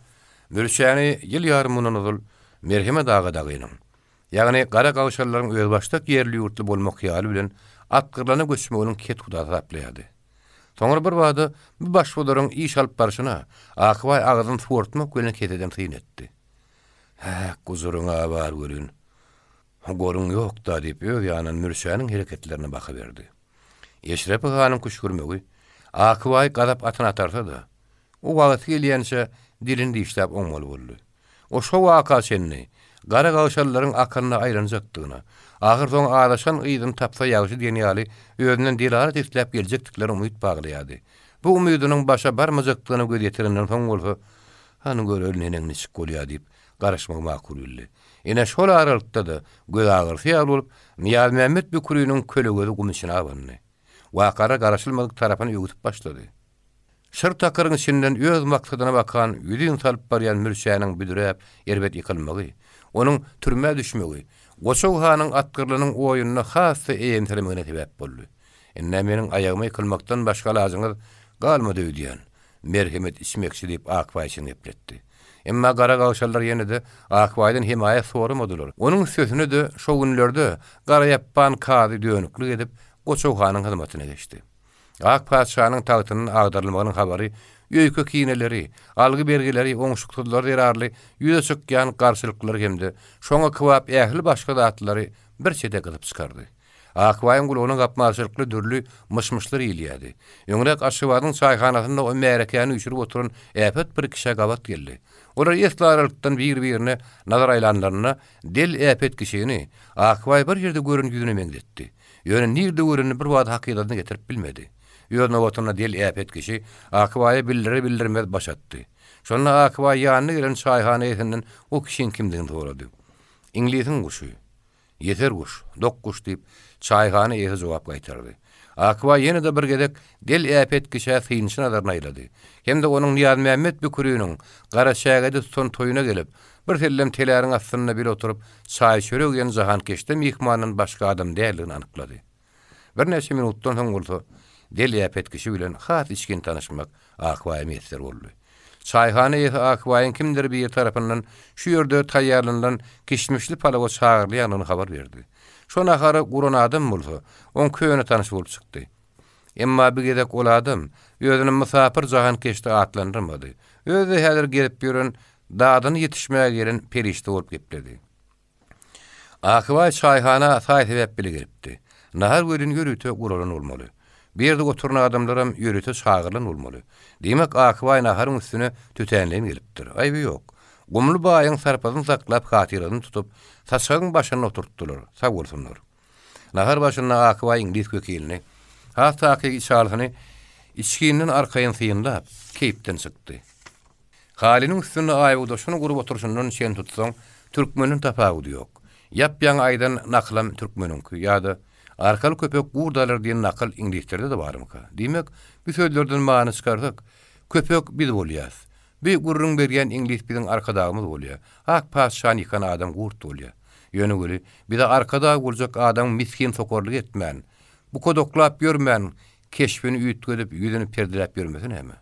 Speaker 1: mürşäni ýyl ýarymynyň uzul merhemet agadagynyň. Ýagny gara gawşallaryň özbaşdak ýerli ýurtly bolmak ýaly bilen atgyrlana göçmeginiň ket huda taplaýardy. Soňra bir wagda bu başwadaryň iş alyp barşyna Akbay agyzyny suwartmak bilen keteden tyn etdi. "Ha, guzuruňa bar görün. Gorun ýok da" diýip ýanyň mürşäniň hereketlerine baka berdi. Eşrep hanyň kuşgurmegi Akbay gadap atyna atarsa da, o wagt gelýänçe dilini işläp oňmaly boldy. O şo waka senni gara gawşallaryň akyna aýranjakdygyna, ahyr soň adaşan ýygyny tapsa ýagşy diýen ýaly özünden dilara isläp geljekdikleri umyt baglaýady. Bu umydynyň başa barmajakdygyny göz ýetirenden soň bolsa, hany görelneň niçik bolýar diýip garaşmak makul bildi. Ene şol aralykda da göz agyrsy ýaly Niyaz Mehmet Bükürüniň kölegözi gumyşyna abandy. Wakara garaşylmadyk tarapyny ýögütüp başlady. Şır takyryň içinden öz maksadyna bakan, ýüzüň salyp barýan mürşäniň büdüräp erbet ýykylmagy, onuň türme düşmegi, Goşow hanyň atgyrlynyň oýunyna hasy eýentirmegine sebäp boldy. Enne meniň aýagyma ýykylmakdan başga lazymyz galmady diýen. Merhemet içmekçi diýip Akbay için epletdi. Emma gara gawşallar ýene de Akbaydan himaýa soramadylar. Onuň sözüne de şo günlerde gara ýappan kady dönüklik edip Goşow hanyň hyzmatyna geçdi. Ak paşanyň tagtynyň agdarylmagynyň habary, ýöýke kineleri, algy bergileri, oňşuklylar ýerarly, ýüze çykýan garşylyklary hemde şoňa kwap ähli başga zatlary bir çede gyzyp çykardy. Akbaýyň gulunyň gapmaçylykly dürli myşmyşlary ýylýady. Ýöňrek aşywadyň çaýhanasynda o märekäni üçürüp oturan äpet bir kişi gabat geldi. Olar ýetlärlikden bir-birine nazar aýlanlaryna del äpet kişini Akbay bir ýerde görünýüni meňdetdi. Ýöne nirde görünýär bir wagt hakykatyny getirip bilmedi. Ýöne wagtyna del äpet kişi Akbaýa bildirmez başatdy. Şonda Akbay ýanyna gelen çaýhana ýetinden o kişiň kimdigini sorady. Inglisiň guşy, yeter guş, dok guş diýip çaýhana ýeti jogap gaýtardy. Akbay ýene de bir gedek del äpet kişi synyşyna nazarna aýlady. Hem de onuň Niyaz Mehmet Bükürüniň gara şägede tutan toýuna gelip, bir tellem teläriň astyna bir oturup çaý çöregýän jahan keşde mihmanyň başga adam däldigini anyklady. Bir näçe minutdan soň bolsa, del äpet kişi bilen hat içkin tanışmak Akbaýa meýser boldy. Çaýhana ýeti Akbaýyň kimdir bir tarapyndan şu ýerde taýýarlanan kişmişli palawa çağırlýanyny habar berdi. Şona hara guran adam bolsa, on köýüne tanış bolup çykdy. Emma bir gedek ol adam özüni musafir jahan keşde atlandyrmady. Özü häzir gelip ýören dadyny ýetişmäge gelen perişde bolup gepdi. Akbay çaýhana saýtyp bile gelipdi. Nahar görün ýürüte guralan bolmaly. Bir ýerde oturan adamlaram ýürüte çağırlan bolmaly. Demek Akbay naharyň üstüne tütänlen gelipdir. Aýby ýok. Gumly baýyň sarpasyny saklap hatyradyny tutup, saçagyň başyna oturtdylar. Sag bolsunlar. Nahar başyna Akbay İngiliz kökelini, hasaky çarhyny içkinden arkaýyn syýynlap, keýpden çykdy. Haliniň üstüne aýby şunu gurup oturşundan şen tutsaň, türkmeniň tapagy ýok. Ýap-ýaňy aýdan naklam türkmeniňki ýa-da arkaly köpek gurdalar diýen nakal inglizlerde de barmyka. Demek, bu sözlerden many çykarsak, köpek biz bolýas. Bir gurrun berýän ingliz biziň arkadagymyz bolýar. Ak paşan ýykan adam gurt bolýar. Yönügüli, bir de arkada olacak adam miskin sokorluk etmän. Bu kodoklap görmän, keşfini üýtgedip, yüzünü perdelep görmesin hemi.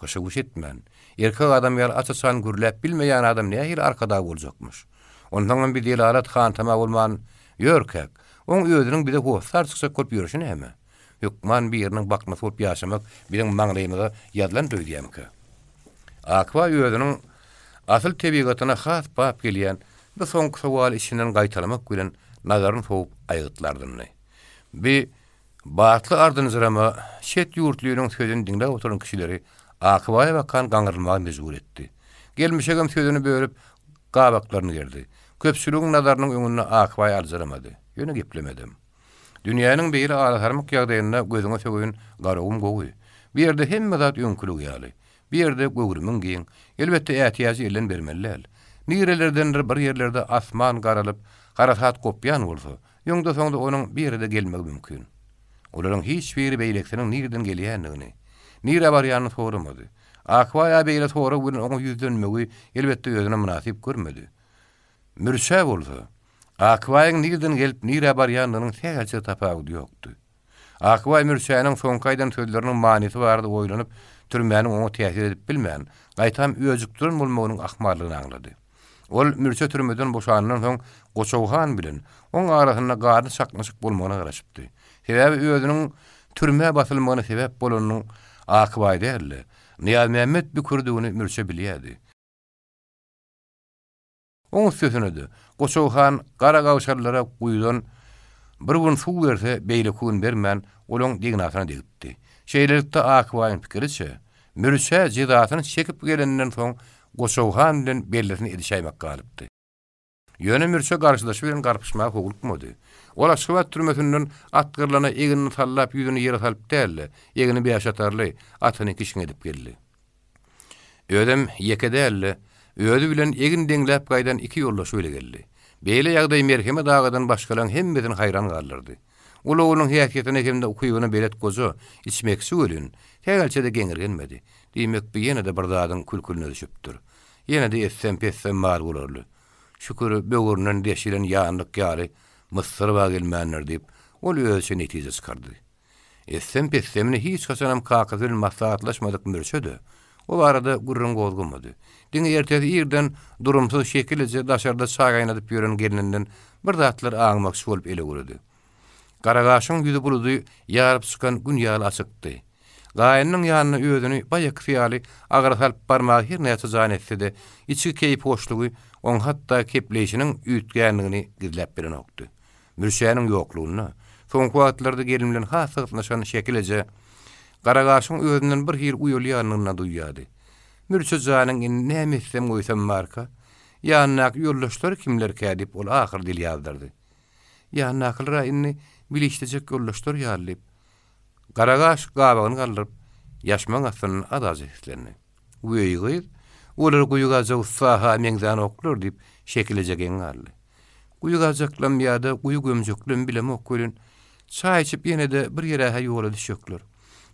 Speaker 1: Kışıguş etmän. Erkek adam ýaly açasan gürläp bilmeýän adam nähil arkada boljakmyş. Ondan bir delalat hantama bolman ýörkek. Oň özüniň bir de howsar çyksa köp ýörüşini hemi. Ýokman bir ýeriniň bakmasy bolup ýaşamak bilen maňlaýyna ýazlan döýdýämki. Akwa özüniň asyl tebigatyna has bap gelýän bu soňky sowal işinden gaýtalamak bilen nazaryny soňup aýgytlardyny. Bir batly ardynyzyrama şet ýurtlynyň sözüni diňläp oturan kişileri Akwaya bakan gaňyrylmagy mezgul etdi. Gelmişegem sözüni bölüp gabaklaryny gerdi. Köpçüligiň nazarının öňünde Akwaya alzıramady. Ýöne geplemedim. Dünýäniň beýle alaharmak ýagdaýynda gözüňe sögüň garagum gowy. Bir ýerde hemme zat öňkülük ýaly. Bir ýerde göwrümiň giň. Elbetde ätiýazy elen bermeliler. Nirelerdendir bir ýerlerde asman garalyp, garasat kopýan bolsa, ýöňde soňda onuň bir ýerde gelmegi mümkin. Olaryň hiç biri beýleksiniň nirden gelýändigini, nire barýanyny soramady. Akwaya beýle sorak bilen oňa ýüzlenmegi elbetde özüne münasip görmedi. Mürşä bolsa, Akwaýyň nirden gelip nire barýanynyň täze tapagy ýokdy. Akway mürşäniň soňkaýdan sözleriniň manysy bardy oýlanyp, türmäniň oňa täsir edip bilmän, gaýtam özükdirin bolmagynyň ahmarlygyny aňlady. Ol mürşä türmeden boşanandan soň Goçowhan bilen oň arasynda gardy saklaşyk bolmagyna garaşypdy. Sebäbi özüniň türme basylmagyna sebäp bolanyň Akwaý däl. Niýaz Mämmed bir kurdugyny mürşä bilýärdi. Oň sözünde Goçowhan gara gawşarlara guýdan bir gün suw berse beýle kun bermän, olaň dignasyna degipdi. Şeýlelikde Akwaýyň pikiriçe, mürşä jidatyny çekip gelenden soň Goçowhan bilen belletini edişäýmek galypdy. Ýöne mürşä garşylaşyp bilen garpyşmagy howlukmady. Ola şybat türmesinden atgyrlana egini sallap ýüzüni ýere salyp däl, egini beýaşatarly, atyny kişiň edip geldi. Ödem ýekedäl, ödü bilen egin deňläp gaýdan iki ýoldaş öle geldi. Beýle ýagdaý merheme dagadan başgalan hemmeden haýran gallardy. Ol onuň häsiýetine hemde okuýuny belet gozo, içmekçi ölün, tägelçede geňirgenmedi. Diýmek bir ýene de bir zadyň külkülüne düşüpdir. Ýene de etsem mar bolarly. Şükür böwründen deşilen ýanlyk ýaly Mısır wa gelmänler diýip ol özüne netize çykardy. Etsem hiç haçanam kakazyl maslahatlaşmadyk mürşede. O arada gurrun gozgumady. Diňe ertesi ýerden durumsuz şekilde daşarda çagaýnadyp ýören gelininden bir zatlar aňmakçy bolup ele gördi. Garagaşyň ýüzi buludy ýaryp çykan gün ýaly açykdy. Gaýanyň ýanyna özüni baýak fiýaly agyra salyp barmagy her näçe zaň etse de, içi keýip hoşlugy oň hatda kepleýişiniň üýtgänligini gizläp beren okdy. Mürşäniň ýoklugyna, soňky wagtlarda gelinlen hasatnaşan şekilde Garagaşyň özünden bir hir uýulýanyna duýýardy. Mürşä zanyň näme etsem goýsam marka, ýanyna ýoldaşlar kimler kädip ol ahyr dil ýazdyrdy. Ýanyna inni bilişdejek ýoldaşlar ýalyp, Garagaş gabagyny galdyryp, ýaşmaň asynyň adaz etlerini. Uýygyr, olar guýugaja ussaha meňzan oklur diýip şekilejegen galdy. Guýugajaklam ýa-da guýu gömjeklim bilem okulyn, çaý içip ýene de bir ýere ýola düşekler.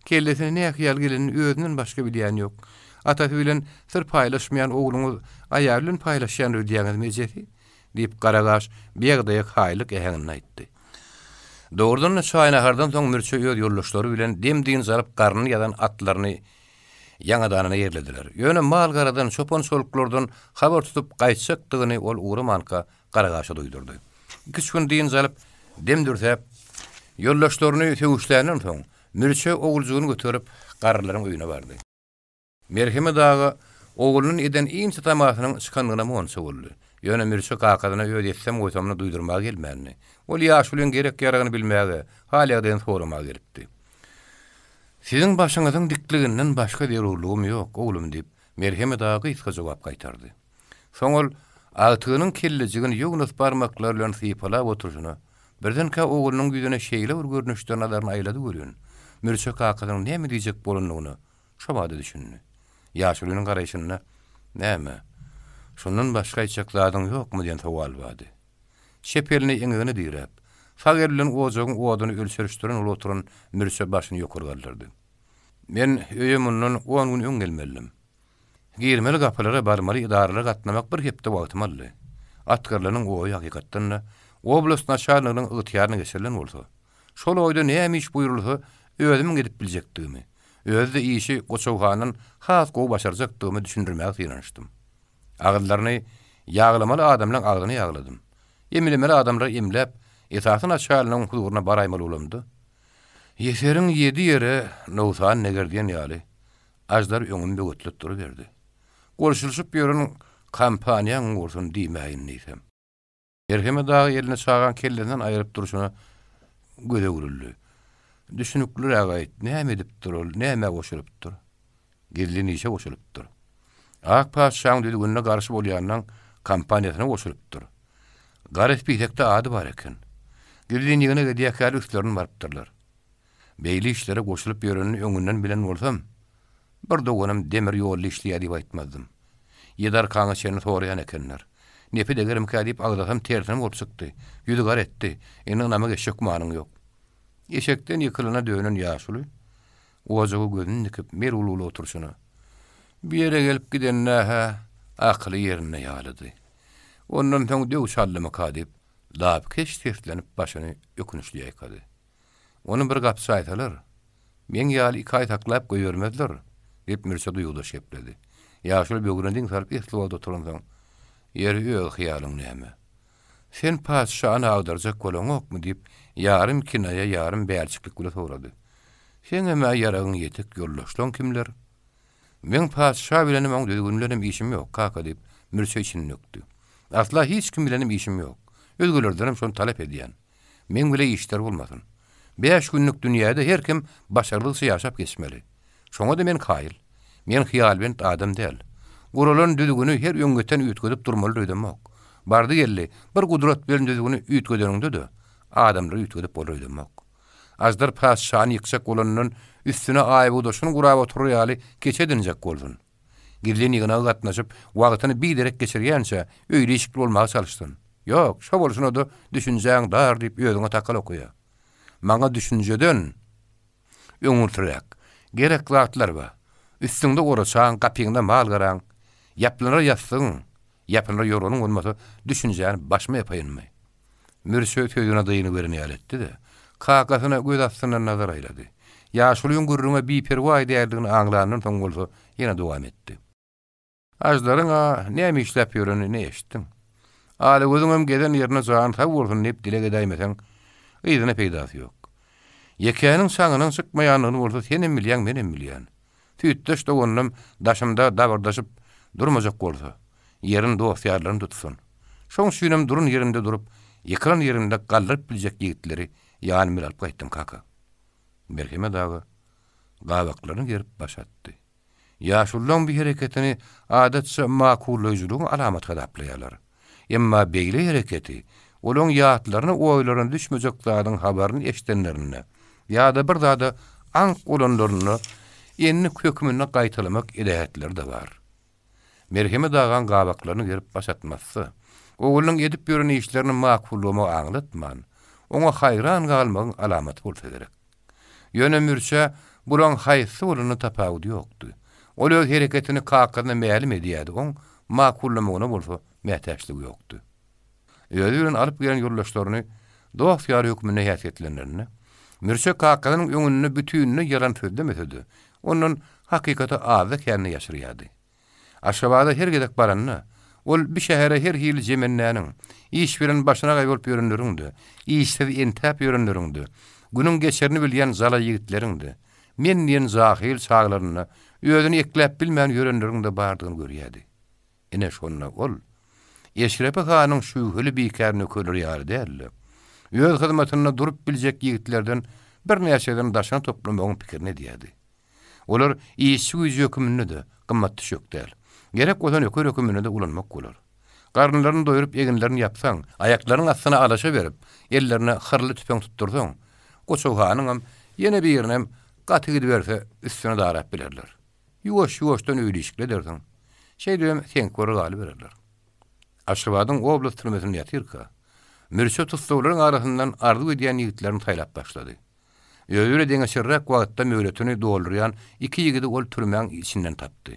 Speaker 1: Kellesine näme hyýal gelen özünden başga bilýän ýok. Atasy bilen sir paýlaşmaýan ogluňyz aýaly bilen paýlaşýan öýdýäňiz mejesi diýip Garagaş beýagdaýak haýlyk ähäňini aýtdy. Doğrudan çaýnahardan soň mürşä öz ýoldaşlary bilen demdiň zaryp garny ýadan atlaryny ýaňadanyna ýerlediler. Ýöne mal garadan çopan soluklardan habar tutup gaýtjakdygyny ol Ugrumanka Garagaşa duýdurdy. 2 gün diň zaryp demdirsep ýoldaşlaryny söwüşlärden soň mürşä oguljugyny götürip garlaryň öýüne bardy. Merheme dagy ogulunyň eden iňçe tamasynyň çykandygyna monça boldy. Ýöne mürşä kakadyna öýetsem goýsamna duýdurmagy gelmänni. Ol ýaşulyň gerek ýaragyny bilmäge, halýadan soramagy gelipdi. Siziň başyňyzyň dikliginden başga derulugum ýok, oglum diýip merheme dagy isga jogap gaýtardy. Soň ol altygynyň kellecigini ýognus barmaklar bilen sypalap oturşyna, birdenkä ogulunyň ýüzüne şeýle bir görnüşden nazaryny aýlady görýän. Mürşä kakadyň näme diýjek bolanlygyny şomady düşündi. Ýaşulyň garaýşyna näme? Şundan başga hiç zadyň ýokmy diýen sowal bardy. Şepelini eňigini diýrep, fagerlen ojagyň oduny ölçerişdiren ol oturan mürşä başyny ýokary galdyrdy. Men öýümünden 10 gün öň gelmelim. Girmeli gapylara barmaly idaralara gatnamak bir hepde wagtym aldy. Atgarlaryň oýy hakykatdan oblast naçarlygynyň ygtyýaryna geçirilen bolsa. Şol oýda näme iş buýrulsa, özüm gidip biljekdigimi, özde işi Goçawhanyň has gowy başarjakdygymy düşündirmäge ýanaşdym. Aglaryny ýaglamaly adamlaryň agyny ýagladym. Emilemeli adamlar emläp, esasy naçarlygynyň huzuruna baraymaly bolamdy. Ýeseriň 7 ýere Nowsan negerdiýen ýaly. Ajdar öňümde götlüp duruberdi. Gorşulşyp ýören kampaniýaň bolsun diýmäýin diýsem. Merheme dagy eline çagan kellenden aýryp duruşuna göze gürüldü. Düşünükler agaýt, näme edip durul, näme goşulypdyr? Gellini işe goşulypdyr. Ak paşaň düdügüne garşy bolýandan kampaniýasyna goşulypdyr. Garif bitekde ady bar eken. Gelliniňe gedýäkär üstlerini barpdyrlar. Beýli işlere goşulyp ýörenini öňünden bilen bolsam, bir doganam demir ýolly işleýär diýip aýtmazdym. Ýedar kaňy şeni soraýan ekenler. Nepi degerim kädip agdasam tersinim bolup çykdy. Ýüzü gar etdi. Ene nama geçek manyň ýok. Eşekden ýykylyna dönen ýaşuly. Ojagy gözüni dikip merululu oturşuna. Bir ýere gelip gidenne akly ýerine ýalydy. Ondan soň dew şallama kadip, lap keş tertlenip başyny ökünüşli ýaýkady. Onu bir gapsa aýtalar. Men ýaly 2 aý taklap goýermezler. Hep mirse duýuda şepledi. Ýaşuly böwründen sarp eslewde oturandan. Ýeri ýöl hyýalyň näme? Sen paşaňy agdarjak bolanyokmy diýip ýarym kinaya ýarym bälçiklik bilen sorady. Sen näme ýaragyň ýetik ýollaşlan kimler? Men paşa bilen maň düzgünlerim işim ýok, kaka diýip mirse için nökdi. Asla hiç kim bilenim işim ýok. Özgülerden şonu talep edýän. Men bile işler bolmasyn. 5 günlük dünýäde her kim başarlylysa ýaşap geçmeli. Şoňa da men kaýyl. Men hyýalbent adam däl. Guralan düdügünü her öňgeten üýtgedip durmaly öýdemek. Bardy gelli, bir gudrat bilen düdügünü üýtgedeninde de adamlary üýtgedip bolar öýdemek. Ajdar paşany ýyksak bolanyň üstüne aýyp odaşyny gurap oturýaly keçedinjek bolsun. Girleni ýygyna gatnaşyp wagtyny biderek geçirýänçe öýle işikli bolmagy çalyşdyn. Ýok, şo bolsun da düşünjäň dar diýip ýöňe takal okuýar. Maňa düşünjeden öňürtirek gerek wagtlar bar. Üstünde goraçan, gapyňda mal garan, ýaplanlar ýatsyň, ýaplanlar ýoranyň bolmasa düşünjäň başma ýapaýynmy. Mürsöýt ýöňüne daýyny beren ýaletdi de, kakasyna göz astyna nazar aýlady. Ýaşulyň gurruna biperwa diýerdigini aňlanyň soň bolsa ýene dowam etdi. Ajdaryň näme işläp ýöreni ne eşitdim. Aly gözüňem geden ýerine jagan taw bolsun diýip dile gedaýmasaň, ýygyna peýdasy ýok. Ýekäniň saňynyň çykmaýanyny bolsa senem bilýän, menem bilýän. Tüýtdeş doganlym daşymda dabardaşyp durmajak bolsa, ýerin dostýarlaryny tutsun. Şoň süýnem durun ýerinde durup, ýekran ýerinde gallyp biljek ýigitleri ýany bir alyp gaýtdym kaka. Merheme dagy gawaklaryny gerip başatdy. Ýaşulyň bir hereketini adatça makullyjylygyň alamat gadaplanýarlar. Emma beýle hereketi olaň ýatlaryny oýlaryna düşmejek zadyň habaryny eşitenlerine ýa-da bir zada ank olanlaryny ýeni kökümine gaýtalamak edähetleri de bar. Merheme dagan gawaklaryny gerip başatmasy, oğluň edip ýören işlerini makullygyny aňlatman, oňa haýran galmagyň alamaty bolsa gerek. Ýöne mürse bulan haýsy bolany tapawdy ýokdy. Ol öz hereketini kakasyna mälim edýärdi, oň makullamagyna bolsa mätäçligi ýokdy. Ýöňden alyp gelen ýoldaşlaryny dostýar hökmüne häsiýetlenlerini, mürse kakasynyň öňünde bütünni yalan sözdemesedi. Onun hakykata aza kärni ýaşyrýardy. Aşgabada her gedek baranny, ol bir şähere her hili jemennäniň, iş bilen başyna gaýbolup ýörenleriňdi, işsiz entap ýörenleriňdi, günüň geçerini bilýän zala ýigitleriniňdi. Men ýen zahil çaglaryny, özüni ekläp bilmän ýörenleriňde bardygyny görýärdi. Ene şonda ol, Eşrepe hanyň şüýhüli bikärini körýär däl. Öz hyzmatyna durup biljek ýigitlerden bir näçeden daşan toplamagyň pikirini diýdi. Olar işçi güýji hökmünde de gymmat düşükdäl. Gerek olan ökür hökmünde de ulanmak bolar. Garnlaryny doýurup eginlerini ýapsaň, aýaklaryň astyna alaşa berip, ellerine hyrly tüpeň tuttursaň, Goçawhanyň ýene bir ýerine gaty gidip berse üstüne darap bilerler. Ýuwaş-ýuwaşdan öýle işikle dersiň. Şeýdem sen kory galy bererler. Aşgabatyň oblast türmesinde ýatyrka. Mürşet tutulanyň arasyndan ardy edýän ýigitlerini taýlap başlady. Öýre deňe şerrak wagtda möhletini doldurýan 2 ýigidi ol türmäň içinden tapdy.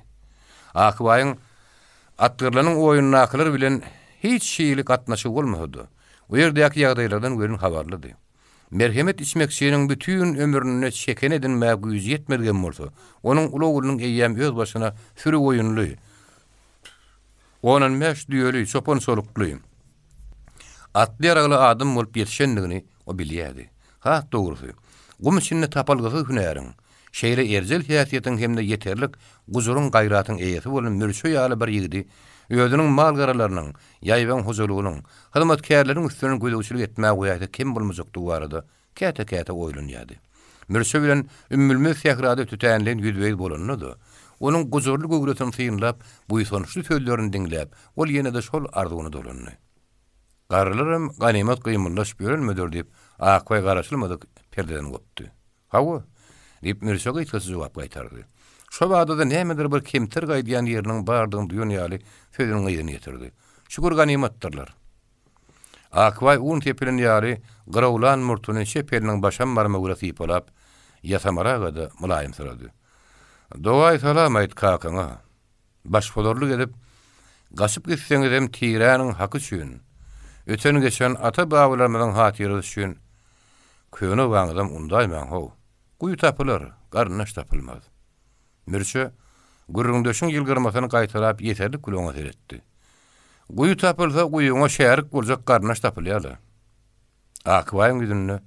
Speaker 1: Akybaýyň atgyrlaryň oýunyny akylar bilen hiç şeýlik gatnaşyk bolmady. Bu ýerdäki ýagdaýlardan görün habarlydy. Merhemet içmekçinin bütün ömrüne şeken edinmäge güýji ýetmedigen bolsa, onuň uluglynyň eýýäm öz başyna sürü oýunly, onun meş düýeli, çopon solukly, atly araly adam bolup ýetişendigini o bilýärdi. Ha, dogrusu. Gum içinde tapalgyzy hünäriň, şeýle erjel häsiýetiň hemde ýeterlik guzurun gaýratyň eýesi bolan mürşe ýaly bir ýigidi, özüniň mal garalarynyň, ýaýban huzurlugynyň, hyzmatkärleriň üstüne gödäwçilik etmäge goýaýdy kim bolmazykdy barada, käte-käte oýlanýardy. Mürşe bilen ümmülmez sährada tütänlen ýüzbeý bolanydy. Onuň guzurly göwretini syýnlap, bu sonuçly sözlerini dinläp, ol ýene-de şol arzuwyny dolandy. Garalaram ganimet gymyllaş görülmedi diýip, akbay garaşylmadyk perdeden gopdy. Hawa diýip Mürşe gyýtysy jogap gaýtardy. Şo wagtda nämedir bir kemtir gaýdýan ýeriniň bardygyny duýan ýaly sözüniň ýerine ýetirdi. Şükür ganimetdirler. Akbay un tepilen ýaly gırawlan murtunyň şepeliniň başam barma gurasyp bolap, ýasamara mulayym sırady. Dogaý salam aýt kakaňa. Başbolorlyk edip, gaşyp gitseňiz hem tiräniň haky üçin, öten geçen ata babalarymyzyň hatyry üçin, köýüne waňdam undaýman ho. Guýu tapylar, garnaş tapylmaz. Mürşe, gürrüňdeşiň ýylgyrmasyny gaýtarap ýeterlik güleňe seretdi. Guýu tapylsa, guýuňa şärik boljak garnaş tapylýarlar. Akbaýyň ýüzünde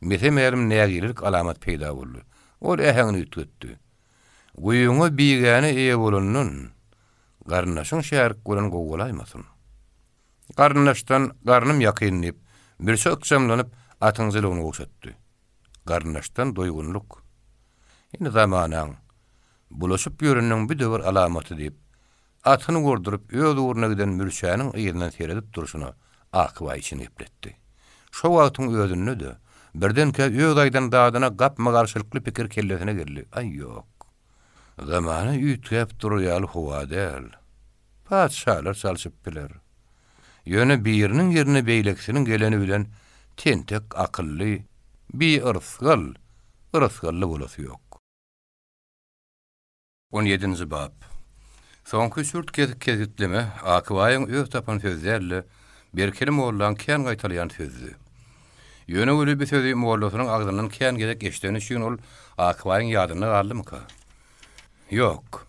Speaker 1: mesemerim nägilik alamat peýda boldy. Ol äheňini ütgetdi. Guýuňa biýgäne eýe bolanyn, garnaşyň şärik bolan gowgalaýmasyn. Garnaşdan garnym ýakynlyp, Mürşe ykjamlanyp atyň zylygyny goşatdy. Garnaşdan doýgunluk. Ine zamanaň bulaşyp ýöründen bir döwür alamaty diýip, atyny gordurup öz uğruna giden Mürşäniň ýerinden seredip durşuna Akbay için epletdi. Şo wagtyň özünde de birdenke öz aýdan dadyna gapma garşylykly pikir kellesine geldi. Ay ýok. Zamana ýütgäp durýaly howa däl. Padşahlar çalşyp biler. Ýöne biriniň ýerine beýleksiniň geleni bilen tentek akylly bir ırfgal bolasy ýok. 17-nji bab. Soňky sürt kezitleme Akbaýyň öz tapan sözlerle berkeli mollan kän gaýtalýan sözdü. Ýöne öyle bir sözi mollasynyň agdynyň kän gerek eşdeni üçin ol Akbaýyň ýadyna galdymyka? Ýok.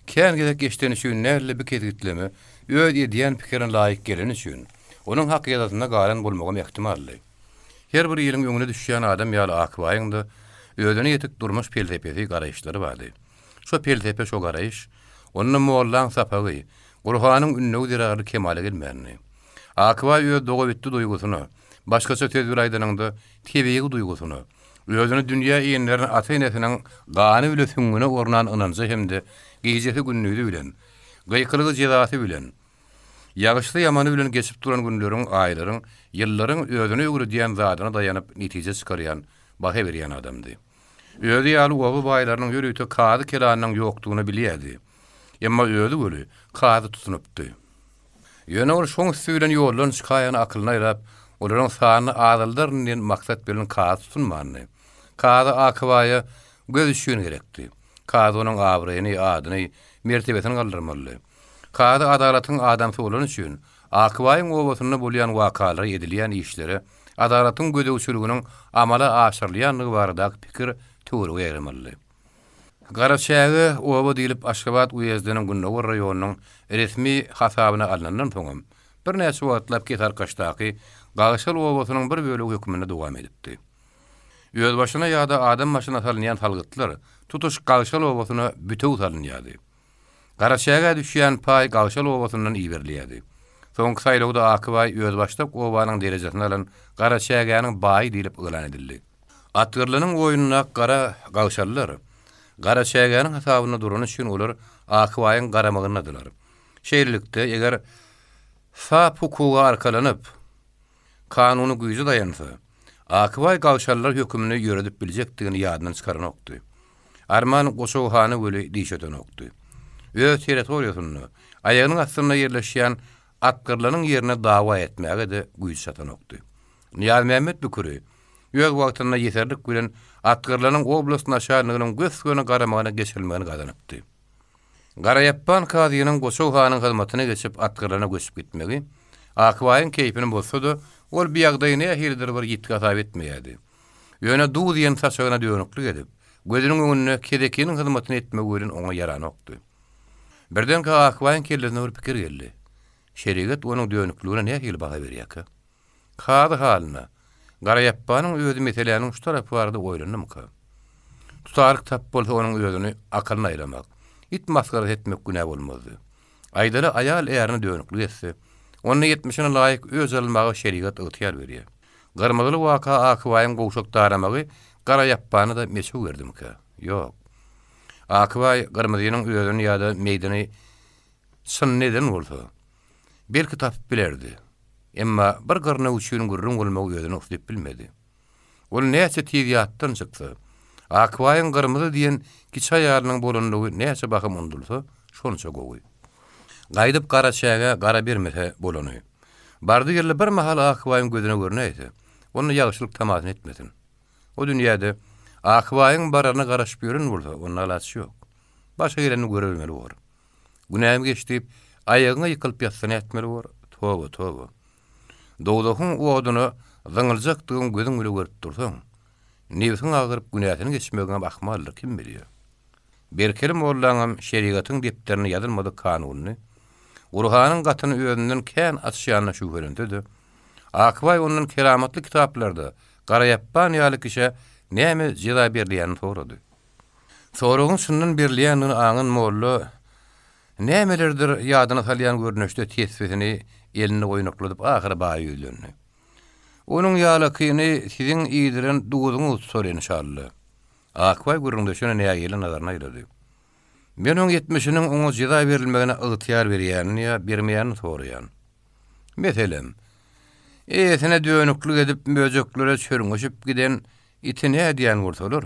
Speaker 1: Kän gerek eşdeni üçin näle bir kezitleme öz edýän pikirin laýyk gelen üçin onuň hakykatyna galan bolmagam ähtimally. Her bir ýylyň öňüne düşýän adam ýaly Akbaýyňda özüne ýetik durmuş peltepesi garaýşlary bardy. Şo peltepe şo garaýş, onuň mollan sapagy, Gurhanyň ünlügi diragly kemale gelmänni. Akbay öz doga bitdi duýgusyny, başgaça tezgir aýdanyňda tebegi duýgusyny, özüni dünýä eýenleriniň ata-enesiniň gany bilen süňüne ornan ynanjy hemde gejesi günnüdi bilen, gaýkylygy jezasy bilen, ýagyşly ýamany bilen geçip duran günleriň, aýlaryň, ýyllaryň özüne öwrediýän zadyna daýanyp netije çykarýan, baha berýän adamdy. Özü ýaly oba baýlarynyň ýürüýte kady kelanynyň ýokdugyny bilýärdi. Emma özü göli kady tutunupdy. Ýöne ol şoň süýlen ýollan çykaýan akylyna ýarap, olaryň sany azaldyryň diýen maksat bilen kady tutunmandy. Kady Akbaýa gözüşýän gerekdi. Kady onuň abryny, adyny, mertebesini galdyrmaly. Kady adalatyň adamsy bolan üçin Akbaýyň obasyna bolýan wakalary edilýän işleri, adalatyň gödäwçiliginiň amala aşyrlýanlygy barada pikir töwri ýermeli. Garaşagy oba diýilip Aşgabat uýezdiniň Günnowar raýonynyň resmi hasabyna alynandan soň bir näçe wagtlap ketar kaçdaky Gagaşal obasynyň bir bölegi hökmünde dowam edipdi. Öz başyna ýa-da adam başyna salynýan halgytlar tutuş Gagaşal obasyna bütew salynýardy. Garaşaga düşýän pay Gagaşal obasynyň iýerliýärdi. Soňky saýlawda Akbay öz başlap obanyň derejesini alan Garaşaganyň baý diýilip elan edildi. Atgyrlynyň oýunyna gara Gagaşallar Garaşaganyň hasabyna duran üçin olar Akbaýyň garamagyny adylar. Şeýlelikde eger sap hukuga arkalanyp kanuny güýje dayansa, Akbay Gagaşallar hökmüni ýöredip biljekdigini ýadyna çykaran okdy. Arman Goşowhany böli diýşeten okdy. Öz territoriýasyny aýagynyň astyna ýerleşýän atgyrlynyň ýerine dawa etmäge de güýç satan okdy. Niýaz Mämmed Büküri öz wagtyna ýeterlik bilen atgyrlynyň oblastyna şaýlygynyň gösgöne garamagyna geçilmegini gazanypdy. Garayappan kadynyň Goşaw hanyň hyzmatyna geçip atgyrlaryna göçüp gitmegi, Akbaýyň keyfini bolsa-da, ol bir ýagdaýyna hildir bir ýitki atap etmeýärdi. Ýöne du diýen saçagyna döňüklik edip, gözüniň öňünde kedekiniň hyzmatyny etmek öýren oňa yaranokdy. Birden Akbaýyň kellerine bir pikir geldi. Şerigat onuň döňükligine nähili baha berýär? Kady halyna, Garayapbanyň özü meseleniň şu tarapy barada oýlanmyka? Tutarlyk tap bolsa onuň özüni akylyna aýramak, it maskara etmek günä bolmazdy. Aýdara aýal ärini döňüklik etse, onu 70-ine laýyk öz almagy şerigat ygtyýar berýär. Garmadyly waka Akbaýyň gowşak daramagy Garayapbany da meçhul berdimka? Ýok. Akbaý Garmadynyň özüni ýa-da meýdany sünnneden bolsa, bir kitap bilerdi. Emma bir garna üçin gurrun bolmagy özüni okuyup bilmedi. Ol näçe tiýatdan çykdy. Akbaýyň Garmady diýen kiçi aýalynyň bolanlygy näçe bakym undulsa, şonça gowy. Gaýdyp garaçaga gara bermese bolany. Bardy geldi bir mahal Akbaýyň gözüne görnäýdi. Onu ýagşylyk tamaşa etmesin. O dünýäde Akbaýyň barany garaşyp ýören bolsa, onuň alaçy ýok. Başga ýerlerini görebilmeli bor. Günäm geçdip aýagyna ýykylyp ýatsan etmeli bor. Toba. Dowdahyň oduny zyňyljakdygyň gözüň bile görüp dursaň, nefsiň agyryp günäsini geçmegine bakmalydyr, kim bilýär. Berkelim ollaňam şerigatyň depderini ýazylmady kanuny, Urhanyň gatyny özünden kän atşýanyna şüphelendirdi. Akbaý onuň keramatly kitaplarda Garayapban ýaly kişe näme jeda berýänini sorady. Soragyň şundan berilýän aňyň mollu nämelerdir ýadyna salýan görnüşde tesbihini eline goýnakladyp ahyry baý ýüzlendi. Onuň ýalykyny siziň iýdiren duýduňyz sor inşallah. Akbaý gurrunda şuna näýeli nazarına aýrady. Men oň 70-iniň oňa jeda berilmegine ygtyýar berýänini ýa bermeýänini soraýan. Meselem, esine döňüklik edip möjeklere çörüňüşüp giden iti näme diýen bolsalar,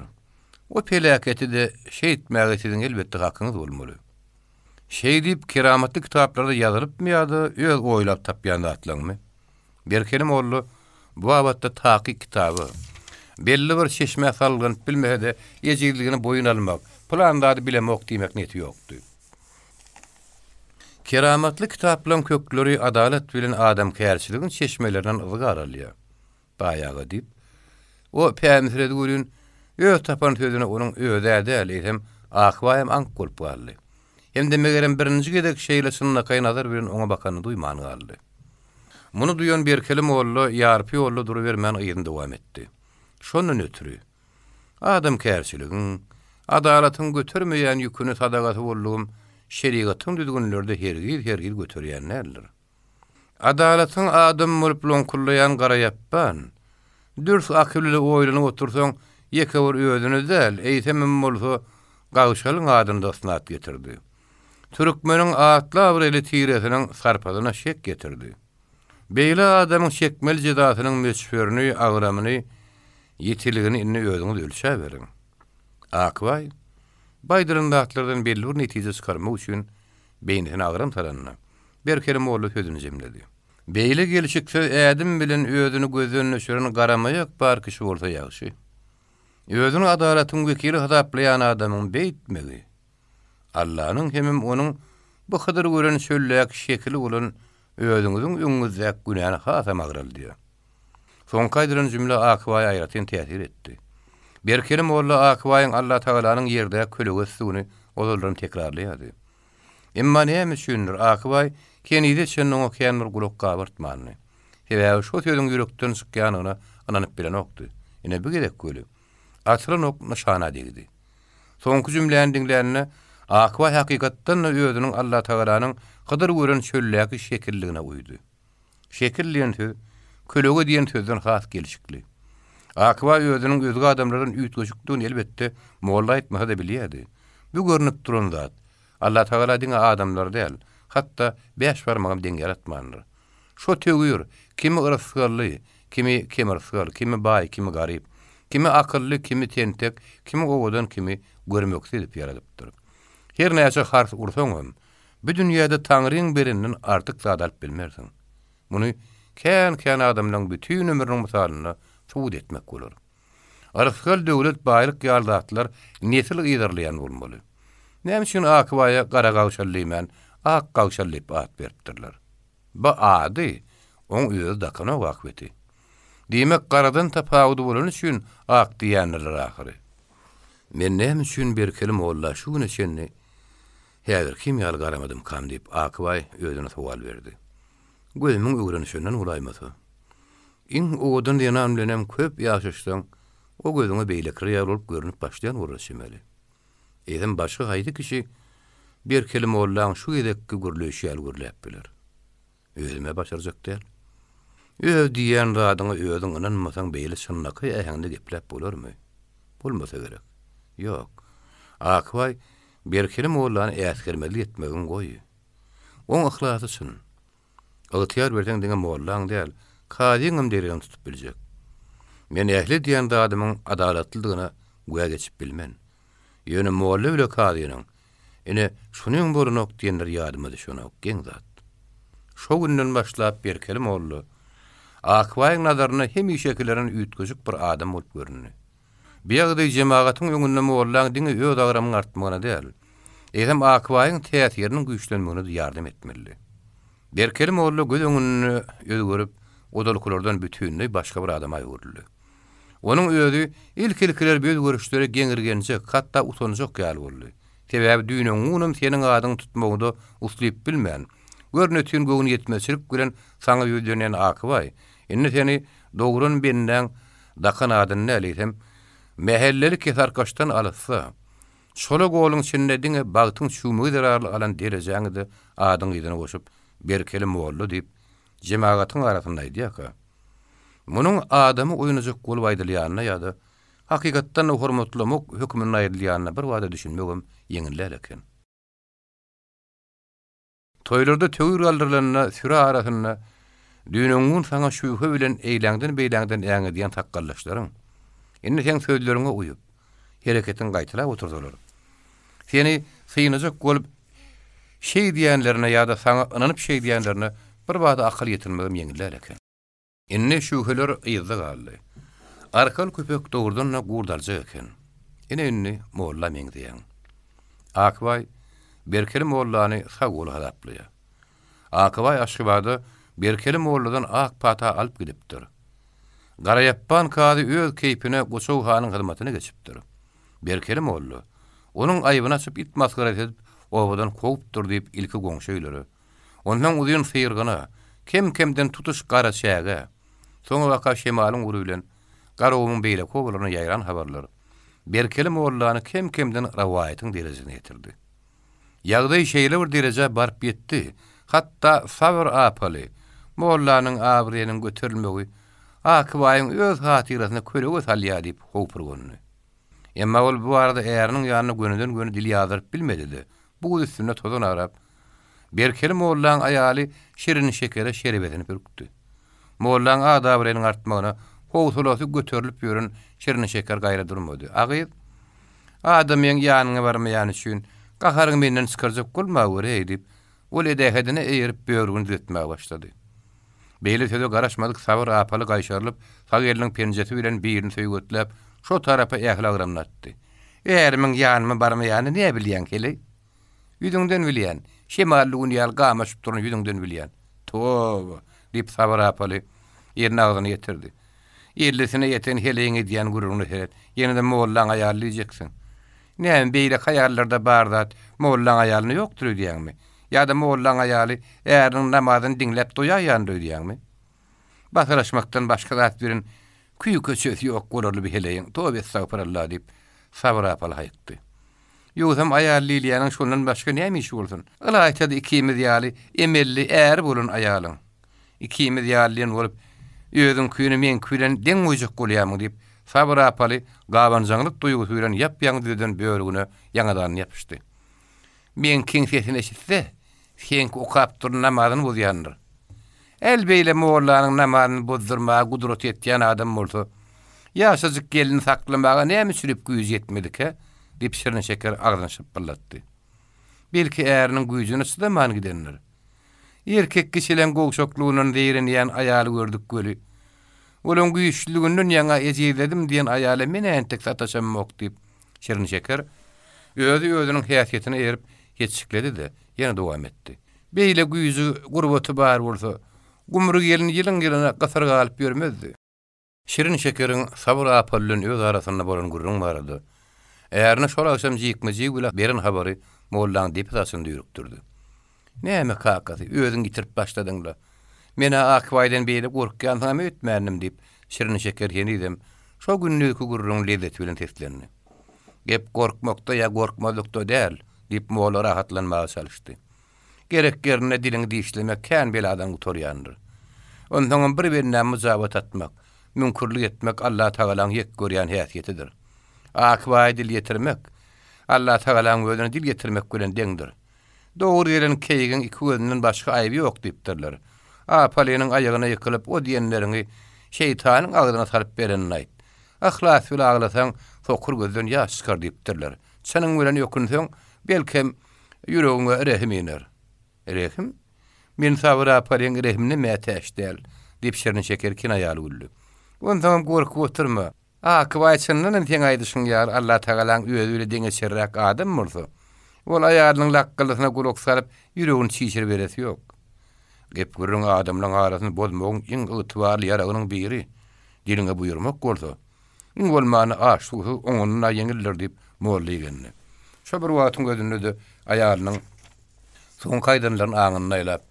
Speaker 1: o pelaketi de şeýitmäge siziň elbetde hakyňyz bolmaly. Şey diýip keramatly kitaplarda ýazylypmy ýa-da öz oýlap tapýanda atlanmy? Berkelim ollu bu abatda taqiq kitaby. Belli bir şeşme salgyn bilmehede ýejigligini boyun almak, plandady bilemek diýmek niyeti ýokdy. Keramatly kitaplaryň kökleri adalet bilen adam kärçiligiň şeşmelerinden ızgar alýar. Baýagy diýip, o pämsiredi görün, öz tapan sözüne onuň özü ädäleýsem, Akbaýym ank bolup galdy. Hem de megerem birinji gedek şeýle sünnaky nazar bilen oňa bakany duýman galdy. Muny duýan Berkelim ollu, ýarpy ollu durubermän ýerinde dowam etdi. Şondan ötürü adam kärçiligiň, adalatyň götürmeýän ýüküni sadagaty bollugum şerigatyň düzgünlerde hergil götürýänlerdir. Adalatyň adam bolup lonkullaýan Garayapban, dürs akylly oýlanyp otursaň, ýekewir özüni däl, eýtemem bolsa gawşalyň adyny snat getirdi. Türkmeniň atla bir tiresiniň sarpadyna şek getirdi. Beýle adamyň şekmel jedatynyň meçhörüni, agramyny, ýetiligini inni özüňiz ölçä beriň. Akbaý baýdyryn dağlardan belli bir netije çykarmak üçin beýnini agram taranyna Berkelim oğlu sözüni jemledi. Beýle gelişikse ädim bilen özüni gözüne öşüren garamaýak bar kişi bolsa ýagşy. Özüni adalatyň wekili hasaplayan adamyň beýtmegi. Allah'ın hemim onuň bu kadar gören şöllek şekili bolan özüňiziň öňüňizde günäni hasamagral diýär. Son kaydırın cümle Akbaýy aýratyn täsir etdi. Berkelim oğlu Akbaýyň Allah Taalanyň ýerde kölege suwuny ozaldan tekrarlaýardy. Emma näme üçindir Akbaýy kenide çenniň okyan bir gulak gabartmany. Hebä şu sözüň ýürekden çykýanyna ananyp bilen okdy. Ine bu gerek göli. Atran ok nişana degdi. Soňky cümleň diňlerini Akbaýy hakykatdan özüniň Allah Taalanyň kadar gören şölleki şekilligine uydu. Şekilliýen söz kölege diýen sözden has gelişikli. Akbaýy özüniň özgä adamlaryň üýtgeşikdigini elbetde molla etmese de bilýärdi. Bu görnüp duran zat Allah Taala diňe adamlar däl, hatda 5 barmagam deň yaratmandyr. Şo tögür, kimi ırysgarly, kimi kemirsygar, kimi baý, kimi garyp, kimi akylly, kimi tentek, kimi owadan, kimi görmekse edip yaradypdyr. Her näçe harf ursaňam, bu dünýäde Taňryň birinden artyk zat alyp bilmersiň. Muny kän adamlaryň bütün ömrüniň misalyna suwut etmek bolar. Arysgal döwlet baýlyk ýaldatlar nesil ýydarlaýan bolmaly. Näme üçin Akybaya gara gawşallyman, ak gawşallyp at beripdirler. Bu ady oň özü dakana wagtby. Diýmek garadan tapawudy bolan üçin ak diýenler ahyry. Men näme üçin bir kelim olla şu güne şenni häzir kim ýaly garamadym kam diýip Akybay özüne sowal berdi. Gözümiň öwrenişinden ulaýmasa. İň odan ýanam bilenem köp ýaşaşdyň, o gözüňe beýle kirýär bolup görünip başlaýan uğraşymely. Edim başga haýdy kişi bir kelim ollan şu edekki gürleşýär gürläp biler. Özüme başarjak däl. Öz diýen radyňa özüň inanmasaň beýle şunnaky ähäňde gepläp bolarmy? Bolmasa gerek. Ýok. Akybay bir kelim ollan äsgermeli etmegin goý. Oň ihlasy üçin. Agtyar berden diňe mollan däl, kadyňym derýän tutup biljek. Men ähli diýen adamyň adalatlydygyna güýä geçip bilmen. Ýöne molla bile kadynyň. Ine şunyň bolunok diýenler ýadyma düşýän geň zat. Şo günden başlap bir kelim oldu. Akbyň nazaryna hem şekillerini üýtgüjük bir adam bolup görünýär. Biýagda jemaatyň öňünde mollan diňe öz agramyň artmagyna däl. Edem Akbyň täsirini güýçlenmegine ýardam etmeli. Bir kelim oldu göz öňünde ýögürüp odalykllardan bütünli başga bir adama ýöwürdi. Onun özü ilkilikler bir görüşleri geňirgençe hatda utanjak ýaly boldy. Sebäbi düýnüň unum seniň adyň tutmagda uslyp bilmän. Görnetýän göwün ýetmezlik bilen saňa ýöldürýän Akybay, indi seni dogrun benden dakan adyny näleýsem, mehelleri kesarkaşdan alsa, şola goluň içinde diňe bagtyň şumugy zararly alan derejeňde adyň ýygyna goşup bir kelim boldy diýip jemaatyň arasyndaýdy ýa-ka. Munun adamı oýunajak bolup aýdylýanyna ýa-da hakykatdan hormatlamak hökmüne aýdylýanyna bir wada düşünmegem ýeňiller eken. Toýlarda tögür galdyrylanyna süre arasyna düýnüň saňa şüýhe bilen eýlәňden ýaňy diýen takgallaşlaryň. Indi sen sözleriňe uýup, hereketin gaýtylap oturdylar. Seni syňyjak bolup şey diýenlerine ýa-da saňa inanyp şey diýenlerine bir wada akıl ýetirmegem ýeňiller eken. Indi şüýheler ýyzda galdy. Arkal köpek dogurdan gurdarjak eken. Indi molla meň diýen. Akybay bir kelim mollany sagul hadaplýar. Akybay aşgybada bir kelim molladan ak pata alyp gidipdir. Garaýappan kady öz keypine Goçow hanyň hyzmatyna geçipdir. Bir kelim molly onuň aýbyna çyp it masgara edip obadan kowupdyr diýip ilki goňşeýleri. Ondan uzun sıyırgana, kemden tutuş gara şäge. Soňa waka şemalyň ury bilen garawymyň beýle kowlaryna ýaýran habarlar. Bir kelim mollany kemden rawayatyň derejesine getirdi. Ýagdaý şeýle bir dereje barp ýetdi. Hatda sabr apaly mollanyň abrynyň göterilmegi Akbyň öz hatyrasyna körege salýar diýip howpurgany. Emma ol bu arada ääriniň ýanyna gönüden göni dil ýazyryp bilmedi. Bu üstüne tozan arap bir kelim mollan aýaly şerini şekere şerebetini pürkdi. Mollan adabrynyň artmagyna howsulasy göterilip ýören şerini şeker gaýra durmady. Agyp adamyň ýanyna barmaýan üçin gaharyň menden çykarjak bolma görey diýip ol edehedine eýerip böwrüni düzeltmäge başlady. Beýle söze garaşmadyk sabır apaly gaýşarylyp, sag eliniň penjesi bilen birini söýgötlep, şo tarapa ähli Ärimin ýanyma barmaýany näme bilýän kele? Ýüdüňden bilýän. Şemallygyny ýal gamaşyp duran ýüdüňden bilýän. Toba, diýip sabır apaly ýerine agzyny ýetirdi. Ýerlesine ýeten heleňi diýen gururuny heret. Ýene-de mollan aýaly diýjeksin. Näme beýle haýallarda bardat, mollan aýalyny ýokdur diýenmi? Ya da mollan aýaly äriň namazyny diňlep doýaýandy diýenmi? Basalaşmakdan başga zat birin küýük köçesi ýok bolurly bir heleň. Tobe estağfurullah diýip sabır apaly haýtdy. Ýögsem aýaly ýanyň şondan başga näme işi bolsun? Alaýtdy ikimiz ýaly emelli äri bolan aýalyň. İkimiz ýalyň bolup özüň küýüni men küýlen deň goýjak bolýarmy diýip sabır apaly gawanjaňlyk duýgusy bilen ýap-ýaňy düýden böwrüne ýaňadan ýapyşdy. Men kiňsesine eşitse, sen okap dur namazyny bozýandyr. Elbeýle mollanyň namazyny bozdurmaga gudrat etýän adam bolsa, ýaşazyk gelini saklamaga näme sürüp güýj etmedik he? Diýip şerini şeker agzyny şypyrlatdy. Belki äriniň güýjüne sydaman gidenler. Erkek kişilen gowşoklugynyň deýrenýän aýaly gördük göli. Olaň güýçlüginden ýaňa ejizledim diýen aýaly mene entek sataşamok diýip şerini şeker Özüniň häsiýetine erip ýetişikledi de ýene dowam etdi. Beýle güýjü gurbaty bar bolsa, gumru gelini ýylyň gasarga alyp ýörmezdi. Şirin şekeriň Sabr apallyň öz arasynda bolan gurrun barady. Egerni şol akşam jykmyjy bilen berin habary mollaň deputasyny ýürükdirdi. Näme kakasy, özüň gitirip başladyňlar. Mena akwaýdan beýle gorkýan hem ötmändim diýip şirin şeker ýenidem. Şo günnüki gurrun lezzet bilen teslendi. Gep gorkmakda ya gorkmadykda däl, diýip molla rahatlanmaga çalışdy. Gerek yerine dilini diýişlemek kän beladan gutorýandyr. Ondan bir-birine muzabat atmak, mümkünlik etmek Allah Taala'nın ýek görýän häsiýetidir. Akwaý dil ýetirmek, Allah Taala'nın özüne dil ýetirmek bilen deňdir. Dogry gelen keýigiň iki gözünden başga aýby ýok diýipdirler. Apalynyň aýagyna ýykylyp o diýenlerini şeytanyň agdyna salyp berenini aýt. Ahlas bilen aglasaň sokur gözden ýaş çykar diýipdirler. Seniň bilen ýokunsaň belkem ýüregiňe rehim iner. Rehim? Men Sabr apalyň rehimini mätäşdäl diýip şerini şeker kinaýaly güldü. Ondan gorkup oturma. Akwaýçynyň teň aýdyşyň ýar Allah Taala'nın özü bilen deňe şerrak adam bolsa. Ol aýarynyň lakkalasyna gulak salyp ýüregini çiğşir beresi ýok. Gep gurrun adamlaryň arasyny bozmagyň iň ýytwarly ýaragynyň biri. Diline buýurmak bolsa, iň bolmany aş suwy oňundan ýeňildir diýip mollaýgany. Şo bir wagtyň gözünde de aýarynyň soň kaýdanlaryň aňyny aýlap,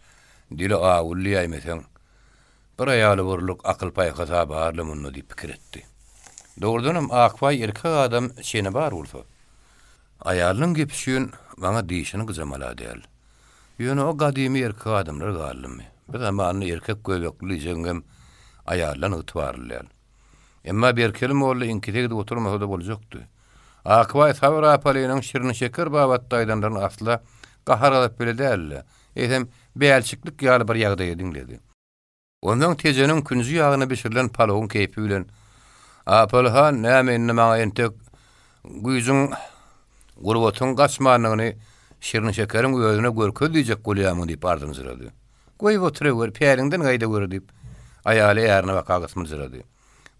Speaker 1: dili awully aýmasaň, bir aýaly burluk akyl paýka barlygyny diýip pikir etdi. Dogrudanam akwaý erkek adam şeýne bar bolsa, aýalynyň gepişiň bana diýişini gyzamala däl. Ýöne o gadymy erkek adamlar gallymy. Bir zamany erkek göbekli jengem aýalyny ýtwarlylar. Emma berkelim molla inkitegi oturmasa da boljakdy. Akwaý Sabr apalynyň şirin şeker babatda aýdanlaryň asla gahar alyp bile däl. Eýsem beýelçiklik ýaly bir ýagdaý ediňledi. Ondan tejeniň künji ýagyna bişirilen palawyň keýpi bilen Apalhan näme inne maňa entek güýjüň gurbatyň gaçmanyny şirin şekeriň özüne görkez diýjek bolýarmy diýip ardyň zırady. Goýup oturyp päriňden gaýda gör diýip aýaly ýarna wakagasmy zırady.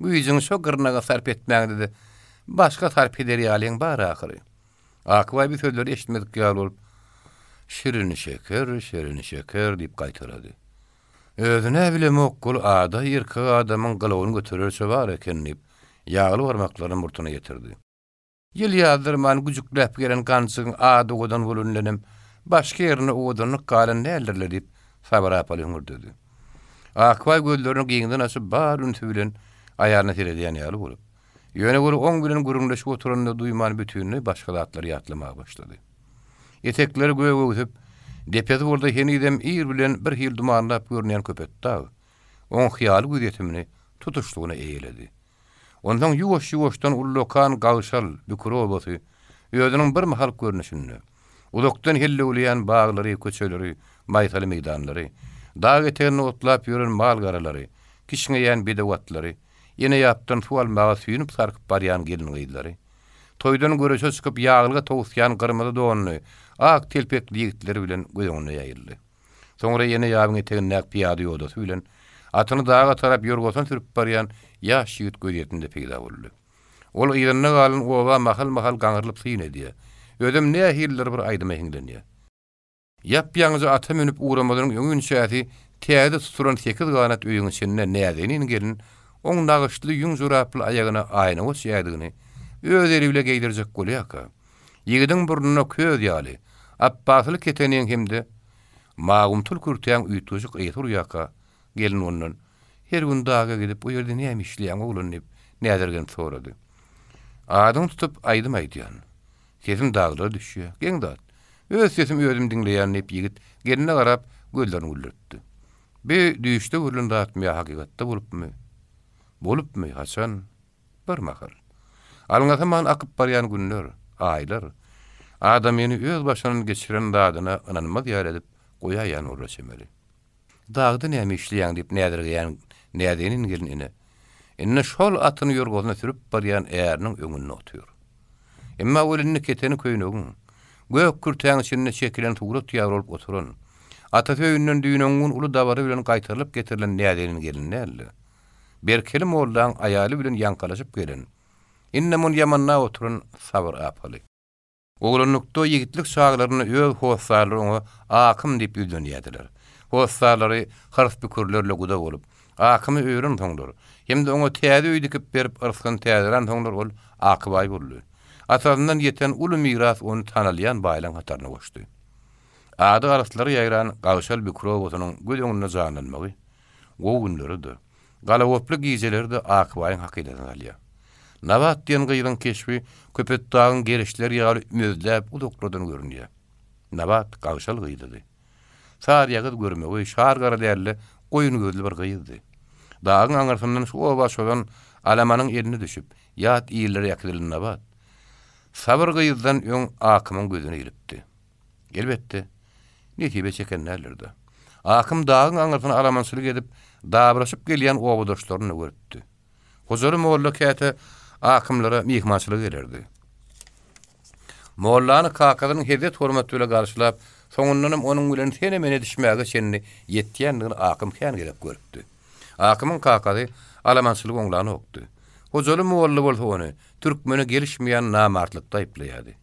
Speaker 1: Güýjüň şo gyrnaga sarp etmäňde de başga sarp eder ýalyň bar ahyry. Akwaý bir sözleri eşitmedik ýaly bolup şirin şeker diýip gaýtarady. Özüne bile mokkul ada erkek adamın galawyny götürürse bar eken diýip ýagly barmaklaryny murtuna getirdi. Ýyl ýazdyrman güjükläp gelen gançyň ada godan bolunlanym başga ýerine odunyk galan nälerler diýip Sabr apalyň urdy. Akwaý gözlerini giňden açyp bar ünti bilen aýaryna teredýän ýaly bolup, ýöne bolup oň bilen gurunlaşyp oturanda duýman bütünni başga zatlary ýatlamaga başlady. Etekleri göwüp depede bolda henidem ýer bilen bir hil dumanlap görnýän köpet dag. Oň hyýaly güýdetimini tutuşlugyna eýledi. Ondan ýuwaş-ýuwaşdan ullokan gawşal bükür obasy özüniň bir mahal görnüşini, ulukdan helle ulýan baglary, köçeleri, maýtaly meýdanlary, dag eterini otlap ýören mal garalary, kişiňeýän bedewatlary, ýene ýapdan suwalmaga süýnüp sarkyp barýan gelin gyýdlary, toýdan göreşe çykyp ýaglyga towusýan gyrmyzy donly, ak telpekli ýigitleri bilen göýüňe ýaýyldy. Soňra ýene ýabyň etegini näk piýady ýodasy bilen atyny daga tarap ýorgosan sürüp barýan ýaş ýigit göýetinde peýda boldy. Ol ýerine galan owa mahal gaňrylyp syň edýär. Ödüm ne hiller bir aýdyma hiňlenýär. Ýap-ýaňyzy ata menip uğramadyň öňün şähidi täze tuturan 8 ganat öýüň içinde nädenin gelin oň nagyşly ýüň juraply aýagyna aýna o şähidini öz eri bile geýdirjek bolýaka. Ýigidiň burnuna köz ýaly, appasly keteniň hemde magumtul kürtýän üýtüjik eýtur ýaka gelin ondan her gün daga gidip o ýerde näme işleýän oglan diýip nädergen sorady. Adyň tutup aýdym aýdýan. Sesim daglara düşýär. Geňdat. Öz sesim özüm diňleýän diýip ýigit geline garap gözlerini gülletdi. Bir düýüşde görülen datmya hakykatda bolupmy? Bolupmy haçan? Bir mahal. Alňasaman akyp barýan günler, aýlar. Adam ýene öz başynyň geçiren dadyna inanmaz ýar edip goýaýan uğraşmeli. Dagda näme işleýän diýip nädergen nädenin gelinine. Inne şol atyny ýorgosyna sürüp barýan äärniň öňünde oturýar. Emma welini keteni köýnegin. Gök kürtäň içinde çekilen tugrut ýar bolup oturan. Ata söýünden düýnüň uly dabary bilen gaýtarylyp getirilen nädenin gelinne. Berkeli mollaň aýaly bilen ýankalaşyp gelen. Inne mun yamanna oturan Sabr apaly. Oğlanlıkda yigitlik çağlarını öz hossarlarına akım dip ýüzlenýärdiler. Hossarlary hırs pikirlerle guda bolup, akymı öýren toňlar. Hemde oňa täze öýdükip berip ırsgan täzeler toňlar ol akybaý boldy. Atasından ýeten uly miras onu tanalýan baýlan hataryna goşdy. Ady araslary ýaýran gawşal mikrobotunyň gödüňine janlanmagy. O günlerde galawoply gizeleri akybaýyň hakydatyny alýar. Nabat diýen gyýyň keşfi köpet dağın gerişler ýaly mözdäp udukladan görünýär. Nabat gawşal gyýdydy. Sar ýagyt görmegi şar gara därli goýun gözli bir gyýdy. Dağın aňarsyndan şu başadan alamanyň eline düşüp, ýat iýleri ýakdylyny nabat. Sabır gyýydan öň akymyň gözüne giripdi. Elbetde, netibe çekenlerdi. Akym dağın aňarsyna alamançylyk edip, dabraşyp gelýän owadoşlaryny görüpdi. Hozary molla käte akymlara mihmançylyk ederdi. Mollany kakadynyň hezet hormaty bilen garşylap, soňundan onuň bilen sene mene düşmäge şenni ýetýändigini akym kän gelip görüpdi. Akymyň kakady alamançylyk oňlany okdy. Hozary molla bolsa ony türkmene gelişmeýän namartlykda aýplaýady.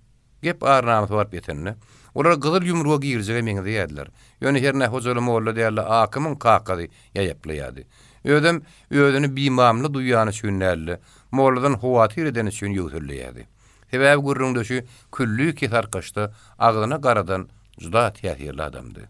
Speaker 1: Gep arnamy barp ýetenne, olar gyzyl ýumruga giýirjege meňe diýdiler. Ýöne herne hozary molla diýerler akymyň kakady ýaýaplaýady. Ödem ödüni bimamly duýany şünnäli, molladan howatyr edeni şün ýöwürleýärdi. Sebäbi gurrundaşy küllü kesar kaçta, agzyna garadan juda täsirli adamdy.